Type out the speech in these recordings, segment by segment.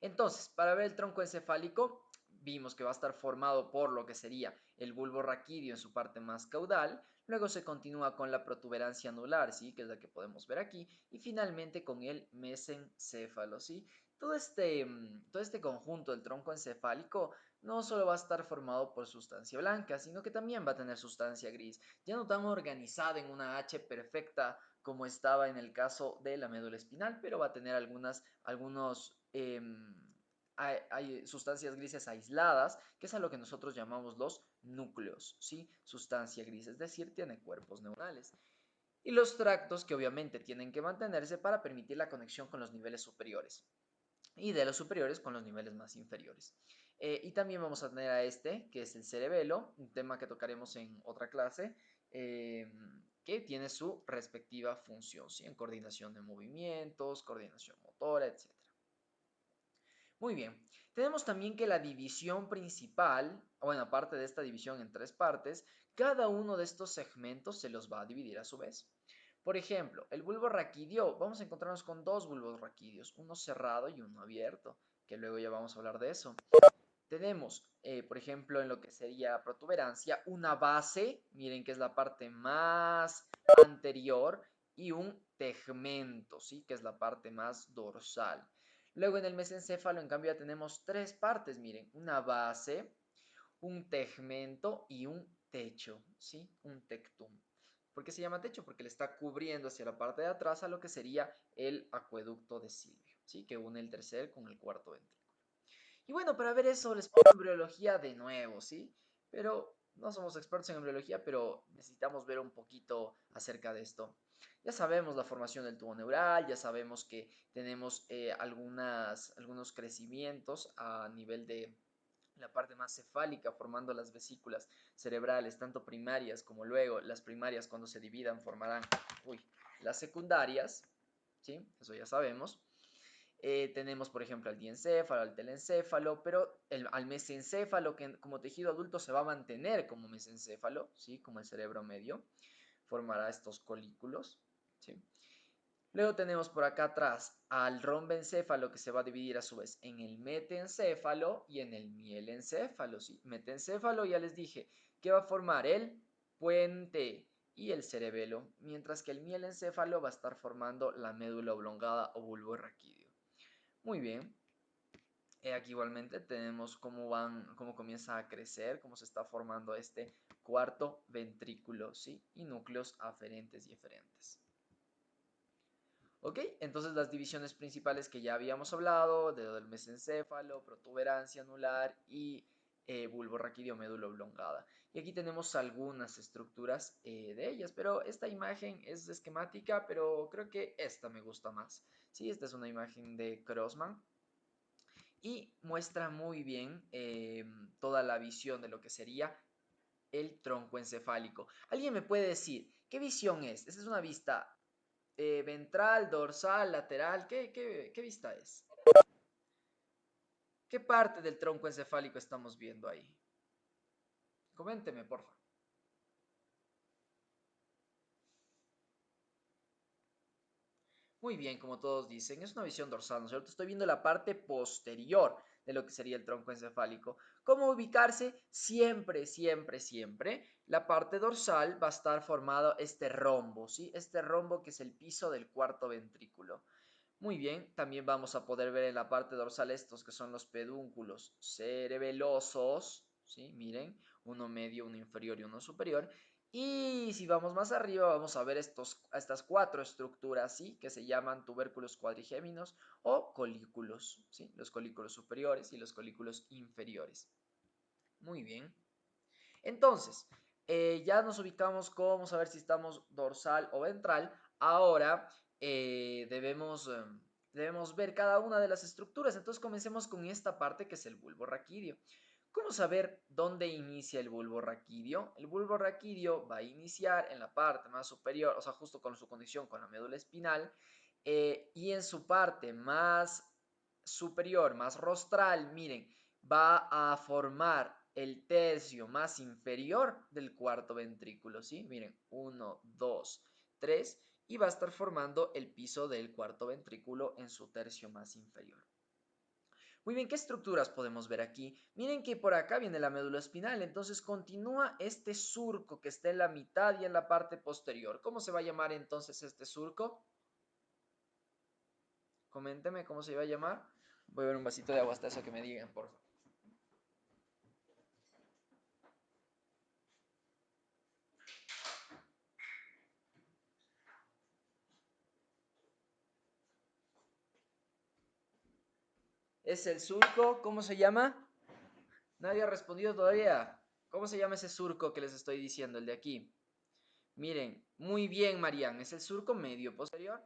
Entonces, para ver el tronco encefálico, vimos que va a estar formado por lo que sería el bulbo raquídeo en su parte más caudal, luego se continúa con la protuberancia anular, ¿sí? Que es la que podemos ver aquí, y finalmente con el mesencéfalo, ¿sí? Todo este conjunto del tronco encefálico no solo va a estar formado por sustancia blanca, sino que también va a tener sustancia gris, ya no tan organizada en una H perfecta como estaba en el caso de la médula espinal, pero va a tener hay sustancias grises aisladas, que es a lo que nosotros llamamos los núcleos, ¿sí? Sustancia gris, es decir, tiene cuerpos neuronales. Y los tractos que obviamente tienen que mantenerse para permitir la conexión con los niveles superiores y de los superiores con los niveles más inferiores. Y también vamos a tener a este, que es el cerebelo, un tema que tocaremos en otra clase, eh, que tiene su respectiva función, ¿sí? En coordinación de movimientos, coordinación motora, etc. Muy bien, tenemos también que la división principal, bueno, aparte de esta división en tres partes, cada uno de estos segmentos se los va a dividir a su vez. Por ejemplo, el bulbo raquídeo, vamos a encontrarnos con dos bulbos raquídeos, uno cerrado y uno abierto, que luego ya vamos a hablar de eso. Tenemos, por ejemplo, en lo que sería protuberancia, una base, miren que es la parte más anterior, y un tegmento, ¿sí? Que es la parte más dorsal. Luego en el mesencéfalo, en cambio, ya tenemos tres partes, miren, una base, un tegmento y un techo, ¿sí? Un tectum. ¿Por qué se llama techo? Porque le está cubriendo hacia la parte de atrás a lo que sería el acueducto de Silvio, ¿sí? Que une el tercer con el cuarto ventrículo. Y bueno, para ver eso les pongo embriología de nuevo, ¿sí? Pero no somos expertos en embriología, pero necesitamos ver un poquito acerca de esto. Ya sabemos la formación del tubo neural, ya sabemos que tenemos algunos crecimientos a nivel de la parte más cefálica, formando las vesículas cerebrales, tanto primarias como luego las primarias cuando se dividan formarán las secundarias, ¿sí? Eso ya sabemos. Tenemos, por ejemplo, al diencéfalo, al telencéfalo, pero al mesencéfalo, que como tejido adulto se va a mantener como mesencéfalo, ¿sí? Como el cerebro medio, formará estos colículos, ¿sí? Luego tenemos por acá atrás al rombencéfalo, que se va a dividir a su vez en el metencéfalo y en el mielencéfalo, ¿sí? Metencéfalo, ya les dije, que va a formar el puente y el cerebelo, mientras que el mielencéfalo va a estar formando la médula oblongada o bulbo raquídeo. Muy bien. Aquí igualmente tenemos cómo comienza a crecer, cómo se está formando este cuarto ventrículo, ¿sí? Y núcleos aferentes y eferentes. ¿Ok? Entonces las divisiones principales que ya habíamos hablado, dedo del mesencéfalo, protuberancia anular y bulbo raquídeo, médula oblongada. Y aquí tenemos algunas estructuras de ellas, pero esta imagen es esquemática, pero creo que esta me gusta más. Sí, esta es una imagen de Crossman y muestra muy bien toda la visión de lo que sería el tronco encefálico. ¿Alguien me puede decir qué visión es? ¿Esa es una vista ventral, dorsal, lateral? ¿Qué vista es? ¿Qué parte del tronco encefálico estamos viendo ahí? Coménteme, porfa. Muy bien, como todos dicen, es una visión dorsal, ¿no es cierto? Estoy viendo la parte posterior de lo que sería el tronco encefálico. ¿Cómo ubicarse? Siempre, siempre, siempre. La parte dorsal va a estar formado este rombo, ¿sí? Este rombo que es el piso del cuarto ventrículo. Muy bien, también vamos a poder ver en la parte dorsal estos que son los pedúnculos cerebelosos, ¿sí? Miren, uno medio, uno inferior y uno superior. Y si vamos más arriba, vamos a ver estas cuatro estructuras, ¿sí? Que se llaman tubérculos cuadrigéminos o colículos, ¿sí? Los colículos superiores y los colículos inferiores. Muy bien. Entonces, ya nos ubicamos cómo saber si estamos dorsal o ventral. Ahora debemos ver cada una de las estructuras. Entonces, comencemos con esta parte que es el bulbo raquídeo. ¿Cómo saber dónde inicia el bulbo raquídeo? El bulbo raquídeo va a iniciar en la parte más superior, o sea, justo con su conexión con la médula espinal, y en su parte más superior, más rostral, miren, va a formar el tercio más inferior del cuarto ventrículo, ¿sí? Miren, 1, 2, 3, y va a estar formando el piso del cuarto ventrículo en su tercio más inferior. Muy bien, ¿qué estructuras podemos ver aquí? Miren que por acá viene la médula espinal, entonces continúa este surco que está en la mitad y en la parte posterior. ¿Cómo se va a llamar entonces este surco? Coménteme cómo se va a llamar. Voy a ver un vasito de agua hasta eso que me digan, por favor. Es el surco, ¿cómo se llama? Nadie ha respondido todavía. ¿Cómo se llama ese surco que les estoy diciendo, el de aquí? Miren, muy bien, Marian, es el surco medio posterior.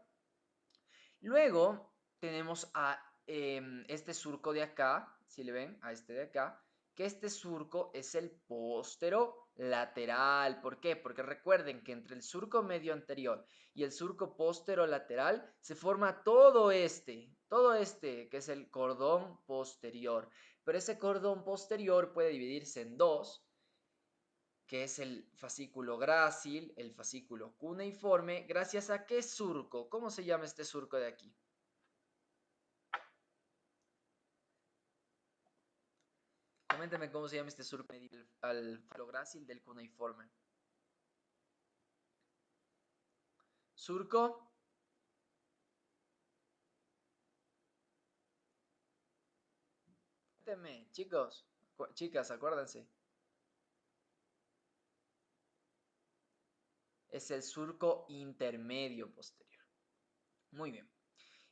Luego tenemos a este surco de acá, si le ven, a este de acá, que este surco es el posterolateral. ¿Por qué? Porque recuerden que entre el surco medio anterior y el surco posterolateral se forma todo este, que es el cordón posterior. Pero ese cordón posterior puede dividirse en dos, que es el fascículo grácil, el fascículo cuneiforme, gracias a qué surco. ¿Cómo se llama este surco de aquí? Coménteme cómo se llama este surco al fascículo grácil del cuneiforme. Surco. Cuéntenme, chicos, chicas, acuérdense. Es el surco intermedio posterior. Muy bien.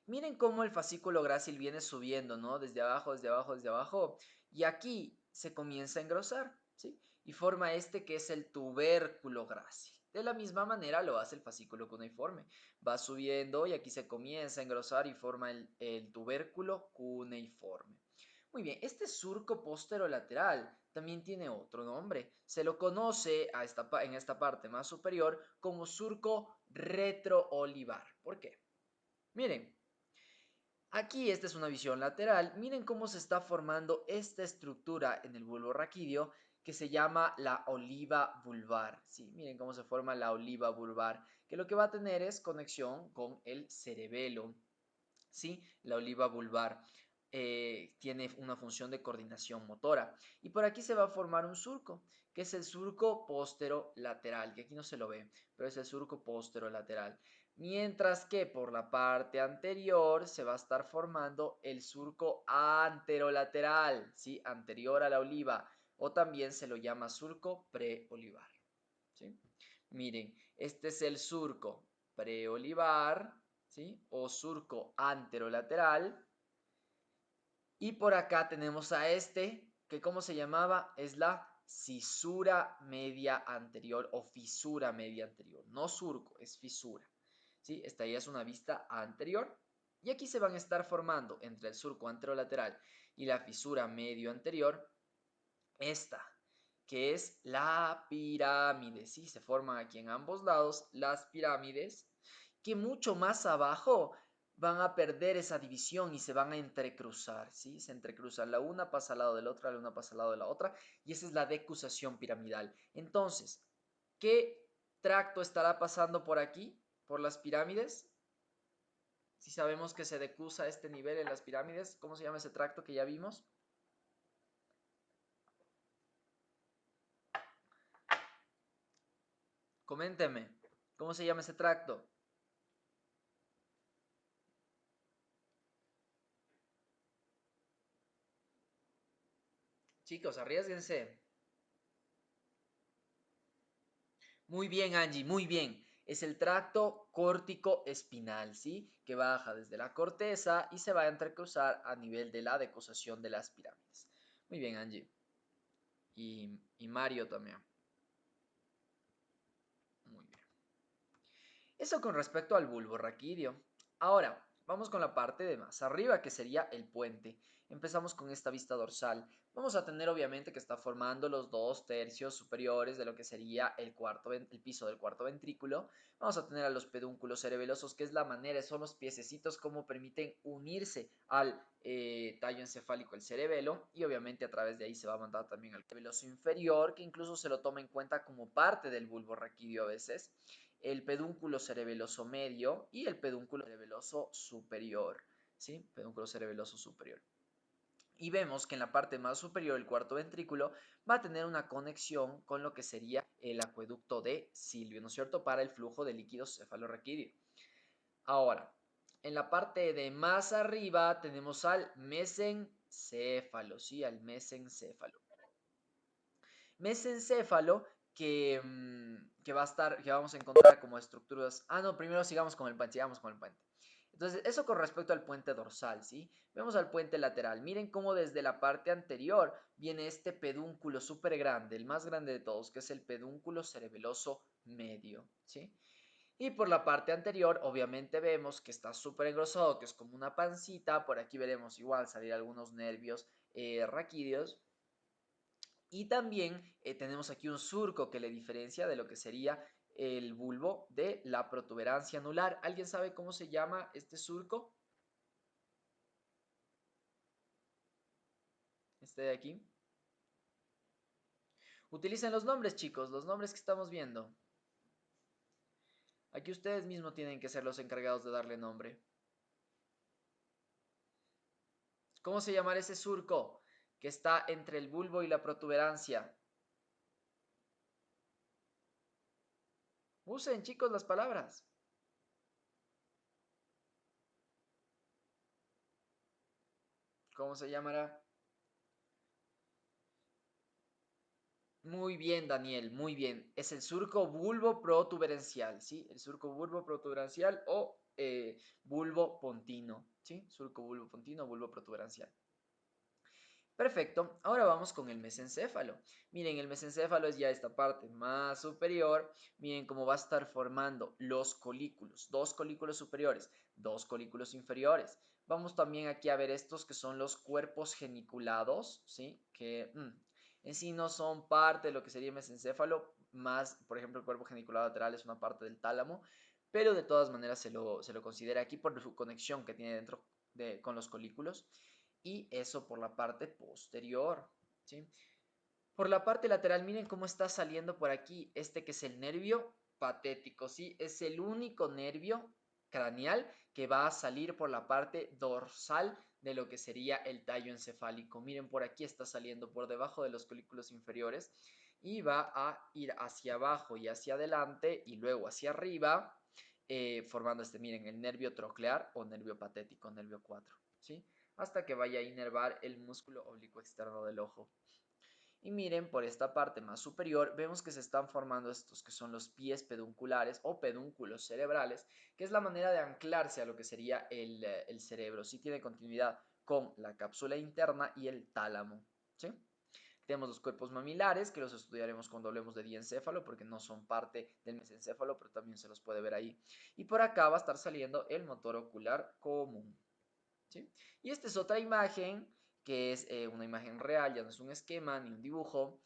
Miren cómo el fascículo grácil viene subiendo, ¿no? Desde abajo, desde abajo, desde abajo. Y aquí se comienza a engrosar, ¿sí? Y forma este que es el tubérculo grácil. De la misma manera lo hace el fascículo cuneiforme. Va subiendo y aquí se comienza a engrosar y forma el tubérculo cuneiforme. Muy bien, este surco posterolateral también tiene otro nombre. Se lo conoce en esta parte más superior como surco retroolivar. ¿Por qué? Miren, aquí esta es una visión lateral. Miren cómo se está formando esta estructura en el bulbo raquídeo que se llama la oliva vulvar. Sí, miren cómo se forma la oliva vulvar, que lo que va a tener es conexión con el cerebelo. ¿Sí? La oliva vulvar tiene una función de coordinación motora. Y por aquí se va a formar un surco, que es el surco posterolateral, que aquí no se lo ve, pero es el surco posterolateral. Mientras que por la parte anterior se va a estar formando el surco anterolateral, ¿sí? Anterior a la oliva, o también se lo llama surco preolivar, ¿sí? Miren, este es el surco preolivar, ¿sí? O surco anterolateral. Y por acá tenemos a este, que ¿cómo se llamaba? Es la cisura media anterior o fisura media anterior. No surco, es fisura. ¿Sí? Esta ya es una vista anterior. Y aquí se van a estar formando entre el surco anterolateral y la fisura medio anterior esta, que es la pirámide. Sí, se forman aquí en ambos lados las pirámides, que mucho más abajo van a perder esa división y se van a entrecruzar, ¿sí? Se entrecruzan, la una pasa al lado de la otra, la una pasa al lado de la otra, y esa es la decusación piramidal. Entonces, ¿qué tracto estará pasando por aquí, por las pirámides? Si sabemos que se decusa este nivel en las pirámides, ¿cómo se llama ese tracto que ya vimos? Coménteme, ¿cómo se llama ese tracto? Chicos, arriesguense. Muy bien, Angie, muy bien. Es el tracto córtico espinal, ¿sí? Que baja desde la corteza y se va a entrecruzar a nivel de la decusación de las pirámides. Muy bien, Angie. Y Mario también. Muy bien. Eso con respecto al bulbo raquídeo. Ahora, vamos con la parte de más arriba, que sería el puente. Empezamos con esta vista dorsal. Vamos a tener obviamente que está formando los 2/3 superiores de lo que sería el piso del cuarto ventrículo. Vamos a tener a los pedúnculos cerebelosos, que es la manera, son los piececitos como permiten unirse al tallo encefálico, el cerebelo, y obviamente a través de ahí se va a mandar también al cerebeloso inferior, que incluso se lo toma en cuenta como parte del bulbo raquídeo a veces, el pedúnculo cerebeloso medio y el pedúnculo cerebeloso superior, ¿sí? Pedúnculo cerebeloso superior. Y vemos que en la parte más superior el cuarto ventrículo va a tener una conexión con lo que sería el acueducto de Silvio, ¿no es cierto?, para el flujo de líquidos cefalorraquídeo. Ahora, en la parte de más arriba tenemos al mesencéfalo, ¿sí? Al mesencéfalo. Mesencéfalo que va a estar, que vamos a encontrar como estructuras. Ah, no, primero sigamos con el puente, sigamos con el puente. Entonces, eso con respecto al puente dorsal, ¿sí? Vemos al puente lateral. Miren cómo desde la parte anterior viene este pedúnculo súper grande, el más grande de todos, que es el pedúnculo cerebeloso medio, ¿sí? Y por la parte anterior, obviamente vemos que está súper engrosado, que es como una pancita. Por aquí veremos igual salir algunos nervios raquídeos. Y también tenemos aquí un surco que le diferencia de lo que sería el bulbo de la protuberancia anular. ¿Alguien sabe cómo se llama este surco? Este de aquí. Utilicen los nombres, chicos, los nombres que estamos viendo. Aquí ustedes mismos tienen que ser los encargados de darle nombre. ¿Cómo se llamará ese surco que está entre el bulbo y la protuberancia? Usen, chicos, las palabras. ¿Cómo se llamará? Muy bien, Daniel, muy bien. Es el surco bulbo protuberancial, ¿sí? El surco bulbo protuberancial o bulbo pontino, ¿sí? Surco bulbo pontino, bulbo protuberancial. Perfecto, ahora vamos con el mesencéfalo. Miren, el mesencéfalo es ya esta parte más superior. Miren cómo va a estar formando los colículos, dos colículos superiores, dos colículos inferiores. Vamos también aquí a ver estos que son los cuerpos geniculados, ¿sí? Que en sí no son parte de lo que sería el mesencéfalo, más, por ejemplo, el cuerpo geniculado lateral es una parte del tálamo, pero de todas maneras se lo considera aquí por su conexión que tiene dentro con los colículos y eso por la parte posterior, ¿sí? Por la parte lateral, miren cómo está saliendo por aquí este que es el nervio patético, ¿sí? Es el único nervio craneal que va a salir por la parte dorsal de lo que sería el tallo encefálico. Miren, por aquí está saliendo por debajo de los colículos inferiores y va a ir hacia abajo y hacia adelante y luego hacia arriba, formando miren, el nervio troclear o nervio patético, nervio 4, ¿sí? Hasta que vaya a inervar el músculo oblicuo externo del ojo. Y miren, por esta parte más superior vemos que se están formando estos que son los pies pedunculares o pedúnculos cerebrales, que es la manera de anclarse a lo que sería el cerebro. Sí tiene continuidad con la cápsula interna y el tálamo, ¿sí? Tenemos los cuerpos mamilares, que los estudiaremos cuando hablemos de diencéfalo, porque no son parte del mesencéfalo, pero también se los puede ver ahí. Y por acá va a estar saliendo el motor ocular común, ¿sí? Y esta es otra imagen, que es una imagen real, ya no es un esquema ni un dibujo.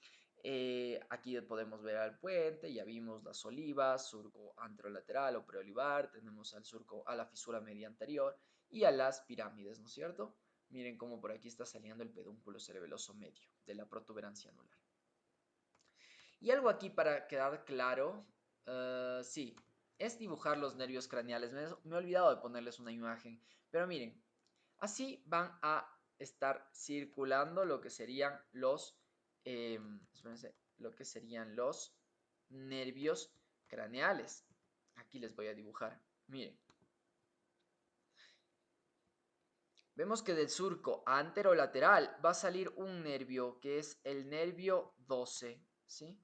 Aquí podemos ver al puente, ya vimos las olivas, surco anterolateral o preolivar, tenemos al surco a la fisura media anterior y a las pirámides, ¿no es cierto? Miren cómo por aquí está saliendo el pedúnculo cerebeloso medio de la protuberancia anular. Y algo aquí para quedar claro, sí, es dibujar los nervios craneales. Me he olvidado de ponerles una imagen, pero miren, así van a estar circulando lo que serían espérense, lo que serían los nervios craneales. Aquí les voy a dibujar. Miren. Vemos que del surco anterolateral va a salir un nervio que es el nervio 12, ¿sí?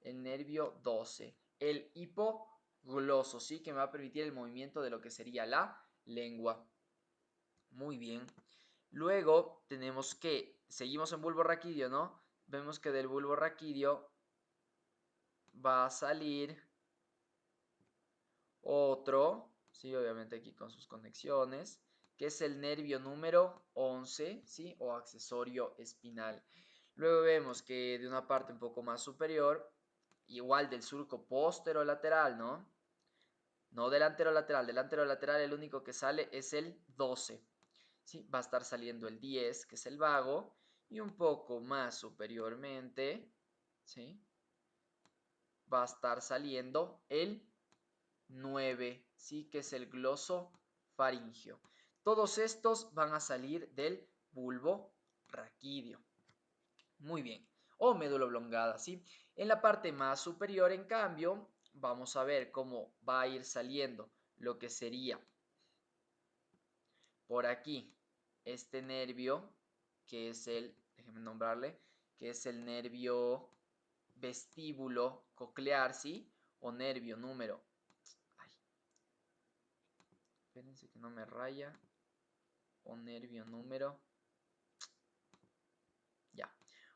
El nervio 12. El hipogloso, ¿sí? Que me va a permitir el movimiento de lo que sería la lengua. Muy bien. Luego tenemos que, seguimos en bulbo raquídeo, ¿no? Vemos que del bulbo raquídeo va a salir otro, ¿sí? Obviamente aquí con sus conexiones, que es el nervio número 11, ¿sí? O accesorio espinal. Luego vemos que de una parte un poco más superior, igual del surco posterolateral, ¿no? No del anterolateral el único que sale es el 12. ¿Sí? Va a estar saliendo el 10, que es el vago, y un poco más superiormente, ¿sí? Va a estar saliendo el 9, ¿sí? Que es el gloso faringio. Todos estos van a salir del bulbo raquídeo. Muy bien. O médula oblongada, ¿sí? En la parte más superior, en cambio, vamos a ver cómo va a ir saliendo lo que sería por aquí este nervio, que es el, déjenme nombrarle, que es el nervio vestíbulo coclear, ¿sí? O nervio número, ay, espérense que no me raya, o nervio número, ya,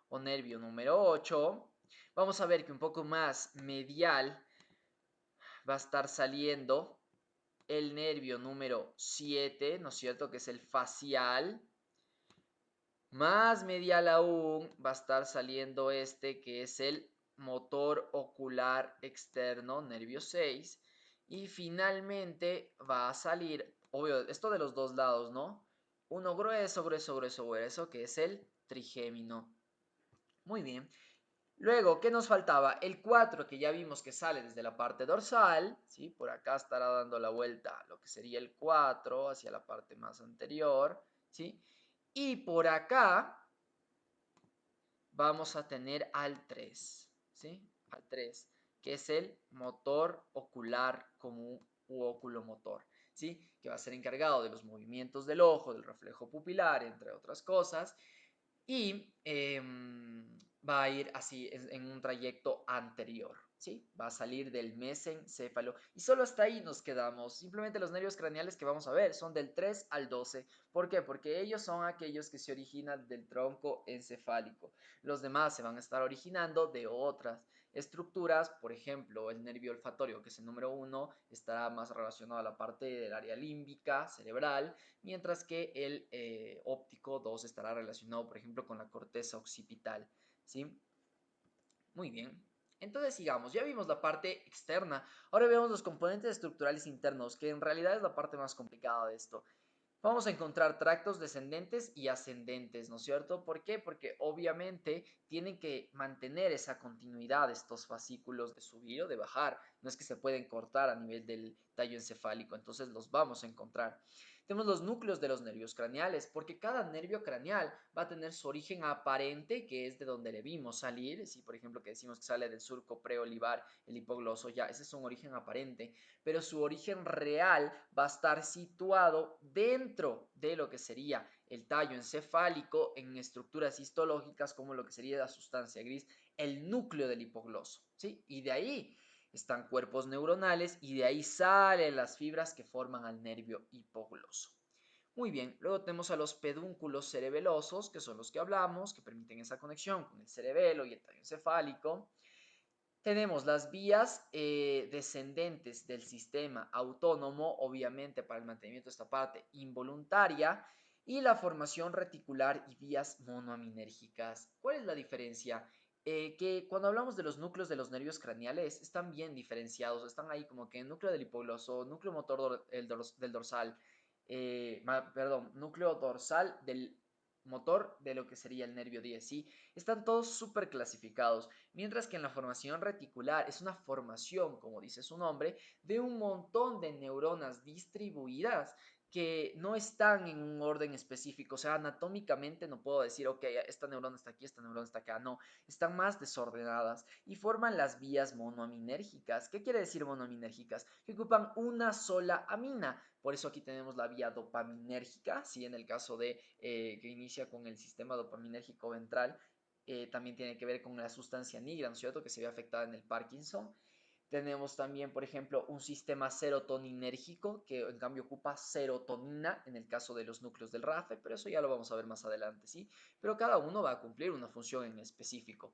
o nervio número 8. Vamos a ver que un poco más medial va a estar saliendo el nervio número 7, ¿no es cierto? Que es el facial. Más medial aún va a estar saliendo este que es el motor ocular externo, nervio 6. Y finalmente va a salir, obvio, esto de los dos lados, ¿no? Uno grueso, grueso, grueso, grueso, que es el trigémino. Muy bien. Luego, ¿qué nos faltaba? El 4, que ya vimos que sale desde la parte dorsal, ¿sí? Por acá estará dando la vuelta lo que sería el 4 hacia la parte más anterior, ¿sí? Y por acá vamos a tener al 3, ¿sí? Al 3, que es el motor ocular común u oculomotor, ¿sí? Que va a ser encargado de los movimientos del ojo, del reflejo pupilar, entre otras cosas, y va a ir así en un trayecto anterior, ¿sí? Va a salir del mesencéfalo y solo hasta ahí nos quedamos. Simplemente los nervios craneales que vamos a ver son del 3 al 12. ¿Por qué? Porque ellos son aquellos que se originan del tronco encefálico. Los demás se van a estar originando de otras estructuras, por ejemplo, el nervio olfatorio, que es el número 1, estará más relacionado a la parte del área límbica, cerebral, mientras que el óptico 2 estará relacionado, por ejemplo, con la corteza occipital, ¿sí? Muy bien. Entonces sigamos, ya vimos la parte externa, ahora vemos los componentes estructurales internos, que en realidad es la parte más complicada de esto. Vamos a encontrar tractos descendentes y ascendentes, ¿no es cierto? ¿Por qué? Porque obviamente tienen que mantener esa continuidad de estos fascículos de subir o de bajar. No es que se pueden cortar a nivel del tallo encefálico, entonces los vamos a encontrar. Tenemos los núcleos de los nervios craneales, porque cada nervio craneal va a tener su origen aparente, que es de donde le vimos salir. Si por ejemplo que decimos que sale del surco preolivar, el hipogloso, ya ese es un origen aparente, pero su origen real va a estar situado dentro de lo que sería el tallo encefálico en estructuras histológicas como lo que sería la sustancia gris, el núcleo del hipogloso, ¿sí? Y de ahí están cuerpos neuronales y de ahí salen las fibras que forman al nervio hipogloso. Muy bien, luego tenemos a los pedúnculos cerebelosos, que son los que hablamos, que permiten esa conexión con el cerebelo y el tallo encefálico. Tenemos las vías descendentes del sistema autónomo, obviamente para el mantenimiento de esta parte involuntaria, y la formación reticular y vías monoaminérgicas. ¿Cuál es la diferencia? Que cuando hablamos de los núcleos de los nervios craneales están bien diferenciados, están ahí como que núcleo del hipogloso, núcleo motor del dorsal, perdón, núcleo dorsal del motor de lo que sería el nervio 10, ¿sí? Están todos súper clasificados, mientras que en la formación reticular es una formación, como dice su nombre, de un montón de neuronas distribuidas que no están en un orden específico, o sea, anatómicamente no puedo decir, ok, esta neurona está aquí, esta neurona está acá, no, están más desordenadas y forman las vías monoaminérgicas. ¿Qué quiere decir monoaminérgicas? Que ocupan una sola amina, por eso aquí tenemos la vía dopaminérgica, ¿sí? En el caso de que inicia con el sistema dopaminérgico ventral, también tiene que ver con la sustancia nigra, ¿no es cierto?, que se ve afectada en el Parkinson. Tenemos también, por ejemplo, un sistema serotoninérgico que en cambio ocupa serotonina en el caso de los núcleos del RAFE, pero eso ya lo vamos a ver más adelante, ¿sí? Pero cada uno va a cumplir una función en específico.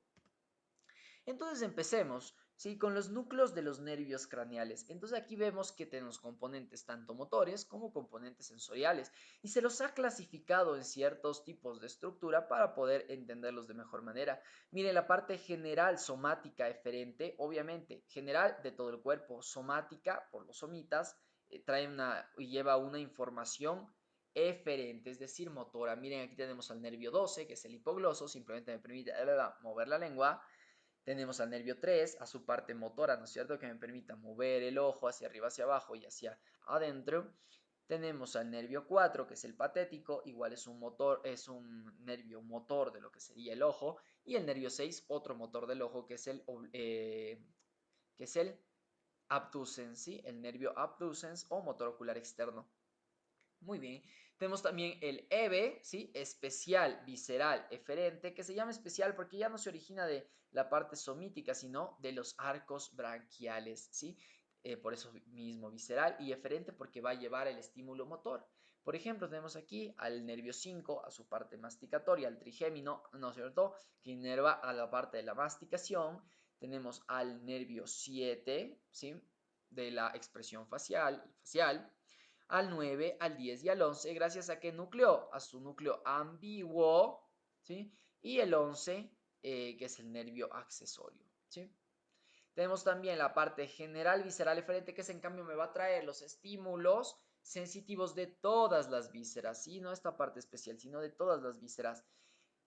Entonces empecemos, ¿sí? Con los núcleos de los nervios craneales. Entonces aquí vemos que tenemos componentes tanto motores como componentes sensoriales y se los ha clasificado en ciertos tipos de estructura para poder entenderlos de mejor manera. Mire, la parte general somática eferente, obviamente, general de todo el cuerpo, somática por los somitas, trae una y lleva una información eferente, es decir, motora. Miren, aquí tenemos al nervio 12, que es el hipogloso, simplemente me permite mover la lengua. Tenemos al nervio 3, a su parte motora, ¿no es cierto? Que me permita mover el ojo hacia arriba, hacia abajo y hacia adentro. Tenemos al nervio 4, que es el patético, igual es un motor, es un nervio motor de lo que sería el ojo, y el nervio 6, otro motor del ojo, que es el abducens, ¿sí? El nervio abducens o motor ocular externo. Muy bien. Tenemos también el EVE, ¿sí? Especial, visceral, eferente, que se llama especial porque ya no se origina de la parte somítica, sino de los arcos branquiales, ¿sí? Por eso mismo visceral y eferente porque va a llevar el estímulo motor. Por ejemplo, tenemos aquí al nervio 5, a su parte masticatoria, al trigémino, ¿no es cierto? Que inerva a la parte de la masticación. Tenemos al nervio 7, ¿sí? De la expresión facial, al 9, al 10 y al 11, gracias a qué núcleo, a su núcleo ambiguo, ¿sí? Y el 11, que es el nervio accesorio, ¿sí? Tenemos también la parte general visceral eferente, que en cambio me va a traer los estímulos sensitivos de todas las vísceras, ¿sí? No esta parte especial, sino de todas las vísceras.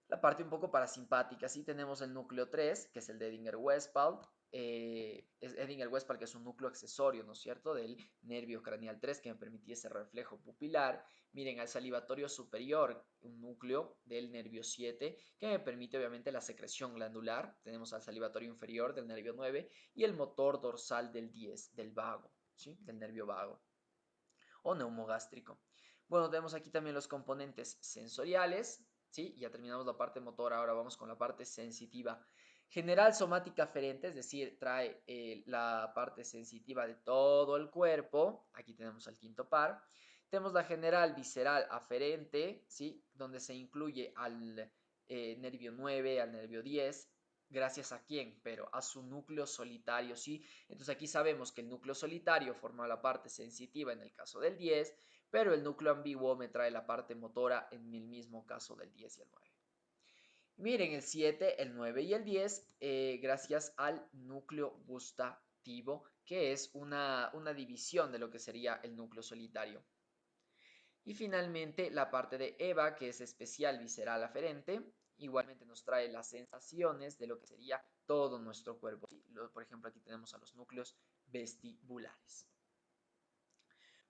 La parte un poco parasimpática, sí tenemos el núcleo 3, que es el de Edinger-Westphal, es Edinger-Westphal, que es un núcleo accesorio, ¿no es cierto?, del nervio craneal 3, que me permitía ese reflejo pupilar. Miren, al salivatorio superior, un núcleo del nervio 7, que me permite obviamente la secreción glandular. Tenemos al salivatorio inferior del nervio 9 y el motor dorsal del 10, del vago, ¿sí?, del nervio vago o neumogástrico. Bueno, tenemos aquí también los componentes sensoriales, ¿sí? Ya terminamos la parte motora, ahora vamos con la parte sensitiva. General somática aferente, es decir, trae la parte sensitiva de todo el cuerpo. Aquí tenemos al quinto par. Tenemos la general visceral aferente, ¿sí? Donde se incluye al nervio 9, al nervio 10. ¿Gracias a quién? Pero a su núcleo solitario, ¿sí? Entonces aquí sabemos que el núcleo solitario forma la parte sensitiva en el caso del 10, pero el núcleo ambiguo me trae la parte motora en el mismo caso del 10 y el 9. Miren, el 7, el 9 y el 10, gracias al núcleo gustativo, que es una división de lo que sería el núcleo solitario. Y finalmente la parte de EVA, que es especial visceral aferente, igualmente nos trae las sensaciones de lo que sería todo nuestro cuerpo. Por ejemplo, aquí tenemos a los núcleos vestibulares.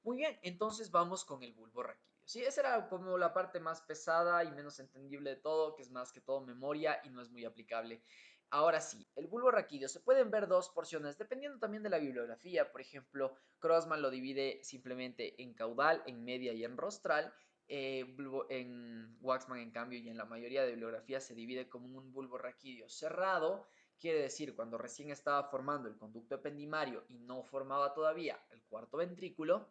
Muy bien, entonces vamos con el bulbo raquídeo. Sí, esa era como la parte más pesada y menos entendible de todo, que es más que todo memoria y no es muy aplicable. Ahora sí, el bulbo raquídeo se pueden ver dos porciones dependiendo también de la bibliografía. Por ejemplo, Crossman lo divide simplemente en caudal, en media y en rostral. En Waxman, en cambio, y en la mayoría de bibliografías se divide como un bulbo raquídeo cerrado. Quiere decir, cuando recién estaba formando el conducto ependimario y no formaba todavía el cuarto ventrículo,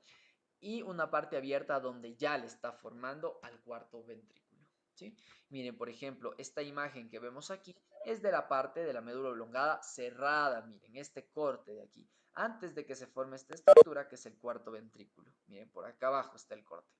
y una parte abierta donde ya le está formando al cuarto ventrículo, ¿sí? Miren, por ejemplo, esta imagen que vemos aquí es de la parte de la médula oblongada cerrada, miren, este corte de aquí, antes de que se forme esta estructura que es el cuarto ventrículo. Miren, por acá abajo está el corte.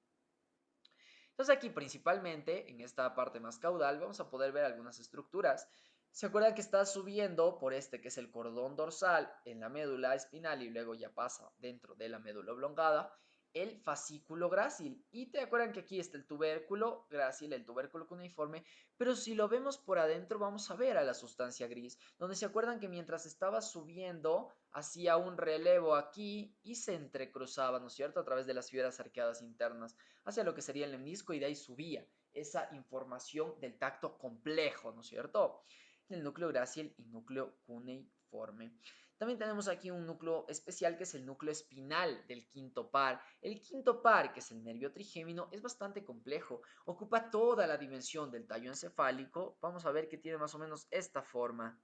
Entonces aquí principalmente, en esta parte más caudal, vamos a poder ver algunas estructuras. ¿Se acuerdan que está subiendo por este que es el cordón dorsal en la médula espinal y luego ya pasa dentro de la médula oblongada? El fascículo grácil. Y te acuerdan que aquí está el tubérculo grácil, el tubérculo cuneiforme, pero si lo vemos por adentro vamos a ver a la sustancia gris, donde se acuerdan que mientras estaba subiendo hacía un relevo aquí y se entrecruzaba, ¿no es cierto?, a través de las fibras arqueadas internas hacia lo que sería el lemnisco y de ahí subía esa información del tacto complejo, ¿no es cierto?, el núcleo grácil y núcleo cuneiforme. También tenemos aquí un núcleo especial que es el núcleo espinal del quinto par. El quinto par, que es el nervio trigémino, es bastante complejo. Ocupa toda la dimensión del tallo encefálico. Vamos a ver que tiene más o menos esta forma.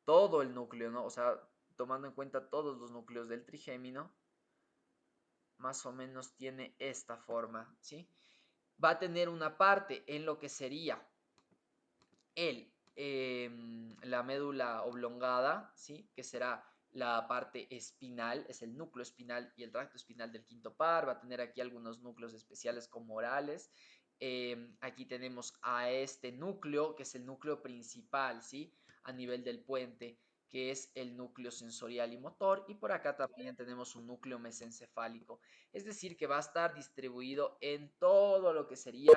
Todo el núcleo, ¿no? O sea, tomando en cuenta todos los núcleos del trigémino, más o menos tiene esta forma, ¿sí? Va a tener una parte en lo que sería el, la médula oblongada, ¿sí? Que será la parte espinal, es el núcleo espinal y el tracto espinal del quinto par. Va a tener aquí algunos núcleos especiales como orales. Aquí tenemos a este núcleo, que es el núcleo principal, ¿sí? A nivel del puente, que es el núcleo sensorial y motor. Y por acá también tenemos un núcleo mesencefálico. Es decir, que va a estar distribuido en todo lo que sería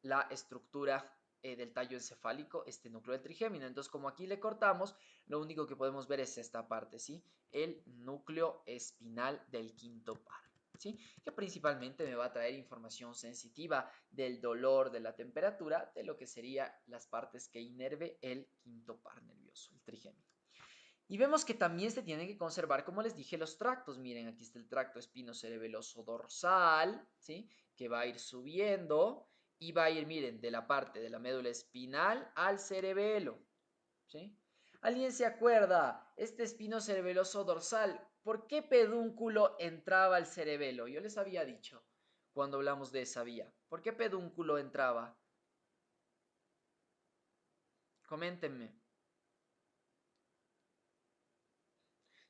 la estructura del tallo encefálico, este núcleo del trigémino. Entonces, como aquí le cortamos, lo único que podemos ver es esta parte, ¿sí? El núcleo espinal del quinto par. ¿sí? Que principalmente me va a traer información sensitiva del dolor, de la temperatura, de lo que serían las partes que inerve el quinto par nervioso, el trigémino. Y vemos que también se tienen que conservar, como les dije, los tractos. Miren, aquí está el tracto espinocerebeloso dorsal, ¿sí? Que va a ir subiendo y va a ir, miren, de la parte de la médula espinal al cerebelo, ¿sí? ¿Alguien se acuerda? Este espinocerebeloso dorsal, ¿por qué pedúnculo entraba al cerebelo? Yo les había dicho cuando hablamos de esa vía. ¿Por qué pedúnculo entraba? Coméntenme.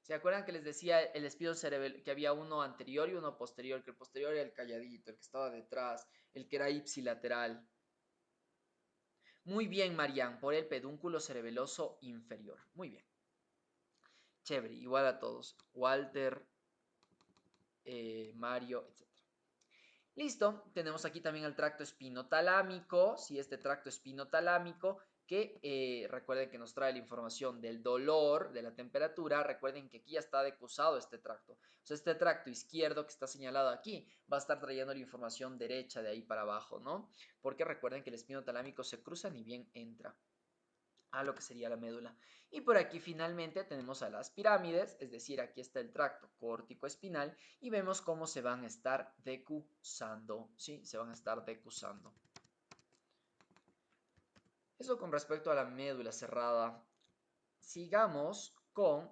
¿Se acuerdan que les decía el espino cerebral que había uno anterior y uno posterior? Que el posterior era el calladito, el que estaba detrás, el que era ipsilateral. Muy bien, Marian, por el pedúnculo cerebeloso inferior. Muy bien. Chévere, igual a todos. Walter, Mario, etc. Listo, tenemos aquí también el tracto espinotalámico, ¿sí? Este tracto espinotalámico que recuerden que nos trae la información del dolor, de la temperatura. Recuerden que aquí ya está decusado este tracto. O sea, este tracto izquierdo que está señalado aquí va a estar trayendo la información derecha de ahí para abajo, ¿no? Porque recuerden que el espinotalámico se cruza ni bien entra a lo que sería la médula. Y por aquí finalmente tenemos a las pirámides, es decir, aquí está el tracto córtico espinal y vemos cómo se van a estar decusando, ¿sí? Se van a estar decusando. Eso con respecto a la médula cerrada. Sigamos con...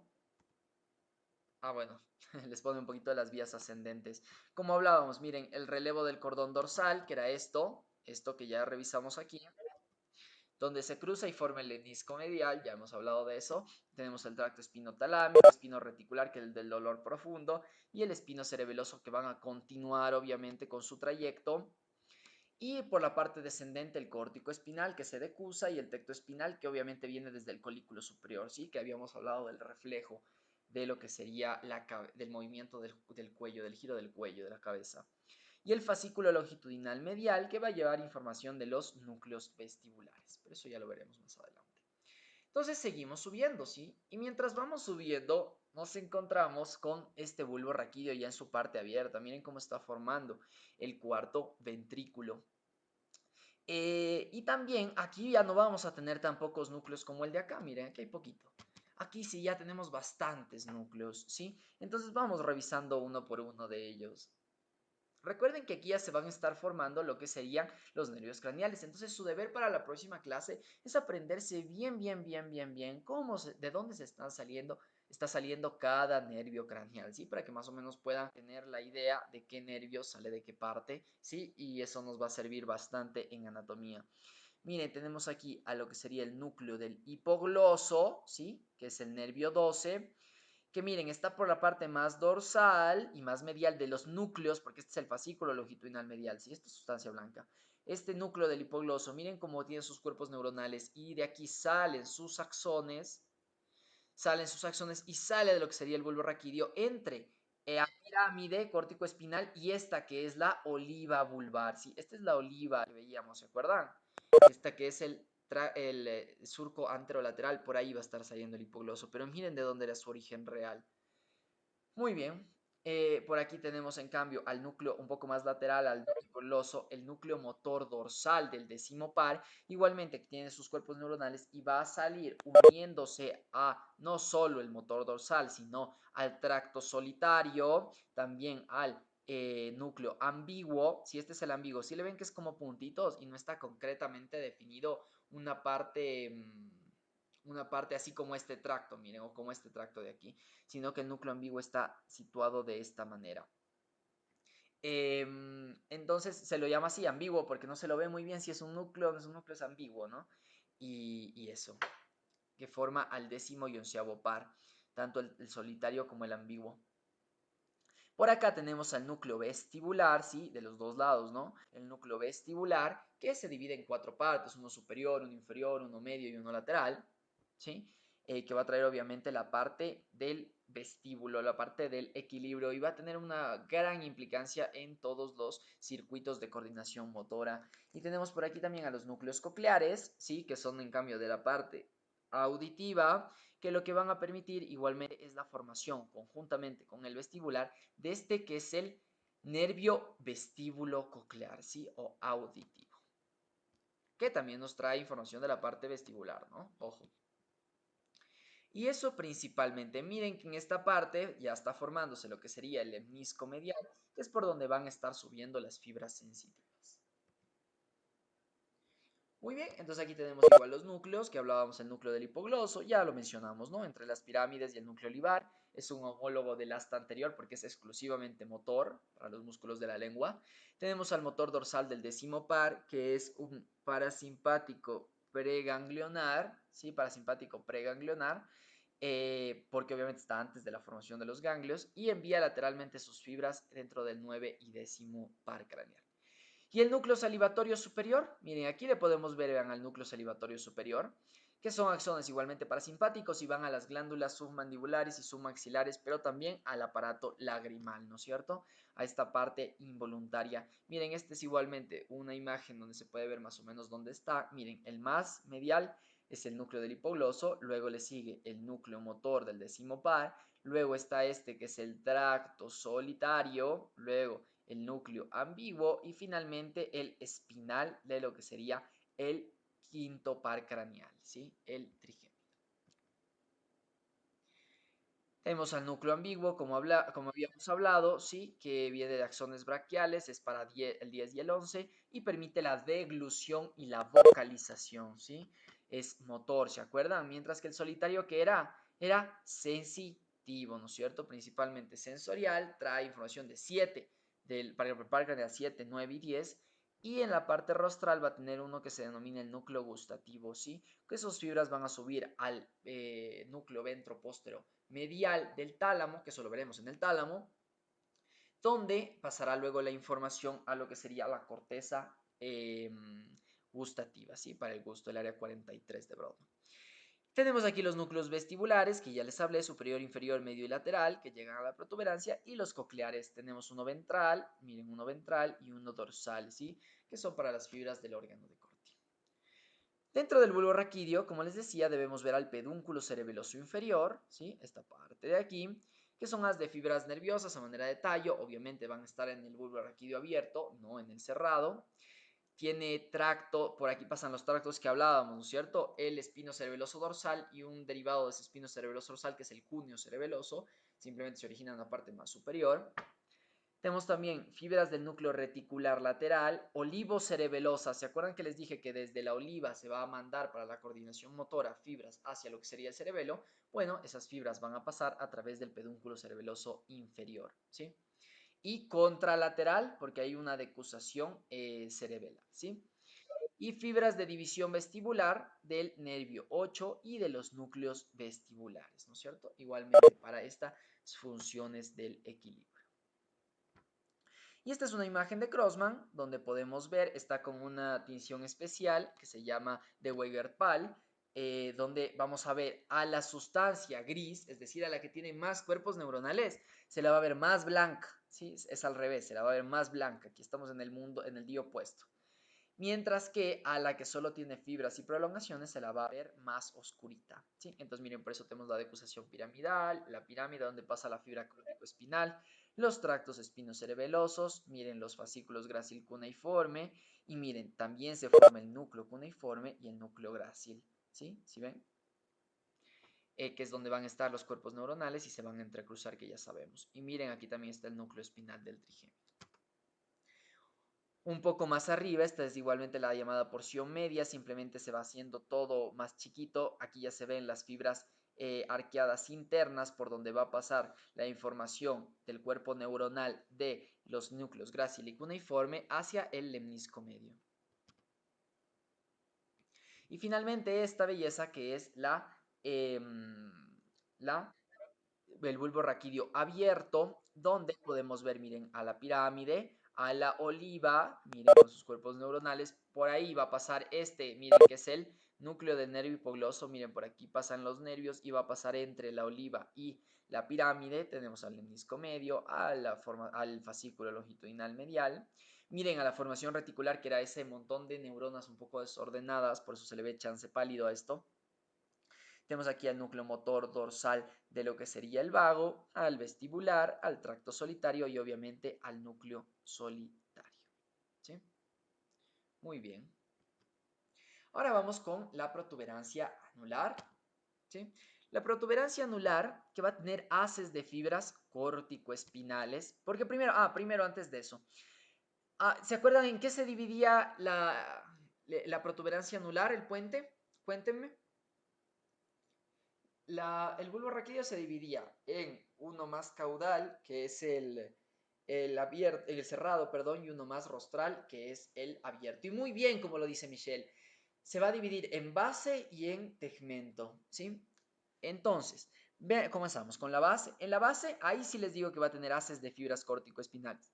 Ah, bueno, les pone un poquito de las vías ascendentes. Como hablábamos, miren, el relevo del cordón dorsal, que era esto que ya revisamos aquí, donde se cruza y forma el menisco medial, ya hemos hablado de eso. Tenemos el tracto espinotalámico, el espino reticular, que es el del dolor profundo, y el espino cerebeloso, que van a continuar obviamente con su trayecto. Y por la parte descendente, el córtico espinal, que se decusa, y el tecto espinal, que obviamente viene desde el colículo superior, ¿sí? Que habíamos hablado del reflejo de lo que sería del movimiento del cuello, del giro del cuello, de la cabeza. Y el fascículo longitudinal medial, que va a llevar información de los núcleos vestibulares. Pero eso ya lo veremos más adelante. Entonces seguimos subiendo, ¿sí? Y mientras vamos subiendo, nos encontramos con este bulbo raquídeo ya en su parte abierta. Miren cómo está formando el cuarto ventrículo. Y también aquí ya no vamos a tener tan pocos núcleos como el de acá. Miren, aquí hay poquito. Aquí sí ya tenemos bastantes núcleos, ¿sí? Entonces vamos revisando uno por uno de ellos. Recuerden que aquí ya se van a estar formando lo que serían los nervios craneales. Entonces su deber para la próxima clase es aprenderse bien de dónde se están saliendo, está saliendo cada nervio craneal, ¿sí? Para que más o menos puedan tener la idea de qué nervio sale de qué parte, ¿sí? Y eso nos va a servir bastante en anatomía. Miren, tenemos aquí a lo que sería el núcleo del hipogloso, ¿sí? Que es el nervio 12 que miren, está por la parte más dorsal y más medial de los núcleos, porque este es el fascículo longitudinal medial, ¿sí? Esta es sustancia blanca. Este núcleo del hipogloso, miren cómo tiene sus cuerpos neuronales y de aquí salen sus axones y sale de lo que sería el bulbo raquídeo entre la pirámide córtico espinal y esta que es la oliva vulvar, ¿sí? Esta es la oliva que veíamos, ¿se acuerdan? Esta que es el surco anterolateral, por ahí va a estar saliendo el hipogloso, pero miren de dónde era su origen real. Muy bien. Por aquí tenemos en cambio al núcleo un poco más lateral, al coloso, el núcleo motor dorsal del décimo par, igualmente que tiene sus cuerpos neuronales y va a salir uniéndose a no solo el motor dorsal, sino al tracto solitario, también al núcleo ambiguo. Si este es el ambiguo, si le ven que es como puntitos y no está concretamente definido una parte... una parte así como este tracto, miren, o como este tracto de aquí, sino que el núcleo ambiguo está situado de esta manera. Entonces se lo llama así ambiguo porque no se lo ve muy bien si es un núcleo o no es un núcleo, es ambiguo, ¿no? Y eso, que forma al décimo y onceavo par, tanto el solitario como el ambiguo. Por acá tenemos al núcleo vestibular, ¿sí? De los dos lados, ¿no? El núcleo vestibular que se divide en cuatro partes, uno superior, uno inferior, uno medio y uno lateral, ¿sí? Que va a traer obviamente la parte del vestíbulo, la parte del equilibrio y va a tener una gran implicancia en todos los circuitos de coordinación motora. Y tenemos por aquí también a los núcleos cocleares, ¿sí? Que son en cambio de la parte auditiva, que lo que van a permitir igualmente es la formación conjuntamente con el vestibular de este que es el nervio vestíbulo coclear, ¿sí? O auditivo, que también nos trae información de la parte vestibular, ¿no? Ojo. Y eso principalmente, miren que en esta parte ya está formándose lo que sería el lemnisco medial, que es por donde van a estar subiendo las fibras sensitivas. Muy bien, entonces aquí tenemos igual los núcleos, que hablábamos el núcleo del hipogloso, ya lo mencionamos, ¿no? Entre las pirámides y el núcleo olivar, es un homólogo del asta anterior porque es exclusivamente motor para los músculos de la lengua. Tenemos al motor dorsal del décimo par, que es un parasimpático preganglionar, ¿sí? Parasimpático preganglionar, porque obviamente está antes de la formación de los ganglios, y envía lateralmente sus fibras dentro del 9 y décimo par craneal. Y el núcleo salivatorio superior, miren, aquí le podemos ver, vean, al núcleo salivatorio superior, que son axones igualmente parasimpáticos y van a las glándulas submandibulares y submaxilares, pero también al aparato lagrimal, ¿no es cierto? A esta parte involuntaria. Miren, este es igualmente una imagen donde se puede ver más o menos dónde está. Miren, el más medial es el núcleo del hipogloso, luego le sigue el núcleo motor del décimo par, luego está este que es el tracto solitario, luego el núcleo ambiguo y finalmente el espinal de lo que sería el quinto par craneal, ¿sí? El trigémino. Tenemos al núcleo ambiguo, como habíamos hablado, ¿sí? Que viene de axones braquiales, es para el 10 y el 11 y permite la deglución y la vocalización, ¿sí? Es motor, ¿se acuerdan? Mientras que el solitario que era sensitivo, ¿no es cierto? Principalmente sensorial, trae información de 7, para el par craneal 7, 9 y 10. Y en la parte rostral va a tener uno que se denomina el núcleo gustativo, ¿sí? Que sus fibras van a subir al núcleo ventropóstero medial del tálamo, que eso lo veremos en el tálamo, donde pasará luego la información a lo que sería la corteza gustativa, ¿sí? Para el gusto, el área 43 de Brodmann. Tenemos aquí los núcleos vestibulares, que ya les hablé, superior, inferior, medio y lateral, que llegan a la protuberancia, y los cocleares. Tenemos uno ventral, miren, uno ventral y uno dorsal, ¿sí? Que son para las fibras del órgano de Corti. Dentro del bulbo raquídeo, como les decía, debemos ver al pedúnculo cerebeloso inferior, ¿sí? Esta parte de aquí, que son las de fibras nerviosas a manera de tallo, obviamente van a estar en el bulbo raquídeo abierto, no en el cerrado. Tiene tracto, por aquí pasan los tractos que hablábamos, ¿no es cierto? El espino cerebeloso dorsal y un derivado de ese espino cerebeloso dorsal, que es el cuneo cerebeloso, simplemente se origina en la parte más superior. Tenemos también fibras del núcleo reticular lateral, olivocerebelosas. ¿Se acuerdan que les dije que desde la oliva se va a mandar para la coordinación motora fibras hacia lo que sería el cerebelo? Bueno, esas fibras van a pasar a través del pedúnculo cerebeloso inferior, ¿sí? Y contralateral, porque hay una decusación cerebela, ¿sí? Y fibras de división vestibular del nervio 8 y de los núcleos vestibulares, ¿no es cierto? Igualmente para estas funciones del equilibrio. Y esta es una imagen de Crossman, donde podemos ver, está con una tinción especial que se llama de Weger-Pal, donde vamos a ver a la sustancia gris, es decir, a la que tiene más cuerpos neuronales, se la va a ver más blanca, ¿sí? Es al revés, se la va a ver más blanca. Aquí estamos en el mundo, en el día opuesto. Mientras que a la que solo tiene fibras y prolongaciones se la va a ver más oscurita, ¿sí? Entonces miren, por eso tenemos la decusación piramidal, la pirámide donde pasa la fibra crónico-espinal, los tractos espinocerebelosos, miren los fascículos grácil cuneiforme y miren, también se forma el núcleo cuneiforme y el núcleo grácil, ¿sí? ¿Sí ven? Que es donde van a estar los cuerpos neuronales y se van a entrecruzar, que ya sabemos. Y miren, aquí también está el núcleo espinal del trigémino. Un poco más arriba, esta es igualmente la llamada porción media, simplemente se va haciendo todo más chiquito. Aquí ya se ven las fibras arqueadas internas por donde va a pasar la información del cuerpo neuronal de los núcleos grácil y cuneiforme hacia el lemnisco medio. Y finalmente esta belleza que es el bulbo raquídeo abierto, donde podemos ver, miren, a la pirámide, a la oliva, miren, con sus cuerpos neuronales. Por ahí va a pasar miren, que es el núcleo del nervio hipogloso. Miren, por aquí pasan los nervios y va a pasar entre la oliva y la pirámide. Tenemos al lemnisco medio, al fascículo longitudinal medial. Miren, a la formación reticular, que era ese montón de neuronas un poco desordenadas, por eso se le ve chance pálido a esto. Tenemos aquí al núcleo motor dorsal de lo que sería el vago, al vestibular, al tracto solitario y obviamente al núcleo solitario. ¿Sí? Muy bien. Ahora vamos con la protuberancia anular. ¿Sí? La protuberancia anular que va a tener haces de fibras corticoespinales, porque primero antes de eso, ¿se acuerdan en qué se dividía la protuberancia anular, el puente? Cuéntenme. El bulbo raquídeo se dividía en uno más caudal, que es el cerrado, perdón, y uno más rostral, que es el abierto. Y muy bien, como lo dice Michelle, se va a dividir en base y en tegmento, ¿sí? Entonces, comenzamos con la base. En la base, ahí sí les digo que va a tener haces de fibras córtico-espinales.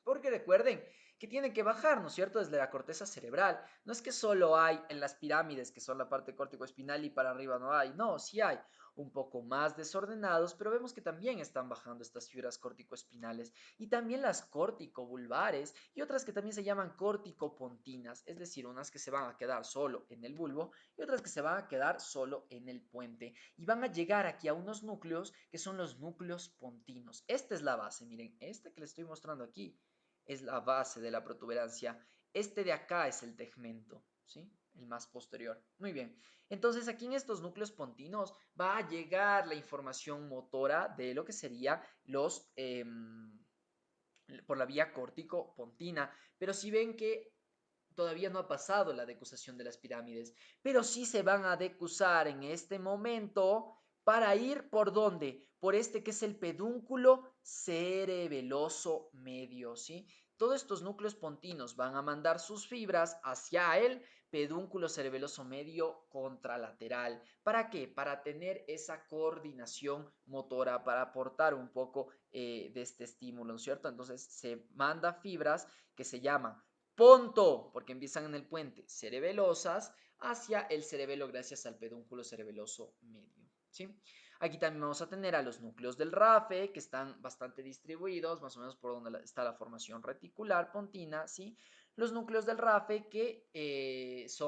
Porque recuerden que tienen que bajar, ¿no es cierto?, desde la corteza cerebral. No es que solo hay en las pirámides, que son la parte córtico-espinal, y para arriba no hay. No, sí hay un poco más desordenados, pero vemos que también están bajando estas fibras córtico-espinales. Y también las córtico-vulvares y otras que también se llaman córtico-pontinas, es decir, unas que se van a quedar solo en el bulbo y otras que se van a quedar solo en el puente. Y van a llegar aquí a unos núcleos que son los núcleos pontinos. Esta es la base, miren, este que les estoy mostrando aquí es la base de la protuberancia. Este de acá es el tegmento, ¿sí? El más posterior. Muy bien. Entonces aquí en estos núcleos pontinos va a llegar la información motora de lo que sería por la vía córtico-pontina. Pero si ven que todavía no ha pasado la decusación de las pirámides, pero sí se van a decusar en este momento para ir por dónde, por este que es el pedúnculo cerebeloso medio, ¿sí? Todos estos núcleos pontinos van a mandar sus fibras hacia el pedúnculo cerebeloso medio contralateral. ¿Para qué? Para tener esa coordinación motora, para aportar un poco de este estímulo, ¿no es cierto? Entonces se manda fibras que se llaman ponto, porque empiezan en el puente cerebelosas, hacia el cerebelo gracias al pedúnculo cerebeloso medio, ¿sí? Aquí también vamos a tener a los núcleos del RAFE, que están bastante distribuidos, más o menos por donde está la formación reticular pontina, ¿sí? Los núcleos del RAFE que es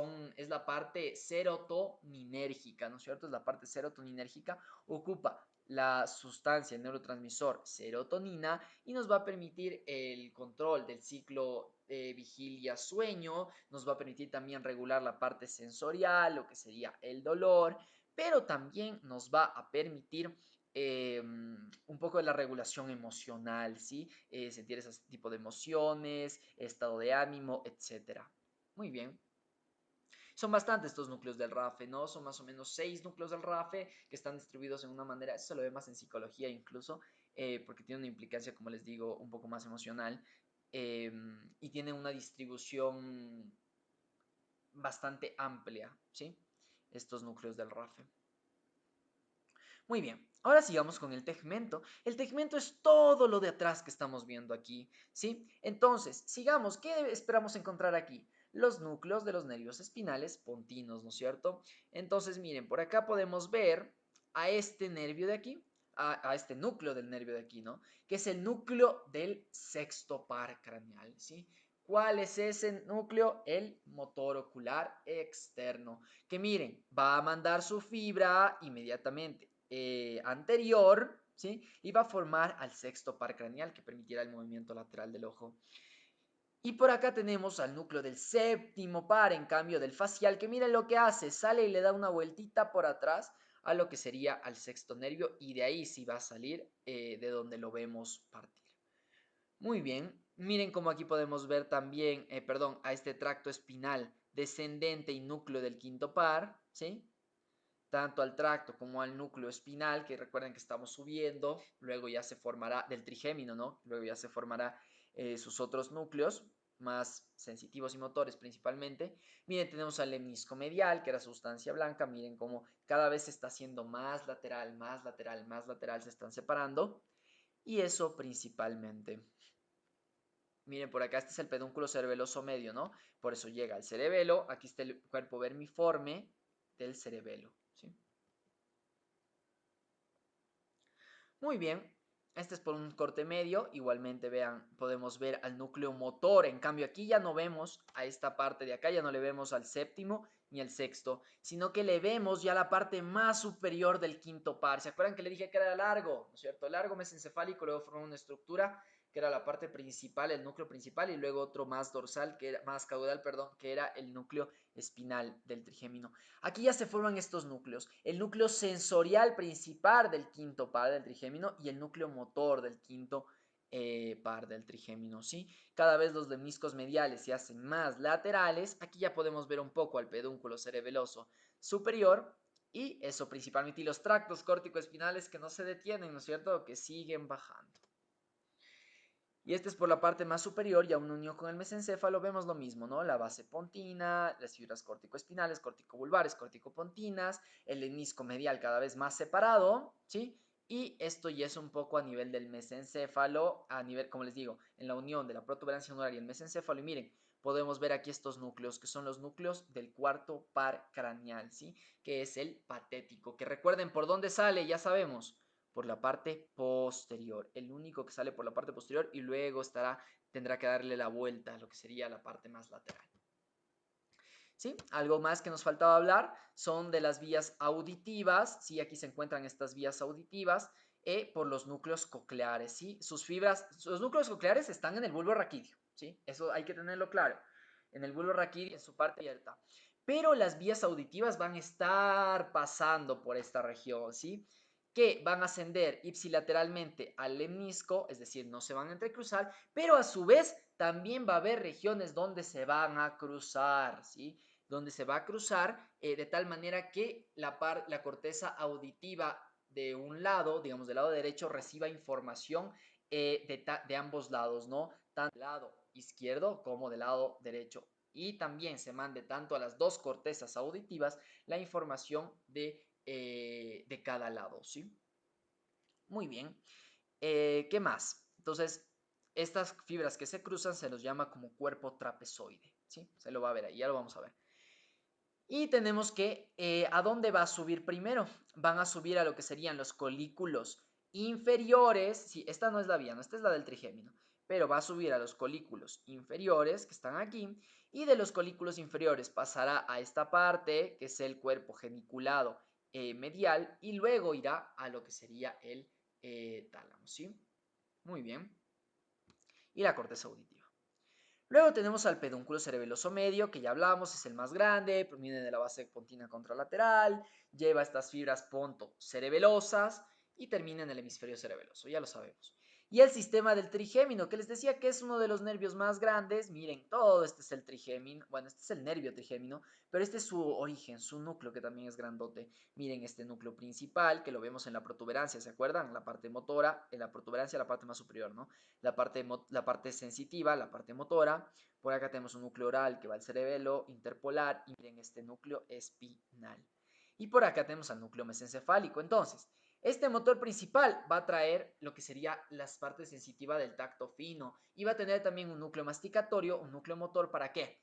la parte serotoninérgica, ¿no es cierto? Es la parte serotoninérgica, ocupa la sustancia, el neurotransmisor serotonina, y nos va a permitir el control del ciclo vigilia-sueño, nos va a permitir también regular la parte sensorial, lo que sería el dolor, pero también nos va a permitir un poco de la regulación emocional, ¿sí? Sentir ese tipo de emociones, estado de ánimo, etc. Muy bien. Son bastantes estos núcleos del RAFE, ¿no? Son más o menos 6 núcleos del RAFE que están distribuidos en una manera, eso se lo ve más en psicología incluso, porque tiene una implicancia, como les digo, un poco más emocional, y tiene una distribución bastante amplia, ¿sí? Estos núcleos del RAFE. Muy bien, ahora sigamos con el tegmento. El tegmento es todo lo de atrás que estamos viendo aquí, ¿sí? Entonces, sigamos, ¿qué esperamos encontrar aquí? Los núcleos de los nervios espinales pontinos, ¿no es cierto? Entonces, miren, por acá podemos ver a este nervio de aquí, a este núcleo del nervio de aquí, ¿no? Que es el núcleo del sexto par craneal, ¿sí? ¿Cuál es ese núcleo? El motor ocular externo, que miren, va a mandar su fibra inmediatamente anterior, ¿sí? Y va a formar al sexto par craneal que permitirá el movimiento lateral del ojo. Y por acá tenemos al núcleo del séptimo par, en cambio del facial, que miren lo que hace, sale y le da una vueltita por atrás a lo que sería al sexto nervio, y de ahí sí va a salir de donde lo vemos partir. Muy bien, miren cómo aquí podemos ver también, a este tracto espinal descendente y núcleo del quinto par, ¿sí? Tanto al tracto como al núcleo espinal, que recuerden que estamos subiendo, luego ya se formará del trigémino, ¿no? Luego ya se formará sus otros núcleos, más sensitivos y motores principalmente. Miren, tenemos al lemnisco medial, que era sustancia blanca, miren cómo cada vez se está haciendo más lateral, más lateral, más lateral, se están separando, y eso principalmente. Miren, por acá este es el pedúnculo cerebeloso medio, ¿no? Por eso llega al cerebelo, aquí está el cuerpo vermiforme del cerebelo, ¿sí? Muy bien, Este es por un corte medio, igualmente vean, podemos ver al núcleo motor, en cambio aquí ya no vemos a esta parte de acá, ya no le vemos al séptimo ni al sexto, sino que le vemos ya la parte más superior del quinto par. ¿Se acuerdan que le dije que era largo? ¿No es cierto? Largo mesencefálico, luego forma una estructura que era la parte principal, el núcleo principal, y luego otro más dorsal, que era, más caudal, perdón, que era el núcleo espinal del trigémino. Aquí ya se forman estos núcleos, el núcleo sensorial principal del quinto par del trigémino y el núcleo motor del quinto par del trigémino, ¿sí? Cada vez los lemniscos mediales se hacen más laterales. Aquí ya podemos ver un poco al pedúnculo cerebeloso superior y eso principalmente, y los tractos córtico-espinales que no se detienen, ¿no es cierto?, que siguen bajando. Y este es por la parte más superior, ya una unión con el mesencéfalo, vemos lo mismo, ¿no? La base pontina, las fibras córtico-espinales, córtico-vulvares, córtico-pontinas, el lemnisco medial cada vez más separado, ¿sí? Y esto ya es un poco a nivel del mesencéfalo, a nivel, como les digo, en la unión de la protuberancia anular y el mesencéfalo. Y miren, podemos ver aquí estos núcleos, que son los núcleos del cuarto par craneal, ¿sí? Que es el patético, que recuerden por dónde sale, ya sabemos, por la parte posterior, el único que sale por la parte posterior y luego tendrá que darle la vuelta a lo que sería la parte más lateral. ¿Sí? Algo más que nos faltaba hablar son de las vías auditivas, ¿sí? Aquí se encuentran estas vías auditivas por los núcleos cocleares, ¿sí? Sus núcleos cocleares están en el bulbo raquídeo, ¿sí? Eso hay que tenerlo claro, en el bulbo raquídeo, en su parte abierta. Pero las vías auditivas van a estar pasando por esta región, ¿sí? Que van a ascender ipsilateralmente al lemnisco, es decir, no se van a entrecruzar, pero a su vez también va a haber regiones donde se van a cruzar, ¿sí? Donde se va a cruzar de tal manera que la corteza auditiva de un lado, digamos del lado derecho, reciba información de ambos lados, ¿no? Tanto del lado izquierdo como del lado derecho. Y también se mande tanto a las dos cortezas auditivas la información de cada lado, ¿sí? Muy bien. ¿Qué más? Entonces, estas fibras que se cruzan se los llama como cuerpo trapezoide, ¿sí? Se lo va a ver ahí, ya lo vamos a ver. Y tenemos que, ¿a dónde va a subir primero? Van a subir a lo que serían los colículos inferiores. Sí, esta no es la vía, no, esta es la del trigémino. Pero va a subir a los colículos inferiores que están aquí. Y de los colículos inferiores pasará a esta parte, que es el cuerpo geniculado medial. Y luego irá a lo que sería el tálamo, ¿sí? Muy bien. Y la corteza auditiva. Luego tenemos al pedúnculo cerebeloso medio, que ya hablamos, es el más grande, proviene de la base pontina contralateral, lleva estas fibras ponto-cerebelosas y termina en el hemisferio cerebeloso, ya lo sabemos. Y el sistema del trigémino, que les decía que es uno de los nervios más grandes. Miren, todo este es el trigémino, bueno, este es el nervio trigémino, pero este es su origen, su núcleo, que también es grandote. Miren este núcleo principal, que lo vemos en la protuberancia, ¿se acuerdan? La parte motora, en la protuberancia, la parte más superior, ¿no? La parte sensitiva, la parte motora. Por acá tenemos un núcleo oral que va al cerebelo interpolar y miren este núcleo espinal. Y por acá tenemos al núcleo mesencefálico. Entonces, este motor principal va a traer lo que sería las partes sensitivas del tacto fino y va a tener también un núcleo masticatorio, un núcleo motor. ¿Para qué?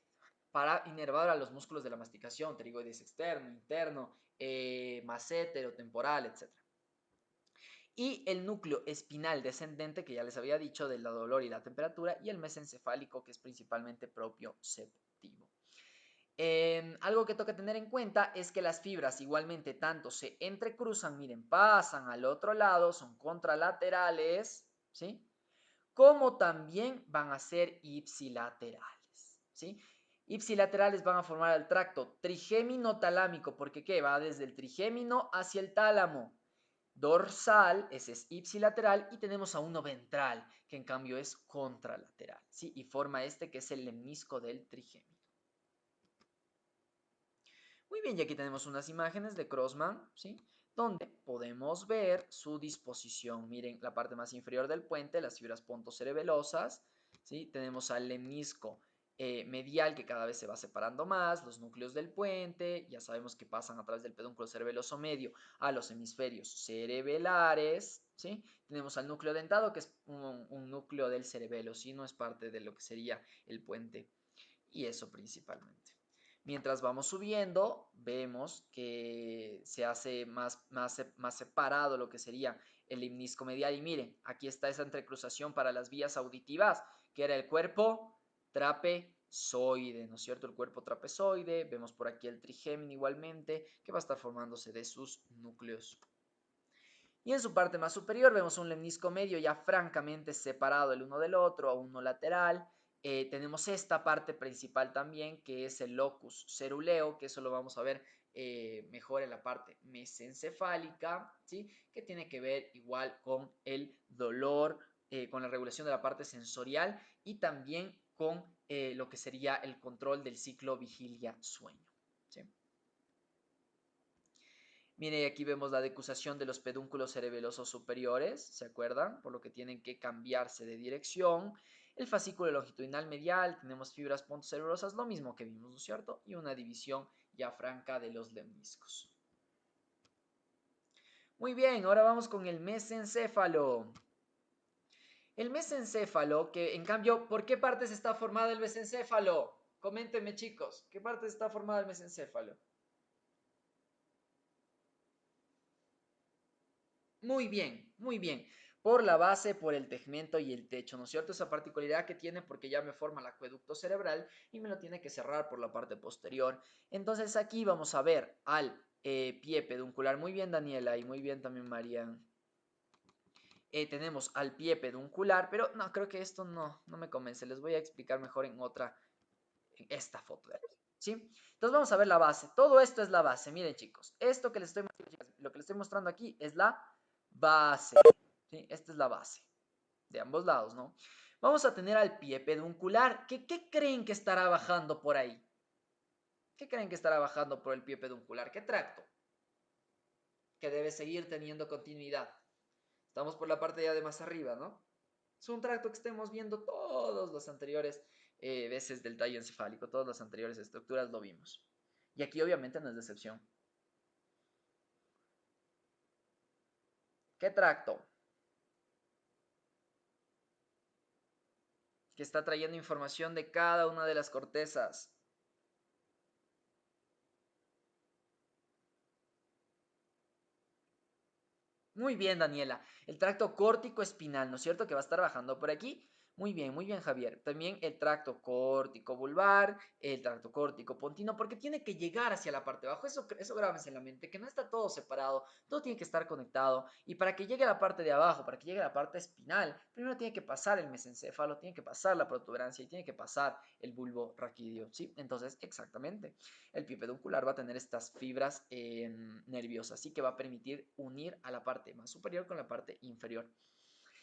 Para inervar a los músculos de la masticación, pterigoides externo, interno, massétero, temporal, etc. Y el núcleo espinal descendente, que ya les había dicho, del dolor y la temperatura, y el mesencefálico, que es principalmente propioceptivo. Algo que toca tener en cuenta es que las fibras igualmente tanto se entrecruzan, miren, pasan al otro lado, son contralaterales, ¿sí? Como también van a ser ipsilaterales, ¿sí? Ipsilaterales van a formar el tracto trigémino talámico, porque ¿qué? Va desde el trigémino hacia el tálamo. Dorsal, ese es ipsilateral, y tenemos a uno ventral, que en cambio es contralateral, ¿sí? Y forma este que es el lemnisco del trigémino. Muy bien, y aquí tenemos unas imágenes de Crossman, ¿sí? Donde podemos ver su disposición. Miren la parte más inferior del puente, las fibras pontocerebelosas, ¿sí? Tenemos al lemnisco medial, que cada vez se va separando más, los núcleos del puente, ya sabemos que pasan a través del pedúnculo cerebeloso medio a los hemisferios cerebelares, ¿sí? Tenemos al núcleo dentado, que es un núcleo del cerebelo, ¿sí? No es parte de lo que sería el puente, y eso principalmente. Mientras vamos subiendo, vemos que se hace más separado lo que sería el lemnisco medial. Y miren, aquí está esa entrecruzación para las vías auditivas, que era el cuerpo trapezoide, ¿no es cierto? El cuerpo trapezoide, vemos por aquí el trigémino igualmente, que va a estar formándose de sus núcleos. Y en su parte más superior vemos un lemnisco medio ya francamente separado el uno del otro, a uno lateral. Tenemos esta parte principal también, que es el locus ceruleo, que eso lo vamos a ver mejor en la parte mesencefálica, ¿sí? Que tiene que ver igual con el dolor, con la regulación de la parte sensorial y también con lo que sería el control del ciclo vigilia-sueño, ¿sí? Mire, aquí vemos la decusación de los pedúnculos cerebelosos superiores, ¿se acuerdan? Por lo que tienen que cambiarse de dirección. El fascículo longitudinal medial, tenemos fibras pontocerebrosas, lo mismo que vimos, ¿no es cierto? Y una división ya franca de los lemniscos. Muy bien, ahora vamos con el mesencéfalo. El mesencéfalo, que en cambio, ¿por qué partes está formado el mesencéfalo? Coméntenme, chicos, ¿qué partes está formado el mesencéfalo? Muy bien, muy bien. Por la base, por el tegmento y el techo, ¿no es cierto? Esa particularidad que tiene porque ya me forma el acueducto cerebral y me lo tiene que cerrar por la parte posterior. Entonces aquí vamos a ver al pie peduncular. Muy bien, Daniela, y muy bien también, María. Tenemos al pie peduncular, pero no, creo que esto no me convence. Les voy a explicar mejor en esta foto de aquí, ¿sí? Entonces vamos a ver la base. Todo esto es la base. Miren, chicos, esto que les estoy mostrando, lo que les estoy mostrando aquí es la base, ¿sí? Esta es la base de ambos lados, ¿no? Vamos a tener al pie peduncular. ¿Qué creen que estará bajando por ahí? ¿Qué creen que estará bajando por el pie peduncular? ¿Qué tracto? Que debe seguir teniendo continuidad. Estamos por la parte ya de más arriba, ¿no? Es un tracto que estemos viendo todos los anteriores veces del tallo encefálico, todas las anteriores estructuras lo vimos. Y aquí obviamente no es decepción. ¿Qué tracto? Que está trayendo información de cada una de las cortezas. Muy bien, Daniela. El tracto córtico espinal, ¿no es cierto? Que va a estar bajando por aquí. Muy bien, Javier. También el tracto córtico vulvar, el tracto córtico pontino, porque tiene que llegar hacia la parte de abajo. Eso grábense en la mente, que no está todo separado, todo tiene que estar conectado. Y para que llegue a la parte de abajo, para que llegue a la parte espinal, primero tiene que pasar el mesencéfalo, tiene que pasar la protuberancia y tiene que pasar el bulbo raquídeo, ¿sí? Entonces, exactamente. El pie peduncular va a tener estas fibras nerviosas, así que va a permitir unir a la parte más superior con la parte inferior.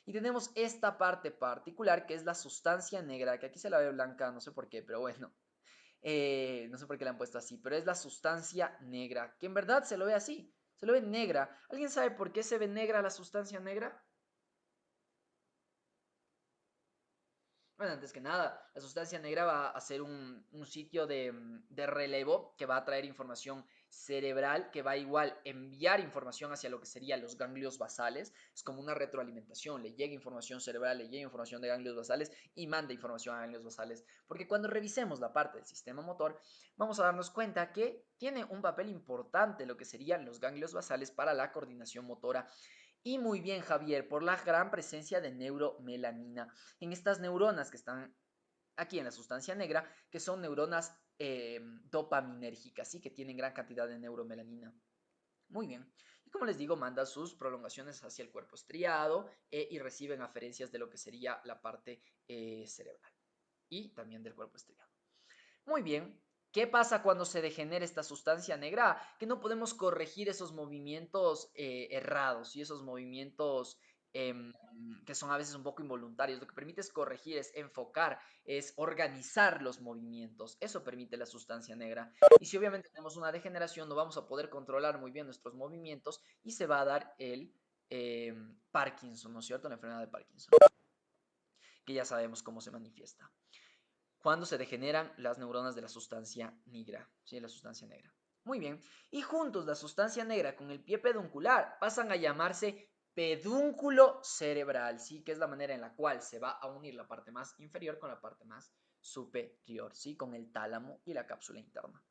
Y tenemos esta parte particular que es la sustancia negra, que aquí se la ve blanca, no sé por qué, pero bueno, no sé por qué la han puesto así, pero es la sustancia negra, que en verdad se lo ve así, se lo ve negra. ¿Alguien sabe por qué se ve negra la sustancia negra? Bueno, antes que nada, la sustancia negra va a ser un sitio de relevo que va a traer información cerebral, que va a igual enviar información hacia lo que serían los ganglios basales. Es como una retroalimentación, le llega información cerebral, le llega información de ganglios basales y manda información a ganglios basales. Porque cuando revisemos la parte del sistema motor, vamos a darnos cuenta que tiene un papel importante lo que serían los ganglios basales para la coordinación motora. Y muy bien, Javier, por la gran presencia de neuromelanina en estas neuronas que están aquí en la sustancia negra, que son neuronas dopaminérgicas, ¿sí? Que tienen gran cantidad de neuromelanina. Muy bien. Y como les digo, manda sus prolongaciones hacia el cuerpo estriado y reciben aferencias de lo que sería la parte cerebral y también del cuerpo estriado. Muy bien. ¿Qué pasa cuando se degenera esta sustancia negra? Que no podemos corregir esos movimientos errados y esos movimientos que son a veces un poco involuntarios. Lo que permite es corregir, es enfocar, es organizar los movimientos. Eso permite la sustancia negra. Y si obviamente tenemos una degeneración, no vamos a poder controlar muy bien nuestros movimientos y se va a dar el Parkinson, ¿no es cierto? La enfermedad de Parkinson, que ya sabemos cómo se manifiesta cuando se degeneran las neuronas de la sustancia negra, ¿sí? La sustancia negra. Muy bien. Y juntos la sustancia negra con el pie peduncular pasan a llamarse pedúnculo cerebral, ¿sí? Que es la manera en la cual se va a unir la parte más inferior con la parte más superior, ¿sí? Con el tálamo y la cápsula interna.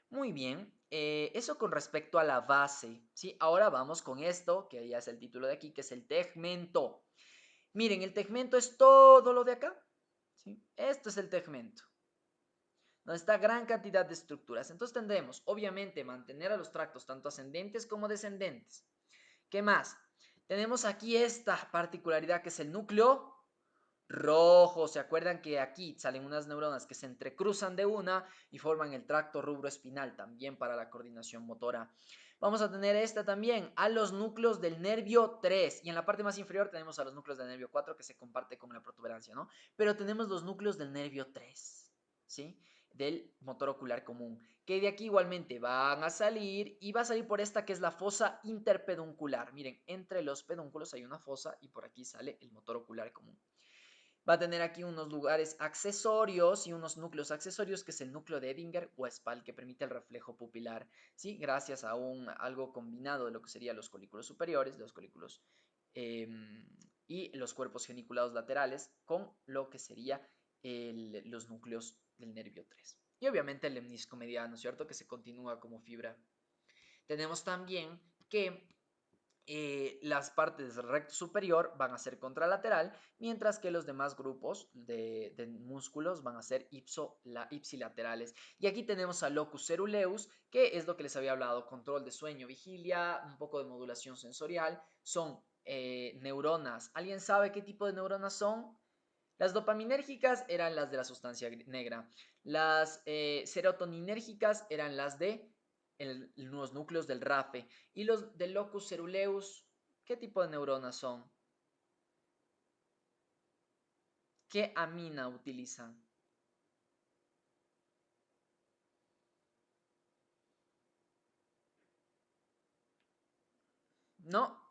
Muy bien, eso con respecto a la base, ¿sí? Ahora vamos con esto, que ya es el título de aquí, que es el tegmento. Miren, el tegmento es todo lo de acá, ¿sí? Esto es el tegmento, donde está gran cantidad de estructuras. Entonces tendremos, obviamente, mantener a los tractos tanto ascendentes como descendentes. ¿Qué más? Tenemos aquí esta particularidad que es el núcleo rojo. ¿Se acuerdan que aquí salen unas neuronas que se entrecruzan de una y forman el tracto rubroespinal también para la coordinación motora? Vamos a tener esta también a los núcleos del nervio 3 y en la parte más inferior tenemos a los núcleos del nervio 4 que se comparte con la protuberancia, ¿no? Pero tenemos los núcleos del nervio 3, ¿sí? Del motor ocular común, que de aquí igualmente van a salir y va a salir por esta que es la fosa interpeduncular. Miren, entre los pedúnculos hay una fosa y por aquí sale el motor ocular común. Va a tener aquí unos lugares accesorios y unos núcleos accesorios, que es el núcleo de Edinger-Westphal, que permite el reflejo pupilar, ¿sí? Gracias a algo combinado de lo que serían los colículos superiores, los colículos eh, y los cuerpos geniculados laterales, con lo que sería los núcleos del nervio 3. Y obviamente el lemnisco mediano, ¿cierto? Que se continúa como fibra. Tenemos también que las partes del recto superior van a ser contralateral, mientras que los demás grupos de músculos van a ser ipsilaterales. Y aquí tenemos al locus ceruleus, que es lo que les había hablado, control de sueño, vigilia, un poco de modulación sensorial. Son neuronas. ¿Alguien sabe qué tipo de neuronas son? Las dopaminérgicas eran las de la sustancia negra. Las serotoninérgicas eran las de los núcleos del RAFE. Y los del locus ceruleus, ¿qué tipo de neuronas son? ¿Qué amina utilizan? No,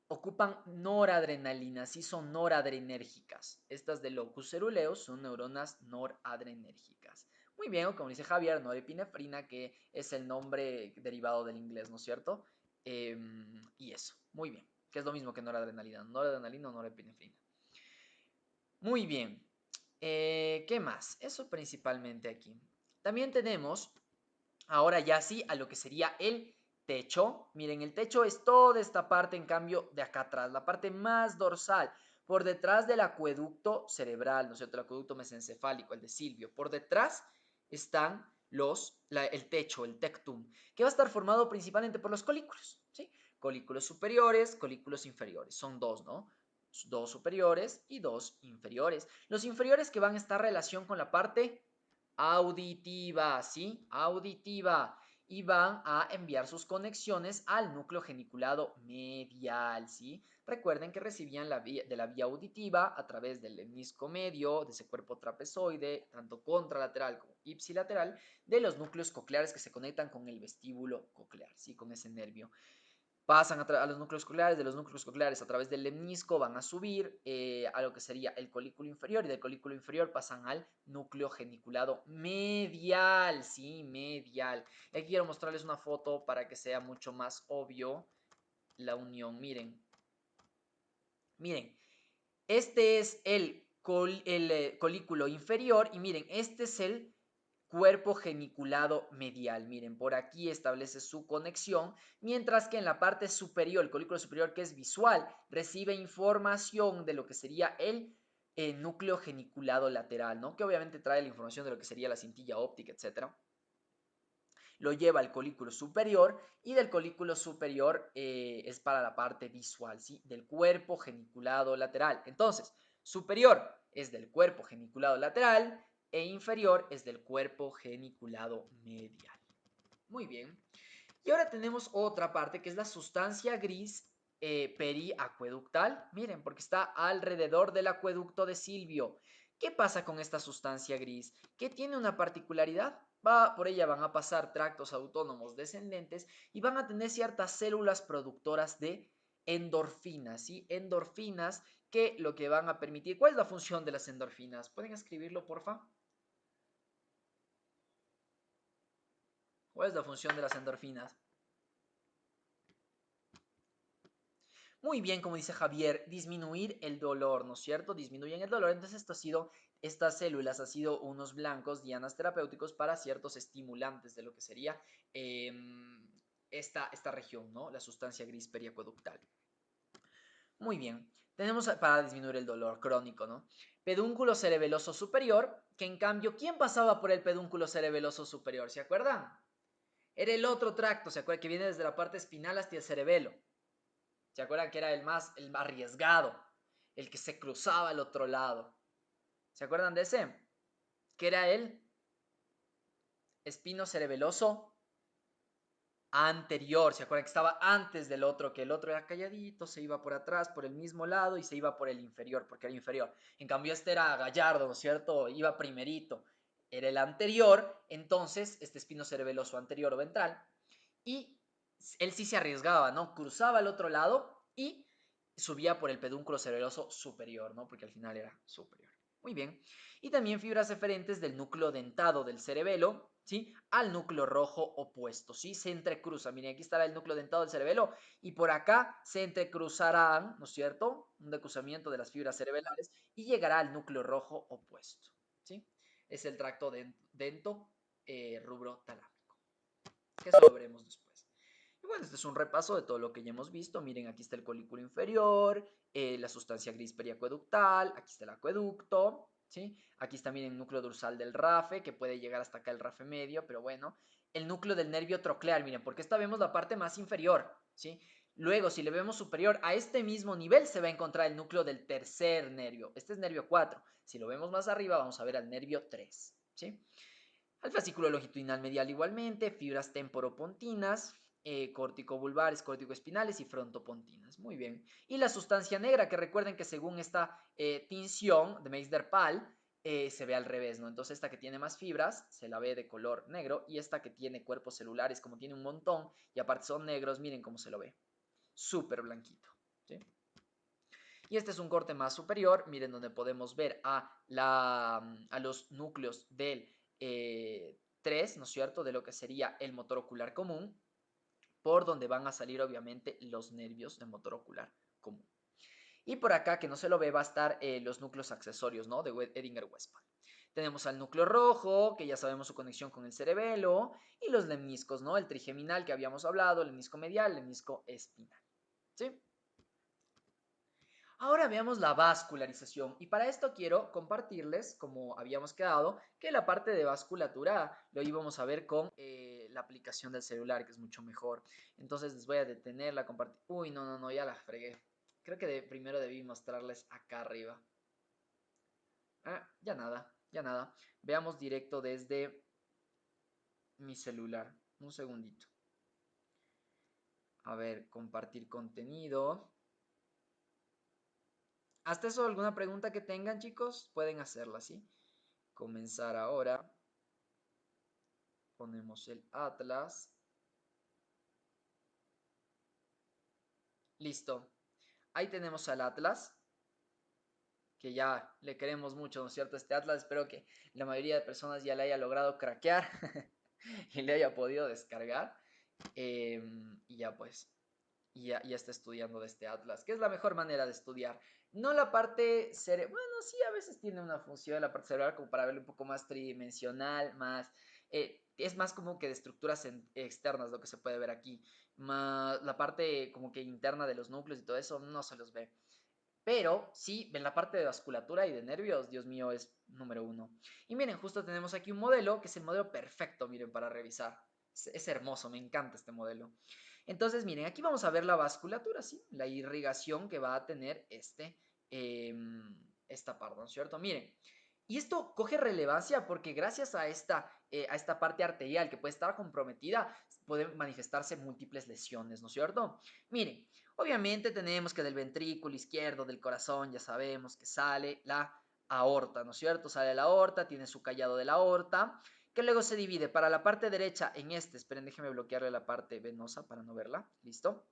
ocupan noradrenalina, sí son noradrenérgicas. Estas de locus ceruleus son neuronas noradrenérgicas. Muy bien, o como dice Javier, norepinefrina, que es el nombre derivado del inglés, ¿no es cierto? Y eso, muy bien, que es lo mismo que noradrenalina o norepinefrina. Muy bien, ¿qué más? Eso principalmente aquí. También tenemos, ahora ya sí, a lo que sería el techo. Miren, el techo es toda esta parte, en cambio, de acá atrás, la parte más dorsal, por detrás del acueducto cerebral, ¿no es cierto? El acueducto mesencefálico, el de Silvio. Por detrás están el techo, el tectum, que va a estar formado principalmente por los colículos, ¿sí? Colículos superiores, colículos inferiores. Son dos, ¿no? Dos superiores y dos inferiores. Los inferiores que van a estar en relación con la parte auditiva, ¿sí? Auditiva. Y van a enviar sus conexiones al núcleo geniculado medial, ¿sí? Recuerden que recibían de la vía auditiva a través del lemnisco medio, de ese cuerpo trapezoide, tanto contralateral como ipsilateral, de los núcleos cocleares que se conectan con el vestíbulo coclear, ¿sí? Con ese nervio. Pasan a los núcleos cocleares, de los núcleos cocleares a través del lemnisco van a subir a lo que sería el colículo inferior y del colículo inferior pasan al núcleo geniculado medial, ¿sí? Medial. Y aquí quiero mostrarles una foto para que sea mucho más obvio la unión. Miren, miren, este es el colículo inferior y miren, este es el cuerpo geniculado medial. Miren, por aquí establece su conexión, mientras que en la parte superior, el colículo superior que es visual, recibe información de lo que sería el núcleo geniculado lateral, ¿no? Que obviamente trae la información de lo que sería la cintilla óptica, etcétera. Lo lleva al colículo superior y del colículo superior es para la parte visual, ¿sí? Del cuerpo geniculado lateral. Entonces, superior es del cuerpo geniculado lateral e inferior es del cuerpo geniculado medial. Muy bien. Y ahora tenemos otra parte que es la sustancia gris periacueductal. Miren, porque está alrededor del acueducto de Silvio. ¿Qué pasa con esta sustancia gris? Que tiene una particularidad. Por ella van a pasar tractos autónomos descendentes y van a tener ciertas células productoras de endorfinas, ¿sí? Endorfinas que lo que van a permitir. ¿Cuál es la función de las endorfinas? ¿Pueden escribirlo, porfa? ¿Cuál es la función de las endorfinas? Muy bien, como dice Javier, disminuir el dolor, ¿no es cierto? Disminuyen el dolor. Entonces esto ha sido estas células han sido unos blancos dianas terapéuticos para ciertos estimulantes de lo que sería esta región, ¿no? La sustancia gris periacueductal. Muy bien, tenemos para disminuir el dolor crónico, ¿no? Pedúnculo cerebeloso superior, que en cambio, ¿quién pasaba por el pedúnculo cerebeloso superior? ¿Se acuerdan? Era el otro tracto, ¿se acuerdan? Que viene desde la parte espinal hasta el cerebelo. ¿Se acuerdan que era el más arriesgado? El que se cruzaba al otro lado. ¿Se acuerdan de ese? Que era el espino cerebeloso anterior. ¿Se acuerdan que estaba antes del otro? Que el otro era calladito, se iba por atrás, por el mismo lado y se iba por el inferior, porque era inferior. En cambio, este era gallardo, ¿no es cierto? Iba primerito. Era el anterior, entonces, este espino cerebeloso anterior o ventral. Y él sí se arriesgaba, ¿no? Cruzaba al otro lado y subía por el pedúnculo cerebeloso superior, ¿no? Porque al final era superior. Muy bien. Y también fibras eferentes del núcleo dentado del cerebelo, ¿sí? Al núcleo rojo opuesto, ¿sí? Se entrecruza. Miren, aquí estará el núcleo dentado del cerebelo y por acá se entrecruzarán, ¿no es cierto? Un decruzamiento de las fibras cerebelares y llegará al núcleo rojo opuesto, ¿sí? Es el tracto dento rubro talámico, que eso lo veremos después. Y bueno, este es un repaso de todo lo que ya hemos visto. Miren, aquí está el colículo inferior, la sustancia gris periacueductal, aquí está el acueducto, ¿sí? Aquí está, miren, el núcleo dorsal del RAFE, que puede llegar hasta acá el RAFE medio, pero bueno. El núcleo del nervio troclear, miren, porque esta vemos la parte más inferior, ¿sí? Luego, si le vemos superior a este mismo nivel, se va a encontrar el núcleo del tercer nervio. Este es nervio 4. Si lo vemos más arriba, vamos a ver al nervio 3, ¿sí? Al fascículo longitudinal medial igualmente, fibras temporopontinas, corticobulbares, corticoespinales y frontopontinas. Muy bien. Y la sustancia negra, que recuerden que según esta tinción de Meissner-Pal, se ve al revés, ¿no? Entonces esta que tiene más fibras se la ve de color negro y esta que tiene cuerpos celulares, como tiene un montón y aparte son negros, miren cómo se lo ve. Súper blanquito, ¿sí? Y este es un corte más superior, miren donde podemos ver a los núcleos del 3, ¿no es cierto? De lo que sería el motor ocular común, por donde van a salir obviamente los nervios del motor ocular común. Y por acá, que no se lo ve, va a estar los núcleos accesorios, ¿no? De Edinger-Westphal. Tenemos al núcleo rojo, que ya sabemos su conexión con el cerebelo, y los lemniscos, ¿no? El trigeminal que habíamos hablado, el lemnisco medial, el lemnisco espinal, ¿sí? Ahora veamos la vascularización y para esto quiero compartirles, como habíamos quedado, que la parte de vasculatura lo íbamos a ver con la aplicación del celular, que es mucho mejor. Entonces les voy a detener la compartir. Uy, no, ya la fregué. Creo que primero debí mostrarles acá arriba. Ya nada. Veamos directo desde mi celular. Un segundito. A ver, compartir contenido. ¿Hasta eso alguna pregunta que tengan, chicos? Pueden hacerla, ¿sí? Comenzar ahora. Ponemos el atlas. Listo. Ahí tenemos al atlas, que ya le queremos mucho, ¿no es cierto? Este atlas, espero que la mayoría de personas ya le haya logrado craquear y le haya podido descargar. Y ya pues, ya está estudiando de este atlas, que es la mejor manera de estudiar. No la parte cerebral, bueno, sí, a veces tiene una función la parte cerebral como para verlo un poco más tridimensional, más, es más como que de estructuras externas lo que se puede ver aquí, más la parte como que interna de los núcleos y todo eso no se los ve. Pero sí, en la parte de vasculatura y de nervios, Dios mío, es número uno. Y miren, justo tenemos aquí un modelo que es el modelo perfecto, miren, para revisar. Es hermoso, me encanta este modelo. Entonces, miren, aquí vamos a ver la vasculatura, ¿sí? La irrigación que va a tener esta parte, ¿no es cierto? Miren, y esto coge relevancia porque gracias a esta parte arterial que puede estar comprometida, pueden manifestarse múltiples lesiones, ¿no es cierto? Miren, obviamente tenemos que del ventrículo izquierdo, del corazón, ya sabemos que sale la aorta, ¿no es cierto? Sale la aorta, tiene su callado de la aorta, que luego se divide para la parte derecha en esperen, déjenme bloquearle la parte venosa para no verla, ¿listo?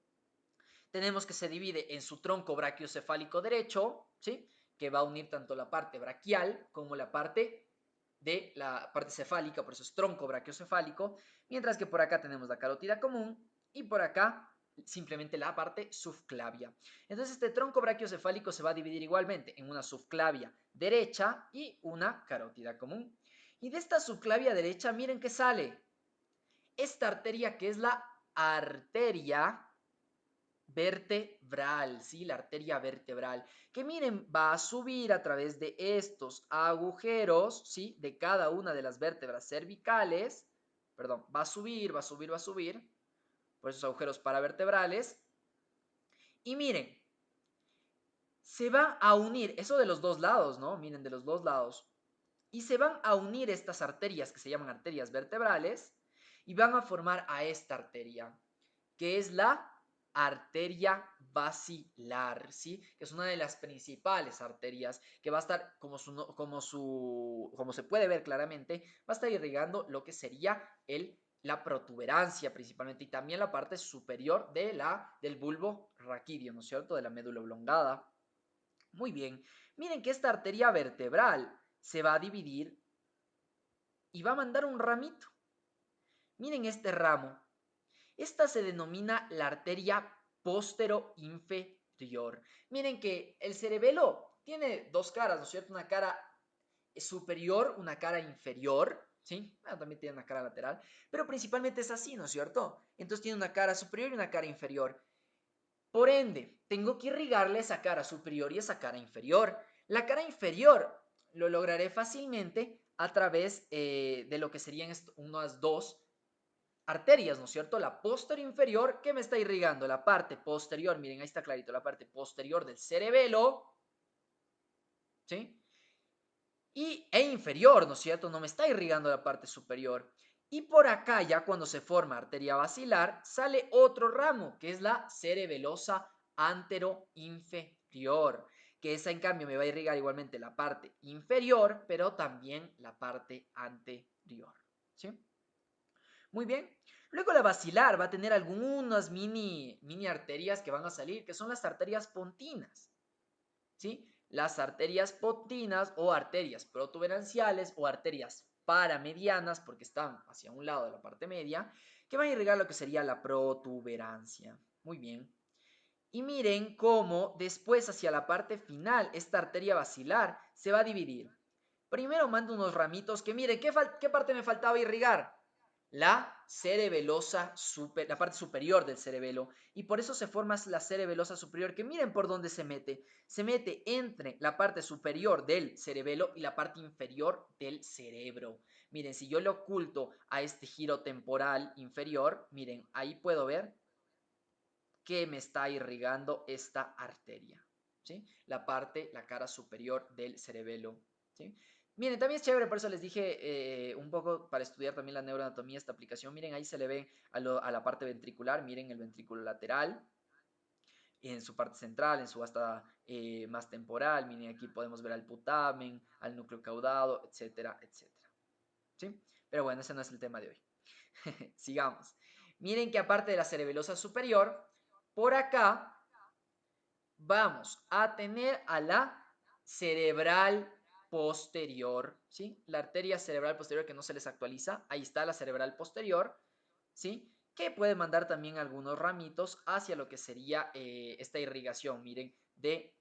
Tenemos que se divide en su tronco brachiocefálico derecho, ¿sí? Que va a unir tanto la parte braquial como la parte de la parte cefálica, por eso es tronco brachiocefálico, mientras que por acá tenemos la carótida común y por acá simplemente la parte subclavia. Entonces este tronco brachiocefálico se va a dividir igualmente en una subclavia derecha y una carótida común. Y de esta subclavia derecha, miren que sale esta arteria que es la arteria vertebral, ¿sí? La arteria vertebral, que miren, va a subir a través de estos agujeros, ¿sí? De cada una de las vértebras cervicales, perdón, va a subir, va a subir, va a subir, por esos agujeros paravertebrales, y miren, se va a unir, eso de los dos lados, ¿no? Miren, de los dos lados, y se van a unir estas arterias que se llaman arterias vertebrales, y van a formar a esta arteria, que es la arteria basilar, ¿sí? Que es una de las principales arterias que va a estar, como se puede ver claramente, va a estar irrigando lo que sería la protuberancia principalmente y también la parte superior del bulbo raquídeo, ¿no es cierto? De la médula oblongada. Muy bien, miren que esta arteria vertebral se va a dividir y va a mandar un ramito. Miren este ramo. Esta se denomina la arteria postero-inferior. Miren que el cerebelo tiene dos caras, ¿no es cierto? Una cara superior, una cara inferior, ¿sí? Bueno, también tiene una cara lateral, pero principalmente es así, ¿no es cierto? Entonces tiene una cara superior y una cara inferior. Por ende, tengo que irrigarle esa cara superior y esa cara inferior. La cara inferior lo lograré fácilmente a través de lo que serían unas dos arterias, ¿no es cierto? La posterior inferior que me está irrigando la parte posterior, miren, ahí está clarito, la parte posterior del cerebelo, ¿sí? E inferior, ¿no es cierto? No me está irrigando la parte superior. Y por acá, ya cuando se forma arteria basilar, sale otro ramo, que es la cerebelosa anteroinferior, que esa en cambio me va a irrigar igualmente la parte inferior, pero también la parte anterior, ¿sí? Muy bien. Luego la basilar va a tener algunas mini arterias que van a salir, que son las arterias pontinas, ¿sí? Las arterias pontinas o arterias protuberanciales o arterias paramedianas, porque están hacia un lado de la parte media, que van a irrigar lo que sería la protuberancia. Muy bien. Y miren cómo después hacia la parte final, esta arteria basilar se va a dividir. Primero mando unos ramitos que miren, ¿qué parte me faltaba irrigar? La cerebelosa, la parte superior del cerebelo. Y por eso se forma la cerebelosa superior, que miren por dónde se mete. Se mete entre la parte superior del cerebelo y la parte inferior del cerebro. Miren, si yo le oculto a este giro temporal inferior, miren, ahí puedo ver que me está irrigando esta arteria, ¿sí? La cara superior del cerebelo, ¿sí? Miren, también es chévere, por eso les dije un poco para estudiar también la neuroanatomía, esta aplicación. Miren, ahí se le ve a la parte ventricular, miren el ventrículo lateral, en su parte central, en su asta más temporal. Miren, aquí podemos ver al putamen, al núcleo caudado, etcétera, etcétera, ¿sí? Pero bueno, ese no es el tema de hoy. Sigamos. Miren que aparte de la cerebelosa superior, por acá vamos a tener a la cerebral posterior, ¿sí? La arteria cerebral posterior que no se les actualiza, ahí está la cerebral posterior, ¿sí? Que puede mandar también algunos ramitos hacia lo que sería esta irrigación, miren, de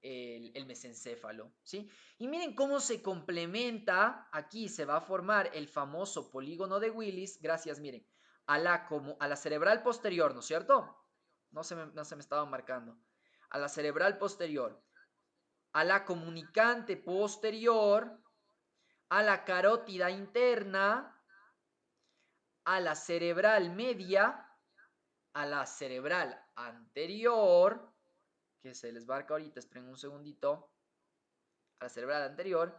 el mesencéfalo, ¿sí? Y miren cómo se complementa, aquí se va a formar el famoso polígono de Willis, gracias, miren, a la cerebral posterior, ¿no es cierto? No se me estaba marcando. A la cerebral posterior, a la comunicante posterior, a la carótida interna, a la cerebral media, a la cerebral anterior, que se les marca ahorita, esperen un segundito, a la cerebral anterior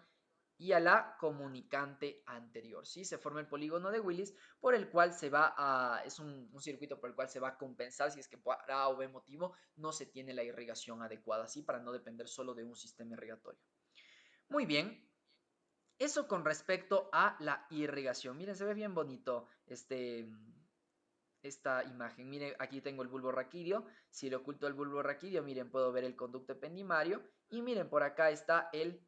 y a la comunicante anterior, ¿sí? Se forma el polígono de Willis por el cual es un circuito por el cual se va a compensar si es que por A o B motivo no se tiene la irrigación adecuada, ¿sí? Para no depender solo de un sistema irrigatorio. Muy bien, eso con respecto a la irrigación. Miren, se ve bien bonito esta imagen. Miren, aquí tengo el bulbo raquídeo. Si le oculto el bulbo raquídeo, miren, puedo ver el conducto ependimario. Y miren, por acá está el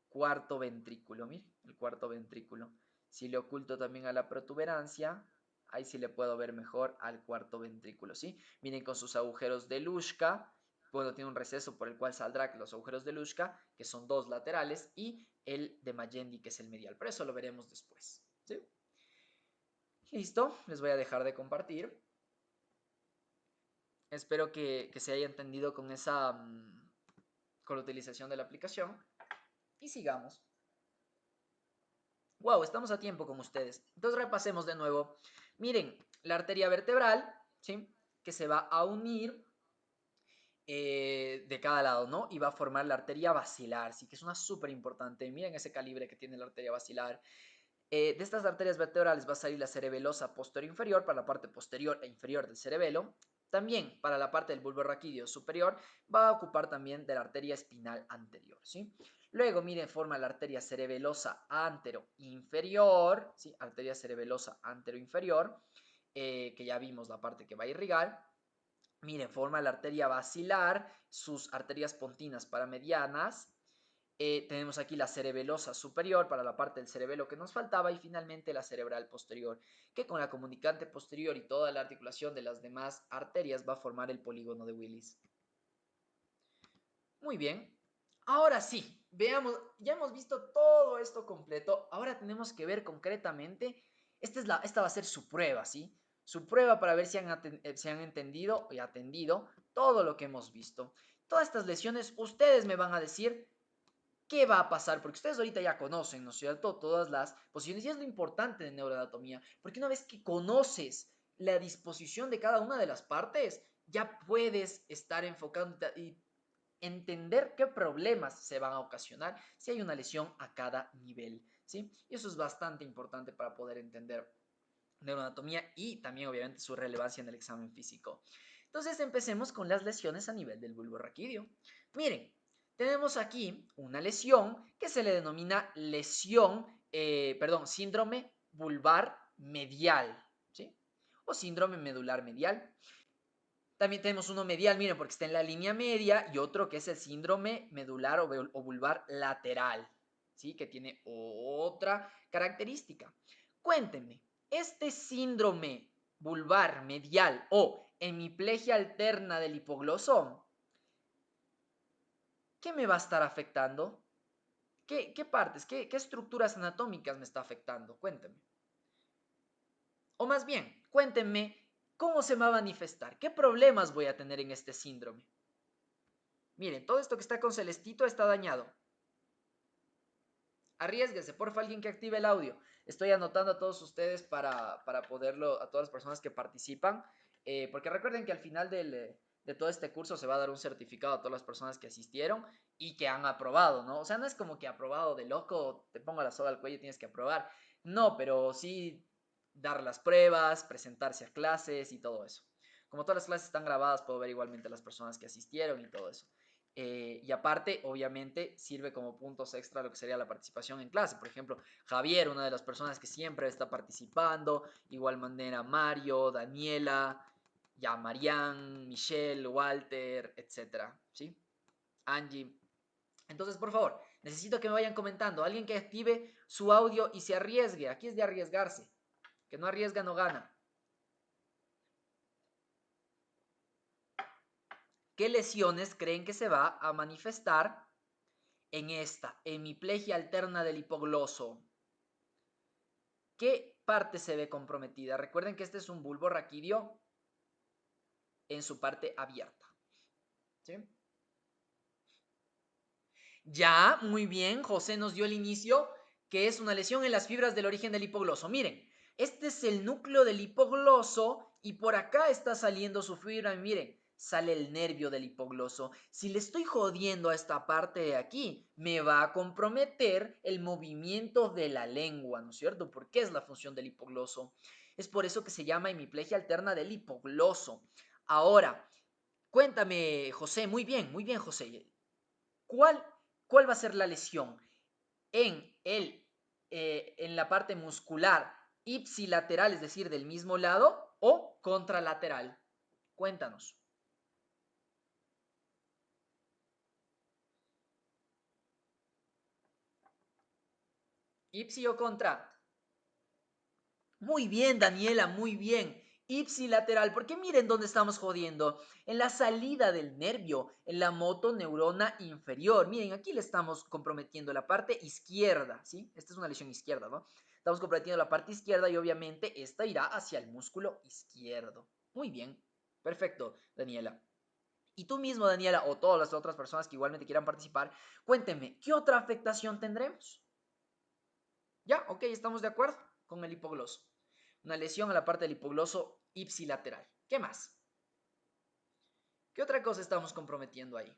cuarto ventrículo, miren, el cuarto ventrículo. Si le oculto también a la protuberancia, ahí sí le puedo ver mejor al cuarto ventrículo, ¿sí? Miren con sus agujeros de Luschka, bueno, tiene un receso por el cual saldrá los agujeros de Luschka, que son dos laterales, y el de Magendie, que es el medial, pero eso lo veremos después, ¿sí? Listo, les voy a dejar de compartir. Espero que se haya entendido con con la utilización de la aplicación. Y sigamos. Wow, estamos a tiempo con ustedes. Entonces repasemos de nuevo. Miren, la arteria vertebral, ¿sí? Que se va a unir de cada lado, ¿no? Y va a formar la arteria basilar, sí, que es una súper importante. Miren ese calibre que tiene la arteria basilar. De estas arterias vertebrales va a salir la cerebelosa posterior inferior para la parte posterior e inferior del cerebelo. También para la parte del bulbo raquídeo superior va a ocupar también de la arteria espinal anterior, ¿sí? Luego, miren, forma la arteria cerebelosa antero-inferior, ¿sí? Arteria cerebelosa antero-inferior, que ya vimos la parte que va a irrigar. Miren, forma la arteria basilar, sus arterias pontinas paramedianas. Tenemos aquí la cerebelosa superior para la parte del cerebelo que nos faltaba y finalmente la cerebral posterior, que con la comunicante posterior y toda la articulación de las demás arterias va a formar el polígono de Willis. Muy bien. Ahora sí, veamos, ya hemos visto todo esto completo. Ahora tenemos que ver concretamente, esta va a ser su prueba, ¿sí? Su prueba para ver si han entendido y atendido todo lo que hemos visto. Todas estas lesiones, ustedes me van a decir qué va a pasar, porque ustedes ahorita ya conocen, ¿no es cierto? Todas las posiciones, y es lo importante de neuroanatomía, porque una vez que conoces la disposición de cada una de las partes, ya puedes estar enfocando y entender qué problemas se van a ocasionar si hay una lesión a cada nivel, ¿sí? Y eso es bastante importante para poder entender neuroanatomía y también obviamente su relevancia en el examen físico. Entonces empecemos con las lesiones a nivel del bulbo raquídeo. Miren, tenemos aquí una lesión que se le denomina síndrome vulvar medial, ¿sí? O síndrome medular medial. También tenemos uno medial, miren, porque está en la línea media, y otro que es el síndrome medular o vulvar lateral, ¿sí? Que tiene otra característica. Cuéntenme, este síndrome vulvar medial o hemiplegia alterna del hipogloso, ¿qué me va a estar afectando? ¿Qué partes, qué estructuras anatómicas me está afectando? Cuéntenme. O más bien, cuéntenme cómo se va a manifestar, qué problemas voy a tener en este síndrome. Miren, todo esto que está con celestito está dañado. Arriésguese, porfa, alguien que active el audio. Estoy anotando a todos ustedes para poderlo, a todas las personas que participan, porque recuerden que al final de todo este curso se va a dar un certificado a todas las personas que asistieron y que han aprobado, ¿no? O sea, no es como que aprobado de loco, te pongo la soga al cuello y tienes que aprobar. No, pero sí dar las pruebas, presentarse a clases y todo eso. Como todas las clases están grabadas, puedo ver igualmente las personas que asistieron y todo eso. Y aparte, obviamente, sirve como puntos extra lo que sería la participación en clase. Por ejemplo, Javier, una de las personas que siempre está participando. Igual manera, Mario, Daniela, ya Marianne, Michelle, Walter, etcétera, ¿sí? Angie. Entonces, por favor, necesito que me vayan comentando. Alguien que active su audio y se arriesgue. Aquí es de arriesgarse. Que no arriesga, no gana. ¿Qué lesiones creen que se va a manifestar en esta hemiplegia alterna del hipogloso? ¿Qué parte se ve comprometida? Recuerden que este es un bulbo raquídeo en su parte abierta. ¿Sí? Ya, muy bien, José nos dio el inicio, que es una lesión en las fibras del origen del hipogloso. Miren, este es el núcleo del hipogloso y por acá está saliendo su fibra. Miren, sale el nervio del hipogloso. Si le estoy jodiendo a esta parte de aquí, me va a comprometer el movimiento de la lengua, ¿no es cierto? Porque es la función del hipogloso. Es por eso que se llama hemiplegia alterna del hipogloso. Ahora, cuéntame, José, muy bien, José. ¿Cuál, cuál va a ser la lesión? En la parte muscular ipsilateral, es decir, del mismo lado, o contralateral. Cuéntanos. ¿Ipsi o contra? Muy bien, Daniela, muy bien. Ipsilateral, porque miren dónde estamos jodiendo. En la salida del nervio, en la motoneurona inferior. Miren, aquí le estamos comprometiendo la parte izquierda, ¿sí? Esta es una lesión izquierda, ¿no? Estamos comprometiendo la parte izquierda y obviamente esta irá hacia el músculo izquierdo. Muy bien, perfecto, Daniela. Y tú mismo, Daniela, o todas las otras personas que igualmente quieran participar, cuéntenme, ¿qué otra afectación tendremos? Ya, ok, estamos de acuerdo con el hipogloso. Una lesión a la parte del hipogloso ipsilateral. ¿Qué más? ¿Qué otra cosa estamos comprometiendo ahí?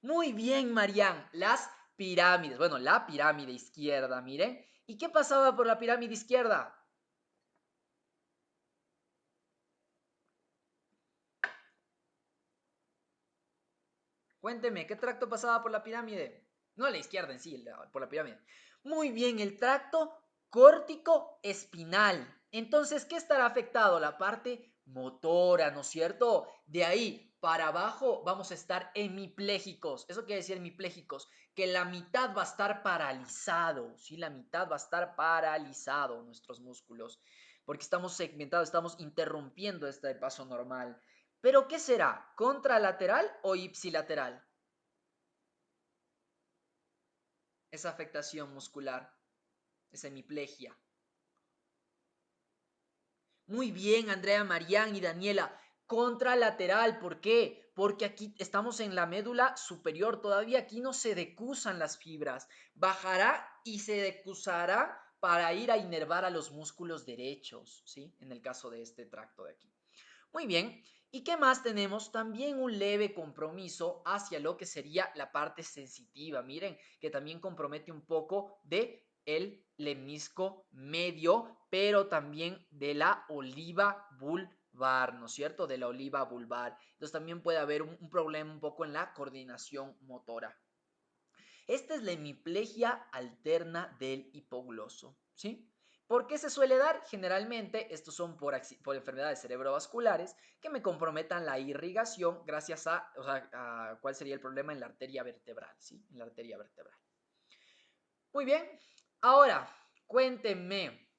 Muy bien, Marian, las pirámides. Bueno, la pirámide izquierda, miren. ¿Y qué pasaba por la pirámide izquierda? Cuénteme, ¿qué tracto pasaba por la pirámide? No la izquierda en sí, por la pirámide. Muy bien, el tracto córtico espinal. Entonces, ¿qué estará afectado? La parte motora, ¿no es cierto? De ahí para abajo vamos a estar hemiplégicos. ¿Eso quiere decir hemiplégicos? Que la mitad va a estar paralizado, ¿sí? La mitad va a estar paralizado nuestros músculos, porque estamos segmentados, estamos interrumpiendo este paso normal. ¿Pero qué será? ¿Contralateral o ipsilateral? Esa afectación muscular, esa hemiplegia. Muy bien, Andrea, Marián y Daniela. Contralateral, ¿por qué? Porque aquí estamos en la médula superior, todavía aquí no se decusan las fibras. Bajará y se decusará para ir a inervar a los músculos derechos, ¿sí? En el caso de este tracto de aquí. Muy bien. ¿Y qué más tenemos? También un leve compromiso hacia lo que sería la parte sensitiva. Miren, que también compromete un poco de el lemnisco medio, pero también de la oliva vulvar, ¿no es cierto? De la oliva vulvar. Entonces también puede haber un problema un poco en la coordinación motora. Esta es la hemiplegia alterna del hipogloso, ¿sí? ¿Por qué se suele dar? Generalmente estos son por enfermedades cerebrovasculares que me comprometan la irrigación gracias a cuál sería el problema en la arteria vertebral, ¿sí? En la arteria vertebral. Muy bien, ahora cuéntenme,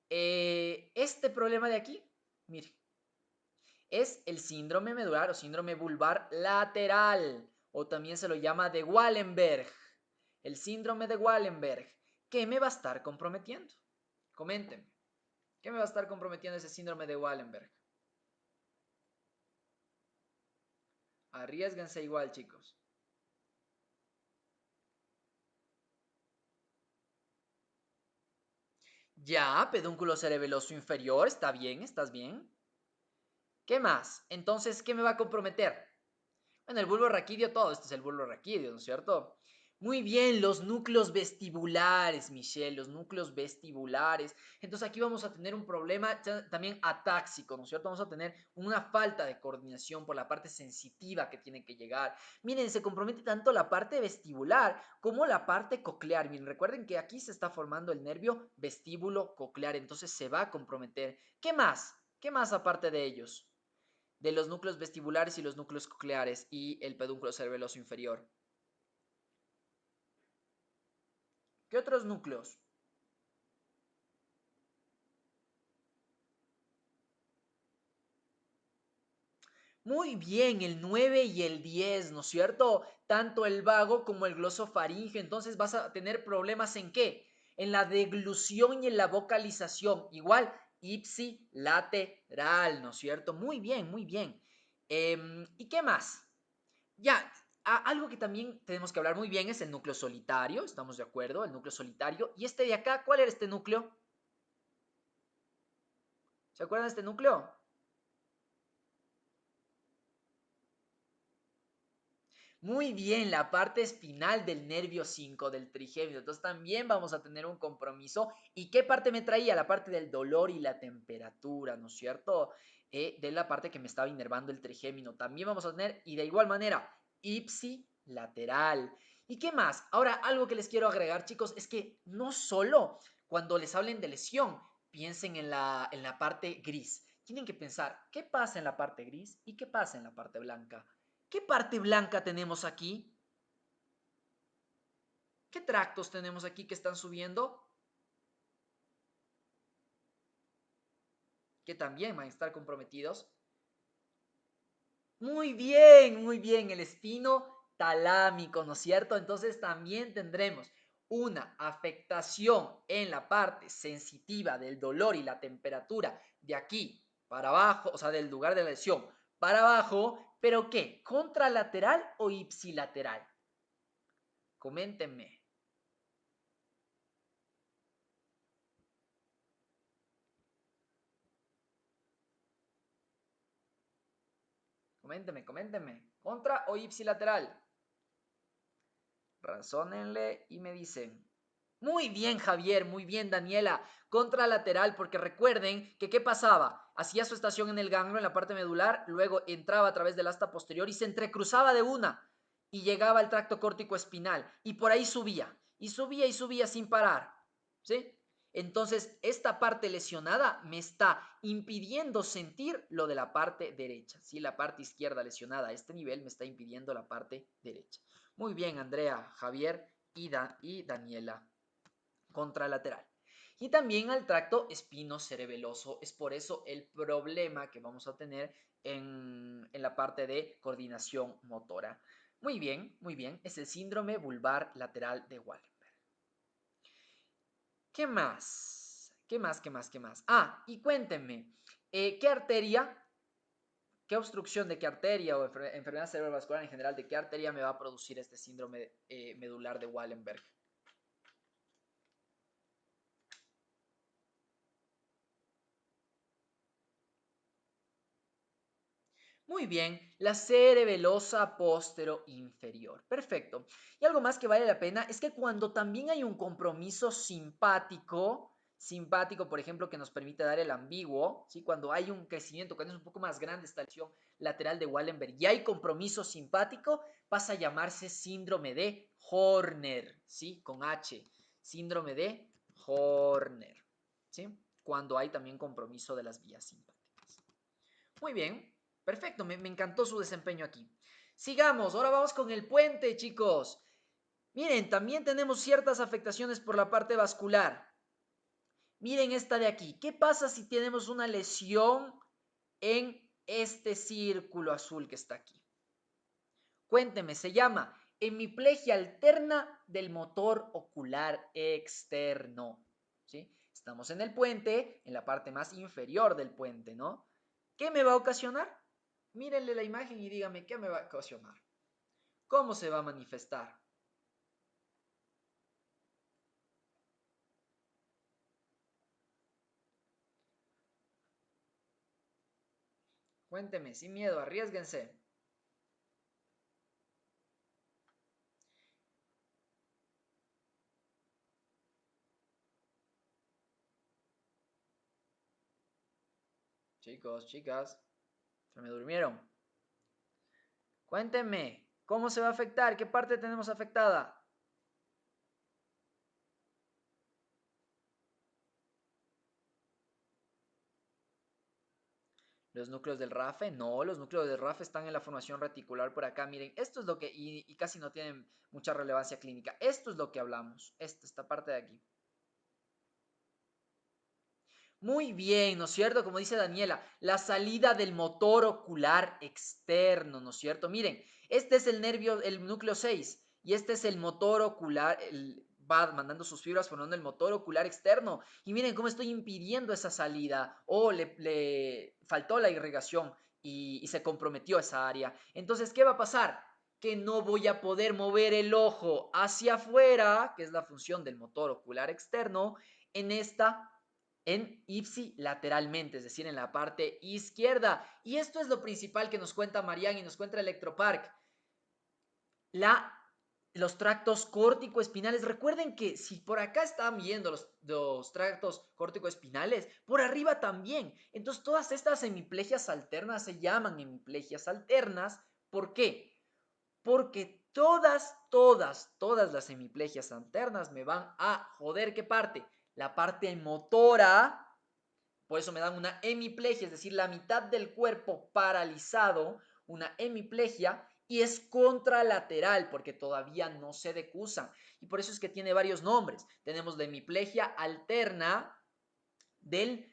este problema de aquí, mire, es el síndrome medular o síndrome vulvar lateral, o también se lo llama de Wallenberg. El síndrome de Wallenberg. ¿Qué me va a estar comprometiendo? Coméntenme. ¿Qué me va a estar comprometiendo ese síndrome de Wallenberg? Arriesguense igual, chicos. Ya, pedúnculo cerebeloso inferior, está bien, estás bien. ¿Qué más? Entonces, ¿qué me va a comprometer? Bueno, el bulbo raquídeo, todo esto es el bulbo raquídeo, ¿no es cierto? Muy bien, los núcleos vestibulares, Michelle, los núcleos vestibulares. Entonces aquí vamos a tener un problema también atáxico, ¿no es cierto? Vamos a tener una falta de coordinación por la parte sensitiva que tiene que llegar. Miren, se compromete tanto la parte vestibular como la parte coclear. Miren, recuerden que aquí se está formando el nervio vestíbulo coclear, entonces se va a comprometer. ¿Qué más? ¿Qué más aparte de ellos? De los núcleos vestibulares y los núcleos cocleares y el pedúnculo cerebeloso inferior. ¿Qué otros núcleos? Muy bien, el 9 y el 10, ¿no es cierto? Tanto el vago como el glosofaringe. Entonces vas a tener problemas ¿en qué? En la deglución y en la vocalización. Igual, ipsilateral, ¿no es cierto? Muy bien, muy bien. ¿Y qué más? Ya, algo que también tenemos que hablar muy bien es el núcleo solitario, estamos de acuerdo, el núcleo solitario. ¿Y este de acá, cuál era este núcleo? ¿Se acuerdan de este núcleo? Muy bien, la parte espinal del nervio 5 del trigémino. Entonces también vamos a tener un compromiso. ¿Y qué parte me traía? La parte del dolor y la temperatura, ¿no es cierto? De la parte que me estaba inervando el trigémino. También vamos a tener, y de igual manera, ipsilateral. ¿Y qué más? Ahora, algo que les quiero agregar, chicos, es que no solo cuando les hablen de lesión, piensen en la parte gris. Tienen que pensar qué pasa en la parte gris y qué pasa en la parte blanca. ¿Qué parte blanca tenemos aquí? ¿Qué tractos tenemos aquí que están subiendo? que también van a estar comprometidos. Muy bien, el espino talámico, ¿no es cierto? Entonces también tendremos una afectación en la parte sensitiva del dolor y la temperatura de aquí para abajo, o sea, del lugar de la lesión para abajo, pero ¿qué? ¿Contralateral o ipsilateral? Coméntenme. Coméntenme. ¿Contra o ipsilateral? Razónenle y me dicen. Muy bien, Javier, muy bien, Daniela. Contralateral, porque recuerden que ¿qué pasaba? Hacía su estación en el ganglio, en la parte medular, luego entraba a través del asta posterior y se entrecruzaba de una y llegaba al tracto córtico espinal y por ahí subía y subía sin parar, ¿sí? Entonces, esta parte lesionada me está impidiendo sentir lo de la parte derecha, ¿sí? La parte izquierda lesionada a este nivel me está impidiendo la parte derecha. Muy bien, Andrea, Javier y Daniela. Contralateral. Y también al tracto espinocerebeloso. Es por eso el problema que vamos a tener en la parte de coordinación motora. Muy bien. Es el síndrome vulvar lateral de Wallenberg. ¿Qué más? ¿Qué más? Ah, y cuéntenme, ¿qué arteria, qué obstrucción de qué arteria o enfermedad cerebrovascular en general, de qué arteria me va a producir este síndrome medular de Wallenberg? Muy bien, la cerebelosa póstero inferior. Perfecto. Y algo más que vale la pena es que cuando también hay un compromiso simpático, por ejemplo, que nos permite dar el ambiguo, ¿sí? Cuando hay un crecimiento, cuando es un poco más grande esta lesión lateral de Wallenberg y hay compromiso simpático, pasa a llamarse síndrome de Horner, ¿sí? Con H. Síndrome de Horner, ¿sí? Cuando hay también compromiso de las vías simpáticas. Muy bien, perfecto, me encantó su desempeño aquí. Sigamos, ahora vamos con el puente, chicos. Miren, también tenemos ciertas afectaciones por la parte vascular. Miren esta de aquí. ¿Qué pasa si tenemos una lesión en este círculo azul que está aquí? Cuénteme, se llama hemiplegia alterna del motor ocular externo. ¿Sí? Estamos en el puente, en la parte más inferior del puente, ¿no? ¿Qué me va a ocasionar? Mírenle la imagen y dígame qué me va a ocasionar. ¿Cómo se va a manifestar? Cuénteme, sin miedo, arriesguense. Chicos, chicas, ¿se me durmieron? Cuéntenme, ¿cómo se va a afectar? ¿Qué parte tenemos afectada? Los núcleos del RAFE, no, los núcleos del RAFE están en la formación reticular por acá. Miren, esto es lo que, y casi no tienen mucha relevancia clínica. Esto es lo que hablamos, esta parte de aquí. Muy bien, ¿no es cierto? Como dice Daniela, la salida del motor ocular externo, ¿no es cierto? Miren, este es el nervio, el núcleo 6 y este es el motor ocular, va mandando sus fibras formando el motor ocular externo. Y miren cómo estoy impidiendo esa salida o le faltó la irrigación y se comprometió esa área. Entonces, ¿qué va a pasar? Que no voy a poder mover el ojo hacia afuera, que es la función del motor ocular externo, en esta en ipsilateralmente, es decir, en la parte izquierda. Y esto es lo principal que nos cuenta Marianne y nos cuenta Electropark. La, los tractos córtico-espinales. Recuerden que si por acá están viendo los tractos córtico-espinales, por arriba también. Entonces todas estas hemiplegias alternas se llaman hemiplegias alternas. ¿Por qué? Porque todas las hemiplegias alternas me van a joder. ¿Qué parte? La parte motora. Por eso me dan una hemiplegia, es decir, la mitad del cuerpo paralizado, una hemiplegia, y es contralateral porque todavía no se decusan. Y por eso es que tiene varios nombres. Tenemos la hemiplegia alterna del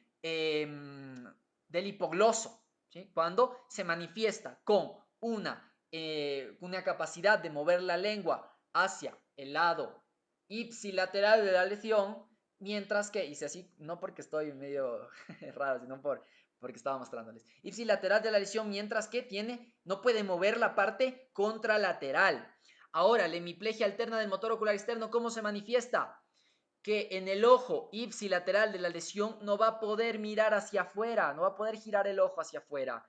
del hipogloso, ¿sí? Cuando se manifiesta con una capacidad de mover la lengua hacia el lado ipsilateral de la lesión, mientras que, hice así, no porque estoy medio raro, sino porque estaba mostrándoles, ipsilateral de la lesión, mientras que no puede mover la parte contralateral. Ahora, la hemiplegia alterna del motor ocular externo, ¿cómo se manifiesta? Que en el ojo ipsilateral de la lesión no va a poder mirar hacia afuera, no va a poder girar el ojo hacia afuera,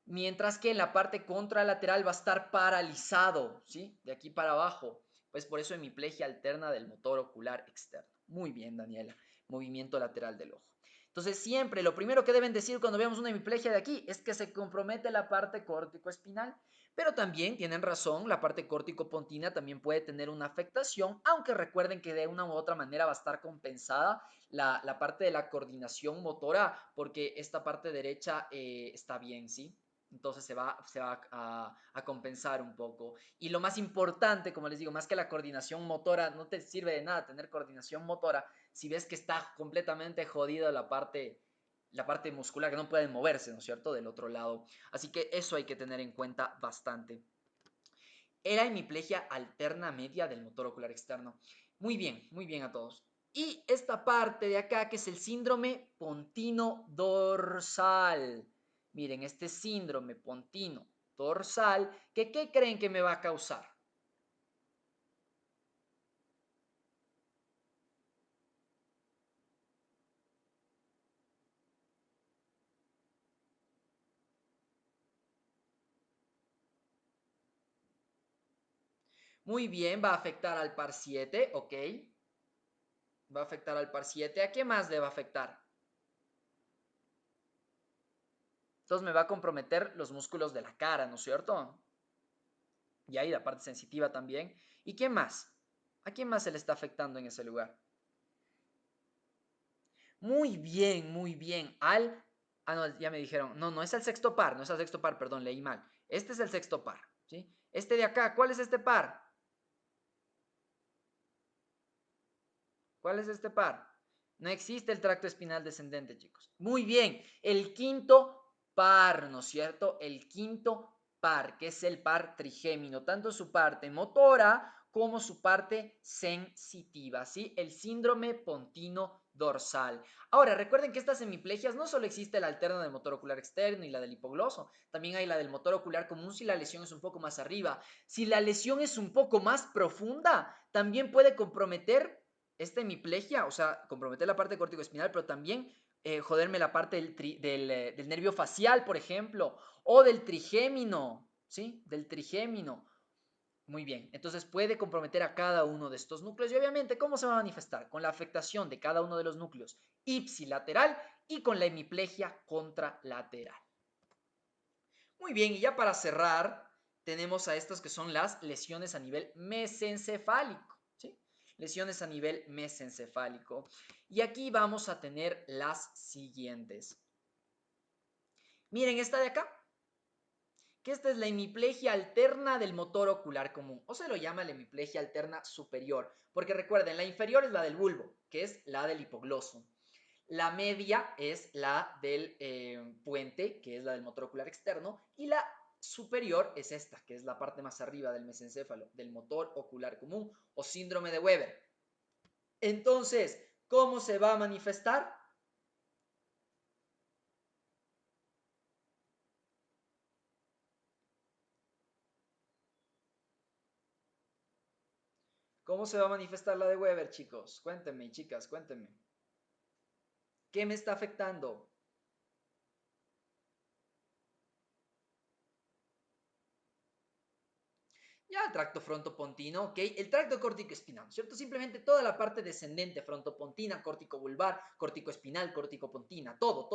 mientras que en la parte contralateral va a estar paralizado, ¿sí? De aquí para abajo. Pues por eso hemiplegia alterna del motor ocular externo. Muy bien, Daniela. Movimiento lateral del ojo. Entonces, siempre lo primero que deben decir cuando veamos una hemiplegia de aquí es que se compromete la parte córtico-espinal, pero también tienen razón, la parte córtico-pontina también puede tener una afectación, aunque recuerden que de una u otra manera va a estar compensada la parte de la coordinación motora, porque esta parte derecha está bien, ¿sí? Entonces se va a compensar un poco. Y lo más importante, como les digo, más que la coordinación motora, no te sirve de nada tener coordinación motora si ves que está completamente jodida la parte muscular, que no pueden moverse, ¿no es cierto?, del otro lado. Así que eso hay que tener en cuenta bastante. Era hemiplegia alterna media del motor ocular externo. Muy bien a todos. Y esta parte de acá, que es el síndrome pontino dorsal. Miren, este síndrome pontino dorsal, ¿qué creen que me va a causar? Muy bien, va a afectar al par 7, ok. Va a afectar al par 7. ¿A qué más le va a afectar? Entonces me va a comprometer los músculos de la cara, ¿no es cierto? Y ahí la parte sensitiva también. ¿Y qué más? ¿A quién más se le está afectando en ese lugar? Muy bien, muy bien. Ah, no, ya me dijeron. No, no es el sexto par, no es el sexto par, perdón, leí mal. Este es el sexto par, ¿sí? Este de acá, ¿cuál es este par? ¿Cuál es este par? No existe el tracto espinal descendente, chicos. Muy bien, el quinto par, ¿no es cierto? El quinto par, que es el par trigémino, tanto su parte motora como su parte sensitiva, ¿sí? El síndrome pontino dorsal. Ahora, recuerden que estas hemiplegias no solo existe la alterna del motor ocular externo y la del hipogloso, también hay la del motor ocular común si la lesión es un poco más arriba. Si la lesión es un poco más profunda, también puede comprometer esta hemiplegia, o sea, comprometer la parte córtico-espinal, pero también joderme la parte del nervio facial, por ejemplo, o del trigémino, ¿sí? Del trigémino. Muy bien, entonces puede comprometer a cada uno de estos núcleos y obviamente, ¿cómo se va a manifestar? Con la afectación de cada uno de los núcleos ipsilateral y con la hemiplegia contralateral. Muy bien, y ya para cerrar, tenemos a estas que son las lesiones a nivel mesencefálico, ¿sí? Lesiones a nivel mesencefálico. Y aquí vamos a tener las siguientes. Miren esta de acá, que esta es la hemiplegia alterna del motor ocular común, o se lo llama la hemiplegia alterna superior, porque recuerden, la inferior es la del bulbo, que es la del hipogloso. La media es la del puente, que es la del motor ocular externo, y la superior es esta, que es la parte más arriba del mesencéfalo, del motor ocular común o síndrome de Weber. Entonces, ¿cómo se va a manifestar? ¿Cómo se va a manifestar la de Weber, chicos? Cuéntenme, chicas, cuéntenme. ¿Qué me está afectando? Ya el tracto frontopontino, ok. El tracto córtico-espinal, ¿cierto? Simplemente toda la parte descendente, frontopontina, córtico-vulvar, córtico-espinal, córtico-pontina, todo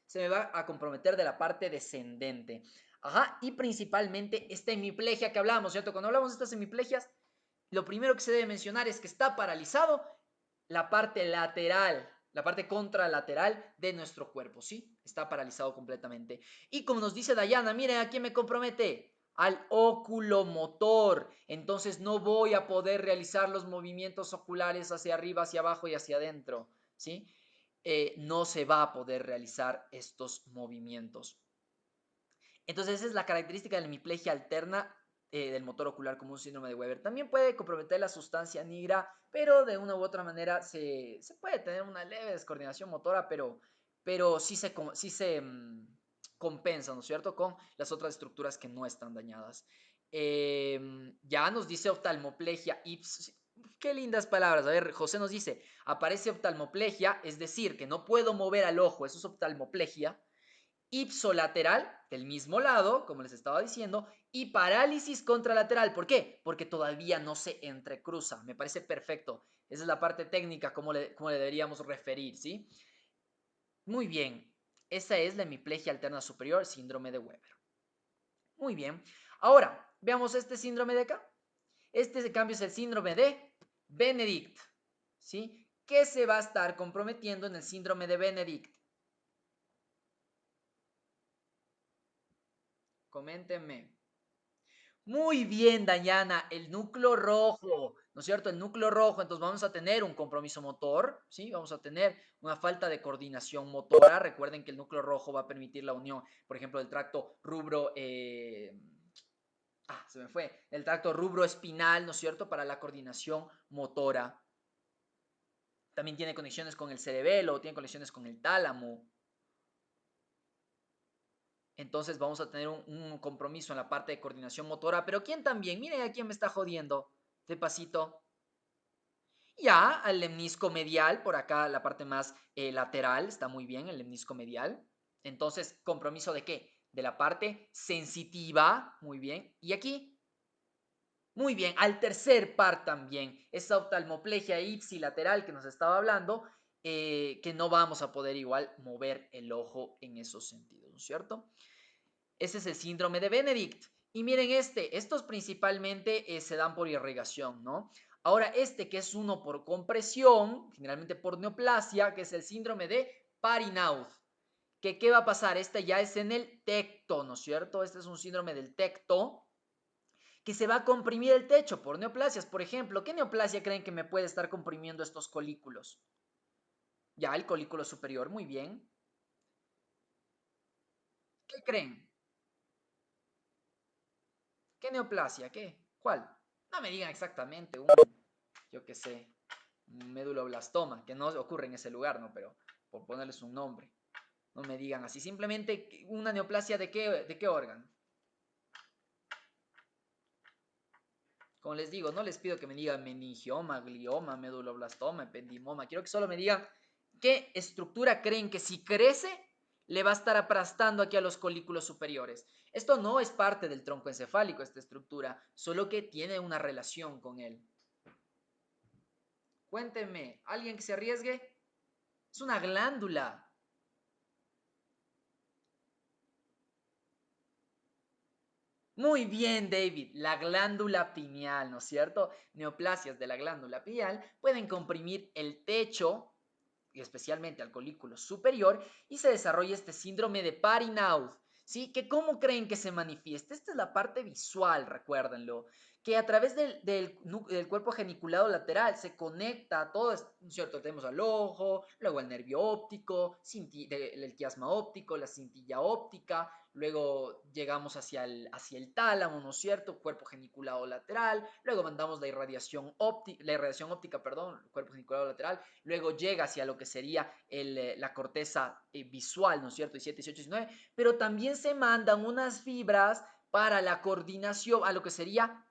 se me va a comprometer de la parte descendente. Ajá, y principalmente esta hemiplegia que hablamos, ¿cierto? Cuando hablamos de estas hemiplegias, lo primero que se debe mencionar es que está paralizado la parte lateral, la parte contralateral de nuestro cuerpo, ¿sí? Está paralizado completamente. Y como nos dice Dayana, miren a quién me compromete, al oculomotor. Entonces no voy a poder realizar los movimientos oculares hacia arriba, hacia abajo y hacia adentro, ¿sí? no se va a poder realizar estos movimientos. Entonces, esa es la característica de la hemiplegia alterna del motor ocular como un síndrome de Weber. También puede comprometer la sustancia nigra, pero de una u otra manera se puede tener una leve descoordinación motora, pero sí se compensa, ¿no es cierto?, con las otras estructuras que no están dañadas. Ya nos dice oftalmoplegia ipsis. Qué lindas palabras. A ver, José nos dice, aparece oftalmoplegia, es decir, que no puedo mover al ojo, eso es oftalmoplegia. Ipsolateral, del mismo lado, como les estaba diciendo, y parálisis contralateral. ¿Por qué? Porque todavía no se entrecruza. Me parece perfecto. Esa es la parte técnica, como le deberíamos referir, ¿sí? Muy bien. Esa es la hemiplegia alterna superior, síndrome de Weber. Muy bien. Ahora, veamos este síndrome de acá. Este, en cambio, es el síndrome de Benedict, ¿sí? ¿Qué se va a estar comprometiendo en el síndrome de Benedict? Coméntenme. Muy bien, Dayana, el núcleo rojo, ¿no es cierto? El núcleo rojo, entonces vamos a tener un compromiso motor, ¿sí? Vamos a tener una falta de coordinación motora. Recuerden que el núcleo rojo va a permitir la unión, por ejemplo, del tracto rubro, se me fue, el tracto rubro espinal, ¿no es cierto? Para la coordinación motora. También tiene conexiones con el cerebelo, tiene conexiones con el tálamo. Entonces vamos a tener un compromiso en la parte de coordinación motora. Pero ¿quién también? Miren a quién me está jodiendo. De pasito. Ya, al lemnisco medial, por acá la parte más lateral, está muy bien el lemnisco medial. Entonces, ¿compromiso de qué? De la parte sensitiva, muy bien. Y aquí, muy bien, al tercer par también, esa oftalmoplegia ipsilateral que nos estaba hablando, que no vamos a poder igual mover el ojo en esos sentidos, ¿no es cierto? Ese es el síndrome de Benedict. Y miren estos principalmente se dan por irrigación, ¿no? Ahora este que es uno por compresión, generalmente por neoplasia, que es el síndrome de Parinauth. ¿Qué va a pasar? Este ya es en el tecto, ¿no es cierto? Este es un síndrome del tecto que se va a comprimir el techo por neoplasias. Por ejemplo, ¿qué neoplasia creen que me puede estar comprimiendo estos colículos? Ya, el colículo superior, muy bien. ¿Qué creen? ¿Qué neoplasia? ¿Qué? ¿Cuál? No me digan exactamente, yo qué sé, un méduloblastoma, que no ocurre en ese lugar, ¿no? Pero por ponerles un nombre. No me digan así, simplemente una neoplasia de qué órgano. Como les digo, no les pido que me digan meningioma, glioma, meduloblastoma, ependimoma. Quiero que solo me digan qué estructura creen que si crece le va a estar aplastando aquí a los colículos superiores. Esto no es parte del tronco encefálico, esta estructura, solo que tiene una relación con él. Cuéntenme, ¿alguien que se arriesgue? Es una glándula. Muy bien, David. La glándula pineal, ¿no es cierto? Neoplasias de la glándula pineal pueden comprimir el techo, y especialmente al colículo superior, y se desarrolla este síndrome de Parinauth, ¿sí? Que ¿cómo creen que se manifiesta? Esta es la parte visual, recuérdenlo, que a través del cuerpo geniculado lateral se conecta a todo, ¿no es cierto? Tenemos al ojo, luego el nervio óptico, el quiasma óptico, la cintilla óptica, luego llegamos hacia el tálamo, ¿no es cierto? Cuerpo geniculado lateral, luego mandamos la irradiación óptica, perdón, cuerpo geniculado lateral, luego llega hacia lo que sería la corteza visual, ¿no es cierto? 17, 18, 19, pero también se mandan unas fibras para la coordinación a lo que sería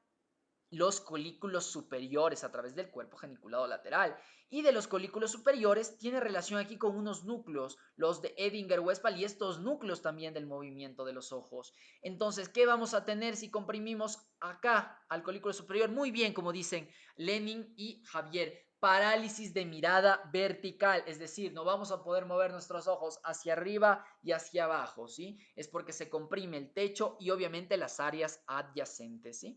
los colículos superiores a través del cuerpo geniculado lateral. Y de los colículos superiores tiene relación aquí con unos núcleos, los de Edinger-Westphal y estos núcleos también del movimiento de los ojos. Entonces, ¿qué vamos a tener si comprimimos acá al colículo superior? Muy bien, como dicen Lenin y Javier. Parálisis de mirada vertical, es decir, no vamos a poder mover nuestros ojos hacia arriba y hacia abajo, ¿sí? Es porque se comprime el techo y obviamente las áreas adyacentes, ¿sí?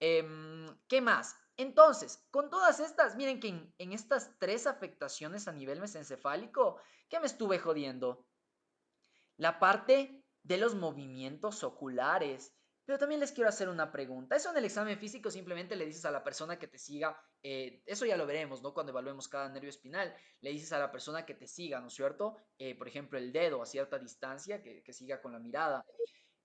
¿Qué más? Entonces, con todas estas, miren que en estas tres afectaciones a nivel mesencefálico, ¿qué me estuve jodiendo? La parte de los movimientos oculares. Pero también les quiero hacer una pregunta. Eso en el examen físico simplemente le dices a la persona que te siga, eso ya lo veremos, ¿no? Cuando evaluemos cada nervio espinal, le dices a la persona que te siga, ¿no es cierto? Por ejemplo, el dedo a cierta distancia, que siga con la mirada.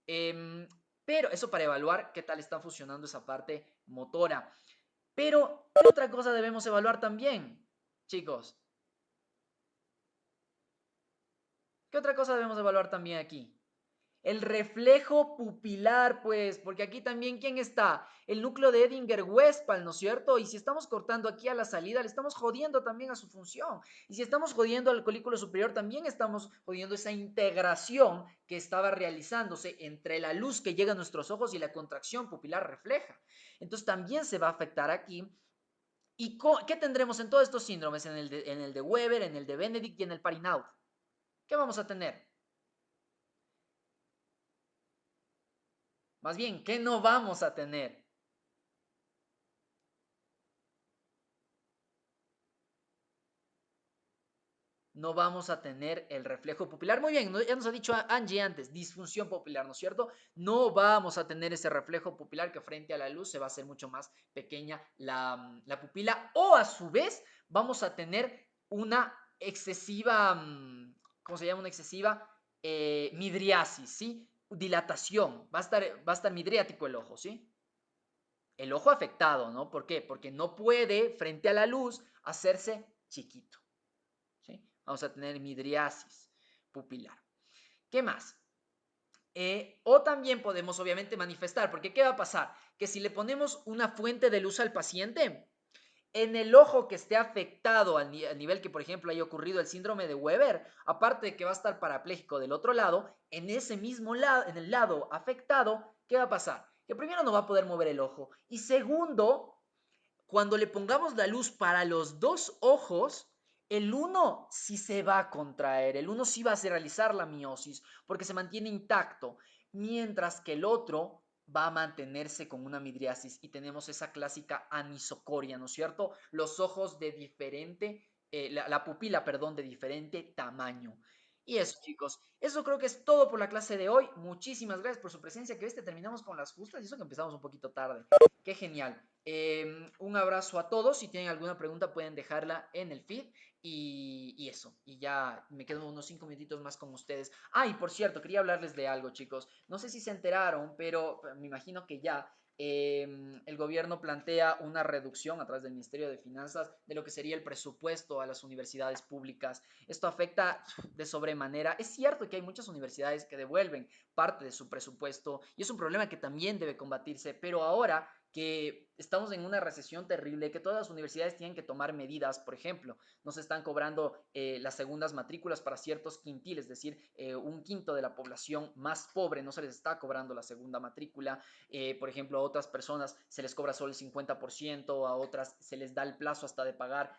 Em, pero eso para evaluar qué tal está funcionando esa parte motora. Pero, ¿qué otra cosa debemos evaluar también, chicos? ¿Qué otra cosa debemos evaluar también aquí? El reflejo pupilar, pues, porque aquí también, ¿quién está? El núcleo de Edinger-Westphal, ¿no es cierto? Y si estamos cortando aquí a la salida, le estamos jodiendo también a su función. Y si estamos jodiendo al colículo superior, también estamos jodiendo esa integración que estaba realizándose entre la luz que llega a nuestros ojos y la contracción pupilar refleja. Entonces también se va a afectar aquí. ¿Y qué tendremos en todos estos síndromes? En el de Weber, en el de Benedict y en el Parinaud. ¿Qué vamos a tener? Más bien, ¿qué no vamos a tener? No vamos a tener el reflejo pupilar. Muy bien, ya nos ha dicho Angie antes, disfunción pupilar, ¿no es cierto? No vamos a tener ese reflejo pupilar que frente a la luz se va a hacer mucho más pequeña la pupila, o a su vez vamos a tener una excesiva, ¿cómo se llama? Una excesiva midriasis, ¿sí? Dilatación, va a estar midriático el ojo, ¿sí? El ojo afectado, ¿no? ¿Por qué? Porque no puede, frente a la luz, hacerse chiquito. ¿Sí? Vamos a tener midriasis pupilar. ¿Qué más? O también podemos obviamente manifestar, porque ¿qué va a pasar? Que si le ponemos una fuente de luz al paciente, en el ojo que esté afectado al nivel que, por ejemplo, haya ocurrido el síndrome de Weber, aparte de que va a estar parapléjico del otro lado, en ese mismo lado, en el lado afectado, ¿qué va a pasar? Que primero no va a poder mover el ojo y segundo, cuando le pongamos la luz para los dos ojos, el uno sí se va a contraer, el uno sí va a realizar la miosis porque se mantiene intacto, mientras que el otro va a mantenerse con una midriasis y tenemos esa clásica anisocoria, ¿no es cierto? Los ojos de diferente, la pupila, perdón, de diferente tamaño. Y eso, chicos, eso creo que es todo por la clase de hoy. Muchísimas gracias por su presencia. Que terminamos con las justas y eso que empezamos un poquito tarde. Qué genial. Un abrazo a todos. Si tienen alguna pregunta pueden dejarla en el feed. Y eso. Y ya me quedo unos 5 minutitos más con ustedes. Ah, y por cierto, quería hablarles de algo, chicos. No sé si se enteraron, pero me imagino que ya. El gobierno plantea una reducción a través del Ministerio de Finanzas de lo que sería el presupuesto a las universidades públicas. Esto afecta de sobremanera. Es cierto que hay muchas universidades que devuelven parte de su presupuesto y es un problema que también debe combatirse, pero ahora que estamos en una recesión terrible, que todas las universidades tienen que tomar medidas, por ejemplo, no se están cobrando las segundas matrículas para ciertos quintiles, es decir, un quinto de la población más pobre no se les está cobrando la segunda matrícula, por ejemplo, a otras personas se les cobra solo el 50%, a otras se les da el plazo hasta de pagar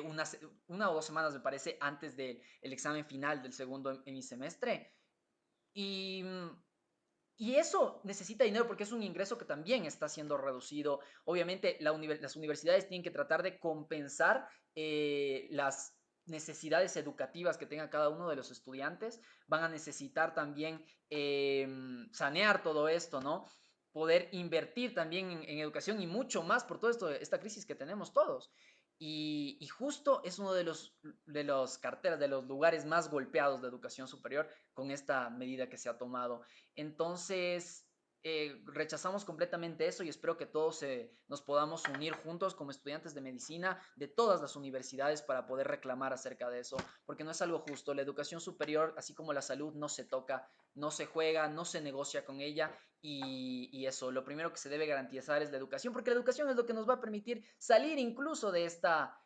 una, una o 2 semanas, me parece, antes del examen final del segundo semestre. Y, y eso necesita dinero porque es un ingreso que también está siendo reducido. Obviamente, las universidades tienen que tratar de compensar las necesidades educativas que tenga cada uno de los estudiantes. Van a necesitar también sanear todo esto, ¿no? Poder invertir también en educación y mucho más por toda esta crisis que tenemos todos. Y justo es uno de los carteras, de los lugares más golpeados de educación superior con esta medida que se ha tomado. Entonces, rechazamos completamente eso y espero que todos nos podamos unir juntos como estudiantes de medicina de todas las universidades para poder reclamar acerca de eso, porque no es algo justo. La educación superior, así como la salud, no se toca, no se juega, no se negocia con ella y eso, lo primero que se debe garantizar es la educación, porque la educación es lo que nos va a permitir salir incluso de esta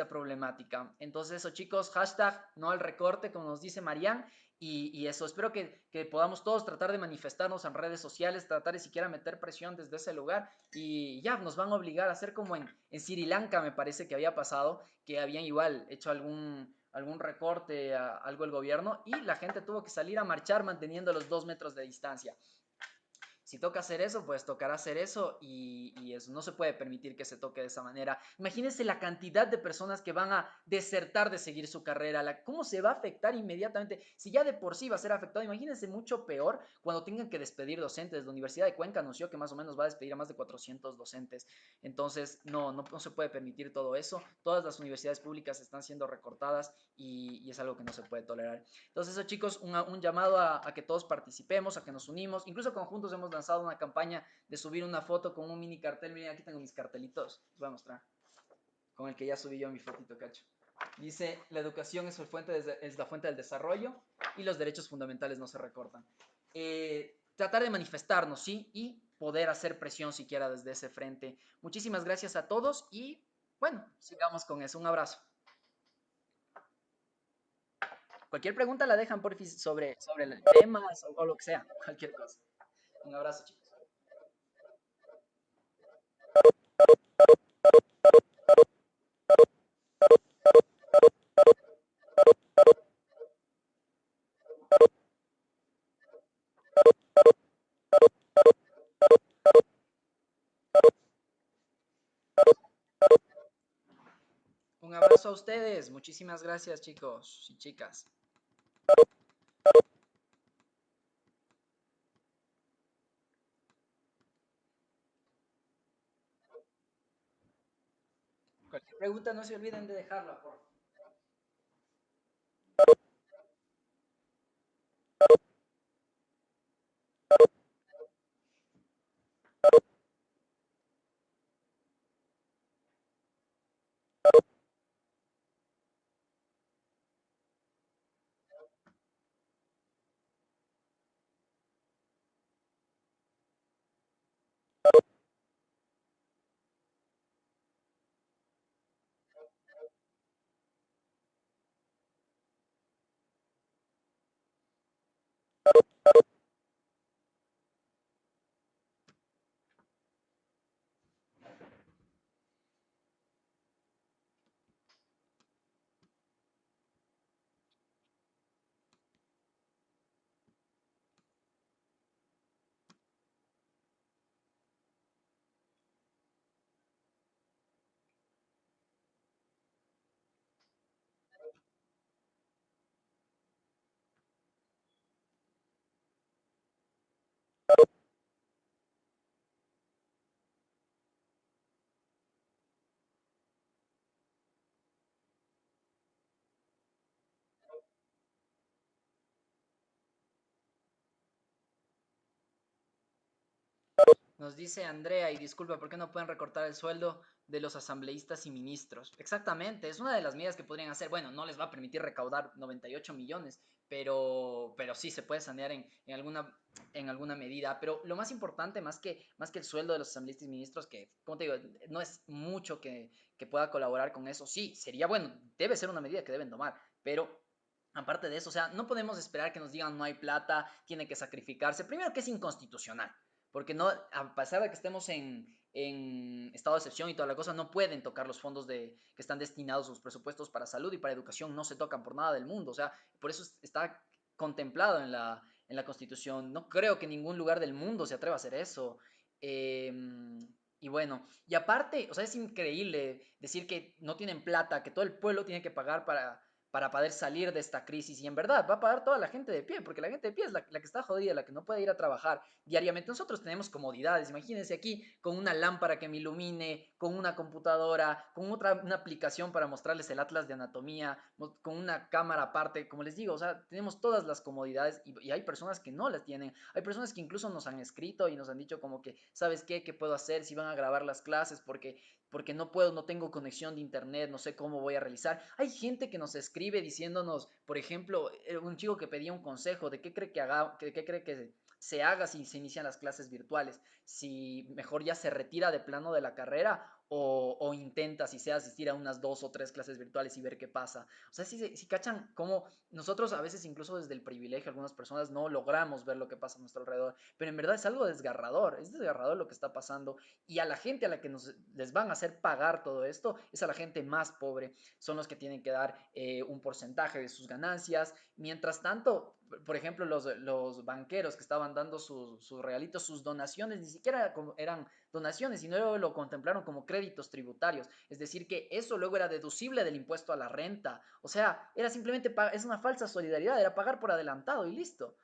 problemática. Entonces eso chicos, hashtag no al recorte, como nos dice Marianne, y eso, espero que podamos todos tratar de manifestarnos en redes sociales, tratar de siquiera meter presión desde ese lugar y ya nos van a obligar a hacer como en Sri Lanka me parece que había pasado, que habían igual hecho algún recorte, algo el gobierno y la gente tuvo que salir a marchar manteniendo los 2 metros de distancia. Si toca hacer eso, pues tocará hacer eso y eso no se puede permitir que se toque de esa manera. Imagínense la cantidad de personas que van a desertar de seguir su carrera, cómo se va a afectar inmediatamente. Si ya de por sí va a ser afectado, imagínense mucho peor cuando tengan que despedir docentes. La Universidad de Cuenca anunció que más o menos va a despedir a más de 400 docentes. Entonces, no se puede permitir todo eso. Todas las universidades públicas están siendo recortadas y es algo que no se puede tolerar. Entonces, eso, chicos, un llamado a que todos participemos, a que nos unimos. Incluso conjuntos hemos lanzado una campaña de subir una foto con un mini cartel. Miren, aquí tengo mis cartelitos. Les voy a mostrar. Con el que ya subí yo mi fotito, cacho. Dice, la educación es la fuente del desarrollo y los derechos fundamentales no se recortan. Tratar de manifestarnos, ¿sí? Y poder hacer presión siquiera desde ese frente. Muchísimas gracias a todos y, bueno, sigamos con eso. Un abrazo. Cualquier pregunta la dejan por sobre el tema o lo que sea, cualquier cosa. Un abrazo, chicos. Un abrazo a ustedes. Muchísimas gracias, chicos y chicas. Cualquier pregunta no se olviden de dejarla, por favor. Nos dice Andrea, y disculpa, ¿por qué no pueden recortar el sueldo de los asambleístas y ministros? Exactamente, es una de las medidas que podrían hacer. Bueno, no les va a permitir recaudar 98 millones, pero sí se puede sanear en alguna medida. Pero lo más importante, más que el sueldo de los asambleístas y ministros, que, como te digo, no es mucho que pueda colaborar con eso. Sí, sería bueno, debe ser una medida que deben tomar, pero aparte de eso, o sea, no podemos esperar que nos digan no hay plata, tiene que sacrificarse. Primero que es inconstitucional, porque no, a pesar de que estemos en estado de excepción y toda la cosa, no pueden tocar los fondos que están destinados a sus presupuestos para salud y para educación, no se tocan por nada del mundo. O sea, por eso está contemplado en la Constitución. No creo que en ningún lugar del mundo se atreva a hacer eso. Eh, y bueno, y aparte, o sea, es increíble decir que no tienen plata, que todo el pueblo tiene que pagar para poder salir de esta crisis. Y en verdad va a pagar toda la gente de pie, porque la gente de pie es la que está jodida, la que no puede ir a trabajar diariamente. Nosotros tenemos comodidades. Imagínense aquí con una lámpara que me ilumine, con una computadora, con una aplicación para mostrarles el atlas de anatomía, con una cámara aparte. Como les digo, o sea, tenemos todas las comodidades y hay personas que no las tienen. Hay personas que incluso nos han escrito y nos han dicho como que, ¿sabes qué? ¿Qué puedo hacer si van a grabar las clases? Porque no puedo, no tengo conexión de internet, no sé cómo voy a realizar. Hay gente que nos escribe diciéndonos, por ejemplo, un chico que pedía un consejo de qué cree que haga, qué cree que se haga si se inician las clases virtuales, si mejor ya se retira de plano de la carrera o intenta, si sea, asistir a unas 2 o 3 clases virtuales y ver qué pasa. O sea, si cachan cómo nosotros a veces incluso desde el privilegio, algunas personas no logramos ver lo que pasa a nuestro alrededor, pero en verdad es algo desgarrador, es desgarrador lo que está pasando y a la gente a la que les van a hacer pagar todo esto es a la gente más pobre, son los que tienen que dar un porcentaje de sus ganancias. Mientras tanto, por ejemplo, los banqueros que estaban dando sus regalitos, sus donaciones, ni siquiera eran donaciones, sino luego lo contemplaron como créditos tributarios. Es decir, que eso luego era deducible del impuesto a la renta. O sea, era simplemente, es una falsa solidaridad, era pagar por adelantado y listo.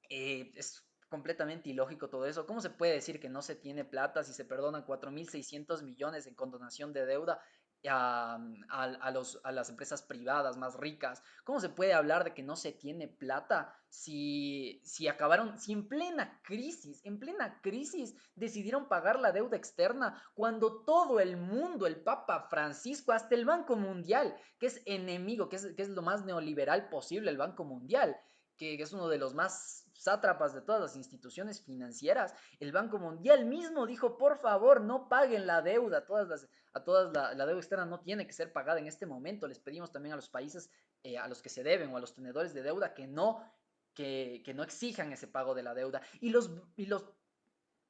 Es completamente ilógico todo eso. ¿Cómo se puede decir que no se tiene plata si se perdonan 4.600 millones en condonación de deuda a las empresas privadas más ricas? ¿Cómo se puede hablar de que no se tiene plata si acabaron, si en plena crisis decidieron pagar la deuda externa cuando todo el mundo, el Papa Francisco, hasta el Banco Mundial, que es enemigo, que es lo más neoliberal posible, el Banco Mundial, que es uno de los más sátrapas de todas las instituciones financieras, el Banco Mundial mismo dijo, por favor, no paguen la deuda, la deuda externa no tiene que ser pagada en este momento. Les pedimos también a los países a los que se deben o a los tenedores de deuda que no exijan ese pago de la deuda.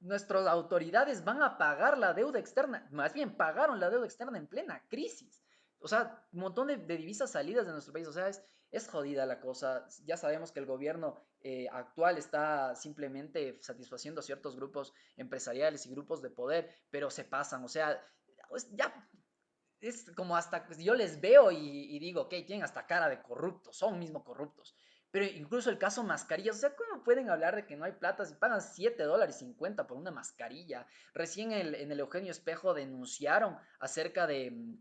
Nuestras autoridades van a pagar la deuda externa, más bien pagaron la deuda externa en plena crisis. O sea, un montón de divisas salidas de nuestro país. O sea, es jodida la cosa. Ya sabemos que el gobierno actual está simplemente satisfaciendo a ciertos grupos empresariales y grupos de poder, pero se pasan. O sea, ya es como hasta, pues, yo les veo y digo, ok, tienen hasta cara de corruptos, son mismo corruptos. Pero incluso el caso mascarillas, o sea, ¿cómo pueden hablar de que no hay plata si pagan $7.50 por una mascarilla? Recién en el Eugenio Espejo denunciaron acerca de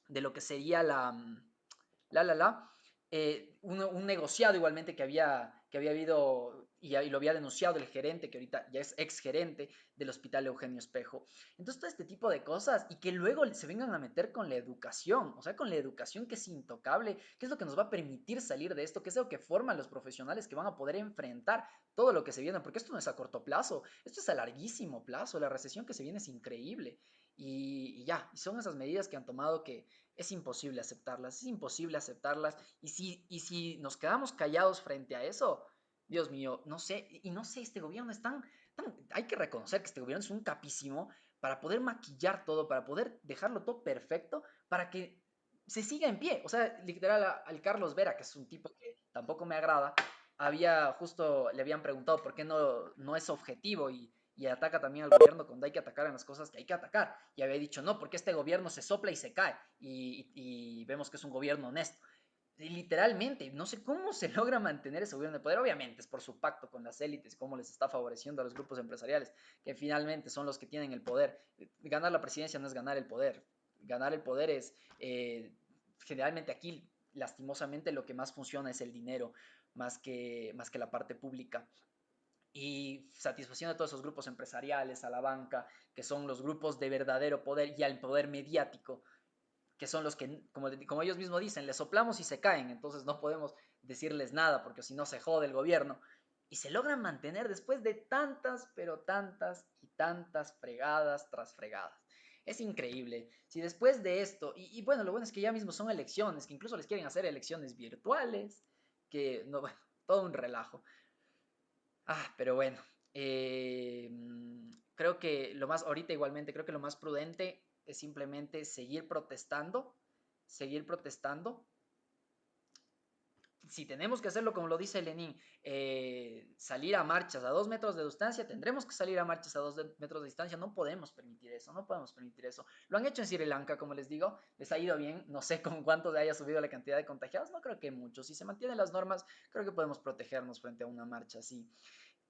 lo que sería la, un negociado igualmente que había habido y lo había denunciado el gerente, que ahorita ya es ex gerente del Hospital Eugenio Espejo. Entonces, todo este tipo de cosas y que luego se vengan a meter con la educación, o sea, con la educación que es intocable, que es lo que nos va a permitir salir de esto, que es lo que forman los profesionales que van a poder enfrentar todo lo que se viene, porque esto no es a corto plazo, esto es a larguísimo plazo, la recesión que se viene es increíble. Y son esas medidas que han tomado que es imposible aceptarlas. Y si nos quedamos callados frente a eso, Dios mío, no sé, y no sé, este gobierno es hay que reconocer que este gobierno es un capísimo para poder maquillar todo, para poder dejarlo todo perfecto, para que se siga en pie. O sea, literal, al Carlos Vera, que es un tipo que tampoco me agrada, le habían preguntado por qué no es objetivo y ataca también al gobierno cuando hay que atacar en las cosas que hay que atacar. Y había dicho, no, porque este gobierno se sopla y se cae. Y vemos que es un gobierno honesto. Y literalmente, no sé cómo se logra mantener ese gobierno de poder. Obviamente es por su pacto con las élites, cómo les está favoreciendo a los grupos empresariales, que finalmente son los que tienen el poder. Ganar la presidencia no es ganar el poder. Ganar el poder es, generalmente aquí, lastimosamente, lo que más funciona es el dinero, más que la parte pública y satisfacción de todos esos grupos empresariales, a la banca, que son los grupos de verdadero poder y al poder mediático, que son los que, como ellos mismos dicen, les soplamos y se caen, entonces no podemos decirles nada porque si no se jode el gobierno. Y se logran mantener después de tantas, pero tantas y tantas fregadas tras fregadas. Es increíble. Si después de esto, y bueno, lo bueno es que ya mismo son elecciones, que incluso les quieren hacer elecciones virtuales, que no, bueno, todo un relajo. Pero bueno, creo que ahorita igualmente, creo que lo más prudente es simplemente seguir protestando. Si tenemos que hacerlo como lo dice Lenin, salir a marchas a 2 metros de distancia, tendremos que salir a marchas a 2 metros de distancia. No podemos permitir eso, no podemos permitir eso. Lo han hecho en Sri Lanka, como les digo, les ha ido bien. No sé con cuánto haya subido la cantidad de contagiados, no creo que mucho. Si se mantienen las normas, creo que podemos protegernos frente a una marcha así.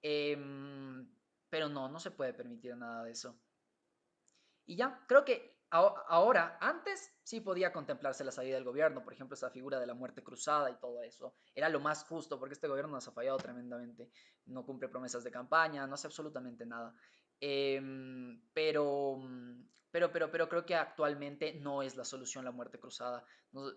Pero no se puede permitir nada de eso. Y ya, creo que ahora, antes sí podía contemplarse la salida del gobierno, por ejemplo, esa figura de la muerte cruzada y todo eso. Era lo más justo, porque este gobierno nos ha fallado tremendamente. No cumple promesas de campaña, no hace absolutamente nada. Pero creo que actualmente no es la solución la muerte cruzada.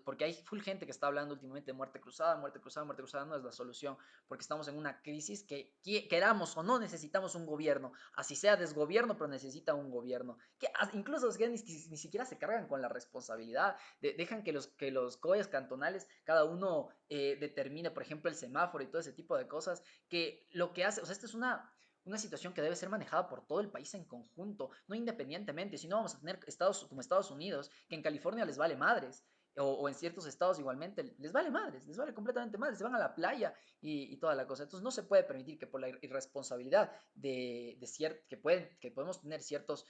Porque hay full gente que está hablando últimamente de muerte cruzada, muerte cruzada, muerte cruzada, no es la solución. Porque estamos en una crisis que queramos o no necesitamos un gobierno. Así sea desgobierno, pero necesita un gobierno. Que incluso los que ni siquiera se cargan con la responsabilidad. Dejan que los COEs cantonales, cada uno determine, por ejemplo, el semáforo y todo ese tipo de cosas. Que lo que hace, o sea, esta es una situación que debe ser manejada por todo el país en conjunto, no independientemente, si no vamos a tener estados como Estados Unidos, que en California les vale madres. o en ciertos estados igualmente, les vale madres, les vale completamente madres, se van a la playa y toda la cosa. Entonces no se puede permitir que por la irresponsabilidad que podemos tener ciertos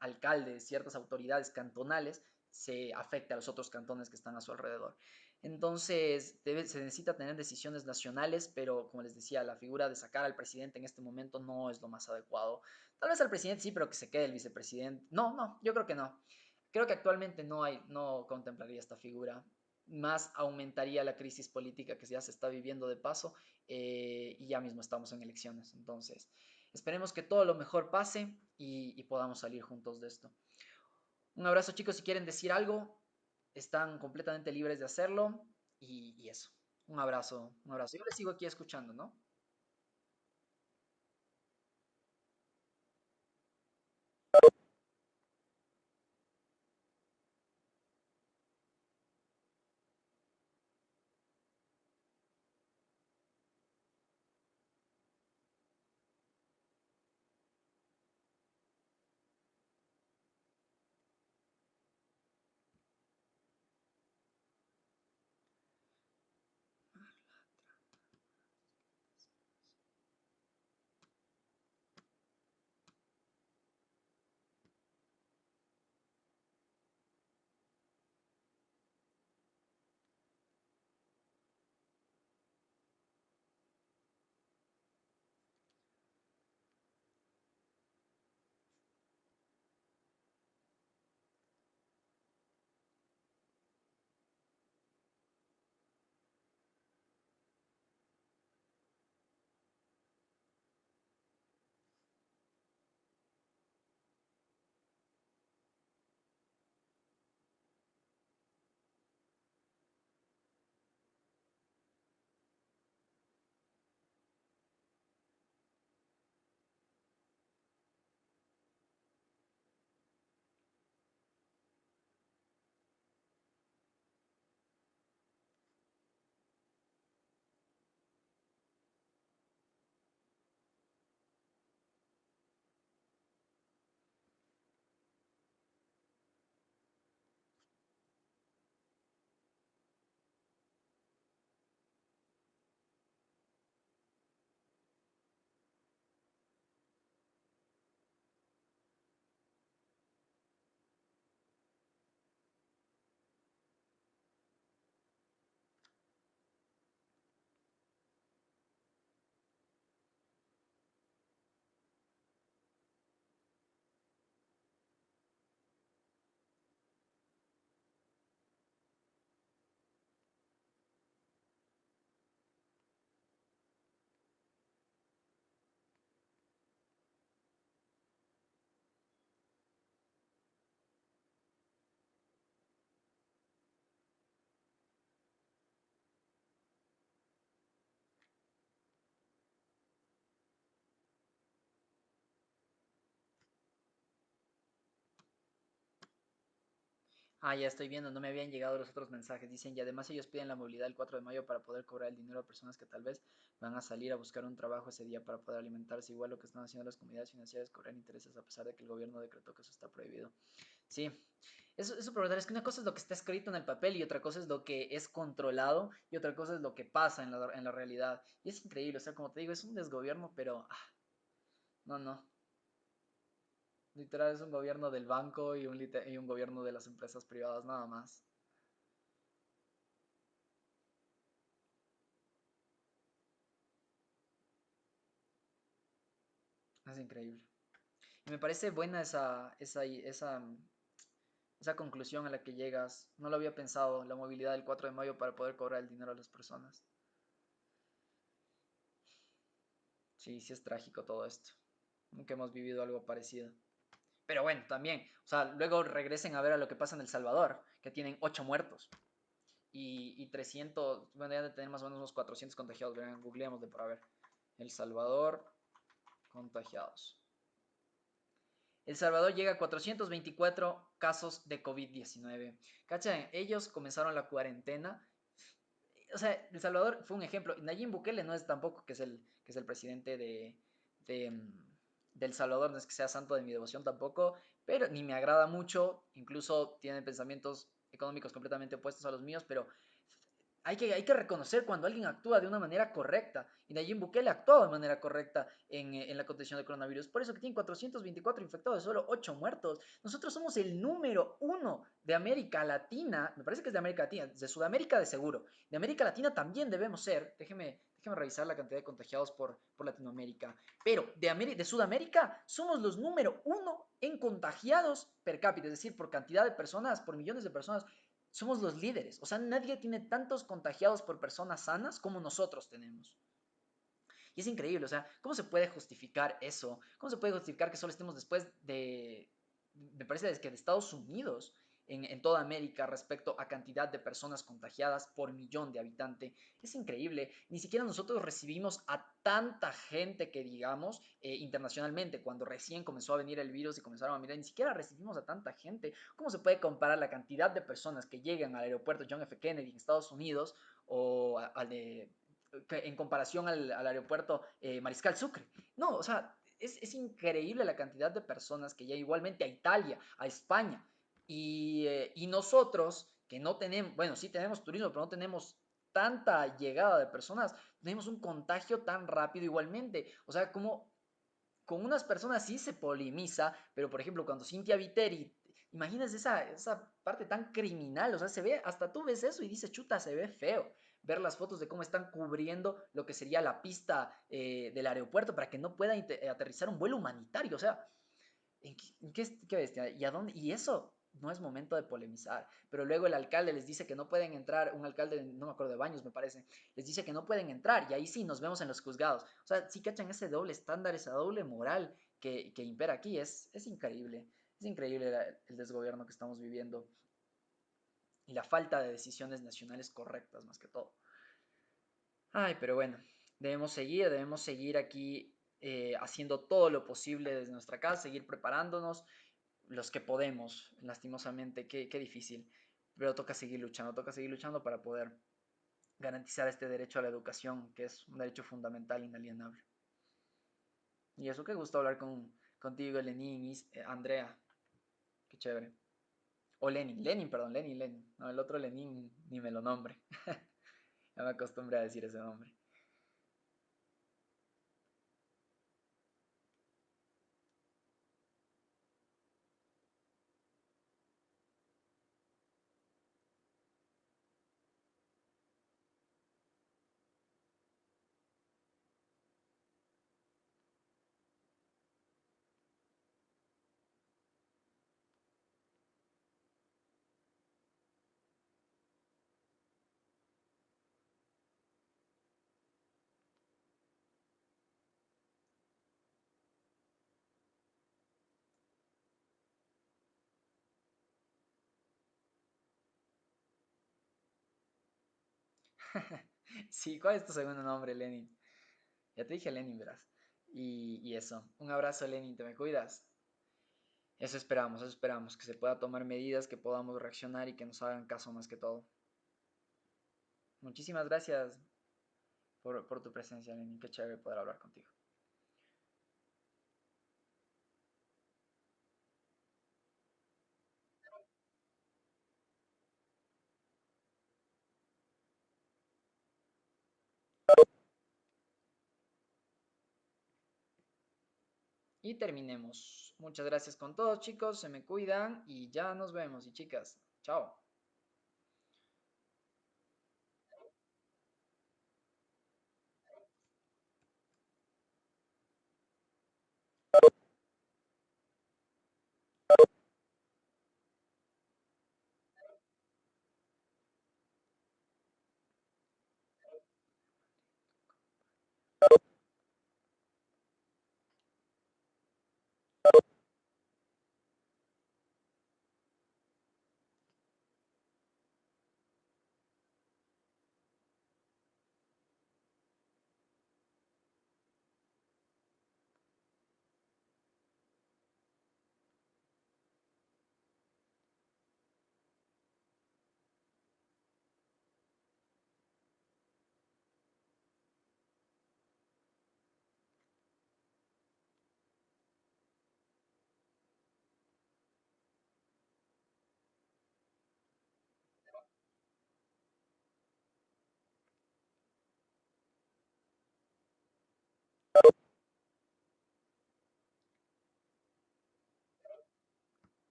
alcaldes, ciertas autoridades cantonales, se afecte a los otros cantones que están a su alrededor. Entonces se necesita tener decisiones nacionales, pero como les decía, la figura de sacar al presidente en este momento no es lo más adecuado. Tal vez al presidente sí, pero que se quede el vicepresidente. No, no, yo creo que no. Creo que actualmente no contemplaría esta figura. Más aumentaría la crisis política que ya se está viviendo de paso y ya mismo estamos en elecciones. Entonces, esperemos que todo lo mejor pase y podamos salir juntos de esto. Un abrazo chicos, si quieren decir algo, están completamente libres de hacerlo y eso. Un abrazo, un abrazo. Yo les sigo aquí escuchando, ¿no? Ah, ya estoy viendo, no me habían llegado los otros mensajes. Dicen, y además ellos piden la movilidad el 4 de mayo para poder cobrar el dinero a personas que tal vez van a salir a buscar un trabajo ese día para poder alimentarse. Igual lo que están haciendo las comunidades financieras es cobrar intereses a pesar de que el gobierno decretó que eso está prohibido. Sí, eso por verdad es que una cosa es lo que está escrito en el papel y otra cosa es lo que es controlado y otra cosa es lo que pasa en la realidad. Y es increíble, o sea, como te digo, es un desgobierno, pero no, no. Literal es un gobierno del banco y un gobierno de las empresas privadas, nada más. Es increíble. Y me parece buena esa conclusión a la que llegas. No lo había pensado, la movilidad del 4 de mayo para poder cobrar el dinero a las personas. Sí, sí es trágico todo esto. Nunca hemos vivido algo parecido. Pero bueno, también, o sea, luego regresen a ver a lo que pasa en El Salvador, que tienen 8 muertos y 300, bueno, ya de tener más o menos unos 400 contagiados. Vean, googleemos de para ver. El Salvador, contagiados. El Salvador llega a 424 casos de COVID-19. ¿Cachan? Ellos comenzaron la cuarentena. O sea, El Salvador fue un ejemplo. Nayib Bukele no es tampoco que es el presidente de El Salvador, no es que sea santo de mi devoción tampoco, pero ni me agrada mucho. Incluso tiene pensamientos económicos completamente opuestos a los míos, pero hay que reconocer cuando alguien actúa de una manera correcta. Y Nayib Bukele actuó de manera correcta en la contención del coronavirus. Por eso que tiene 424 infectados, solo 8 muertos. Nosotros somos el número uno de América Latina. Me parece que es de América Latina, de Sudamérica de seguro. De América Latina también debemos ser. Déjeme revisar la cantidad de contagiados por Latinoamérica. Pero de Sudamérica somos los número uno en contagiados per cápita, es decir, por cantidad de personas, por millones de personas somos los líderes. O sea, nadie tiene tantos contagiados por personas sanas como nosotros tenemos. Y es increíble, o sea, ¿cómo se puede justificar eso? ¿Cómo se puede justificar que solo estemos después me parece que de Estados Unidos en toda América respecto a cantidad de personas contagiadas por millón de habitantes? Es increíble. Ni siquiera nosotros recibimos a tanta gente que digamos internacionalmente, cuando recién comenzó a venir el virus y comenzaron a mirar, ni siquiera recibimos a tanta gente. ¿Cómo se puede comparar la cantidad de personas que llegan al aeropuerto John F. Kennedy en Estados Unidos o al de en comparación al aeropuerto Mariscal Sucre? No, o sea, es increíble la cantidad de personas que ya igualmente a Italia, a España, y nosotros que no tenemos, bueno, sí tenemos turismo, pero no tenemos tanta llegada de personas, tenemos un contagio tan rápido igualmente. O sea, como con unas personas sí se polemiza, pero por ejemplo, cuando Cintia Viteri, imaginas esa parte tan criminal, o sea, se ve, hasta tú ves eso y dices, chuta, se ve feo ver las fotos de cómo están cubriendo lo que sería la pista del aeropuerto para que no pueda aterrizar un vuelo humanitario, o sea, ¿en qué bestia? ¿Y a dónde? Y eso no es momento de polemizar. Pero luego el alcalde les dice que no pueden entrar, un alcalde, no me acuerdo de Baños, me parece, les dice que no pueden entrar y ahí sí nos vemos en los juzgados. O sea, sí cachan ese doble estándar, esa doble moral que impera aquí. Es increíble. Es increíble el desgobierno que estamos viviendo y la falta de decisiones nacionales correctas más que todo. Ay, pero bueno, debemos seguir aquí haciendo todo lo posible desde nuestra casa, seguir preparándonos los que podemos, lastimosamente, qué difícil, pero toca seguir luchando para poder garantizar este derecho a la educación, que es un derecho fundamental, inalienable. Y eso, qué gusto hablar contigo, Lenín y Andrea, qué chévere. O perdón, Lenin. No, el otro Lenín ni me lo nombre. Ya me acostumbré a decir ese nombre. Sí, ¿cuál es tu segundo nombre, Lenin? Ya te dije Lenin, verás. Y eso, un abrazo, Lenin, te me cuidas. Eso esperamos, que se pueda tomar medidas, que podamos reaccionar y que nos hagan caso más que todo. Muchísimas gracias por tu presencia, Lenin. Qué chévere poder hablar contigo. Y terminemos. Muchas gracias con todos, chicos. Se me cuidan y ya nos vemos. Y chicas, chao.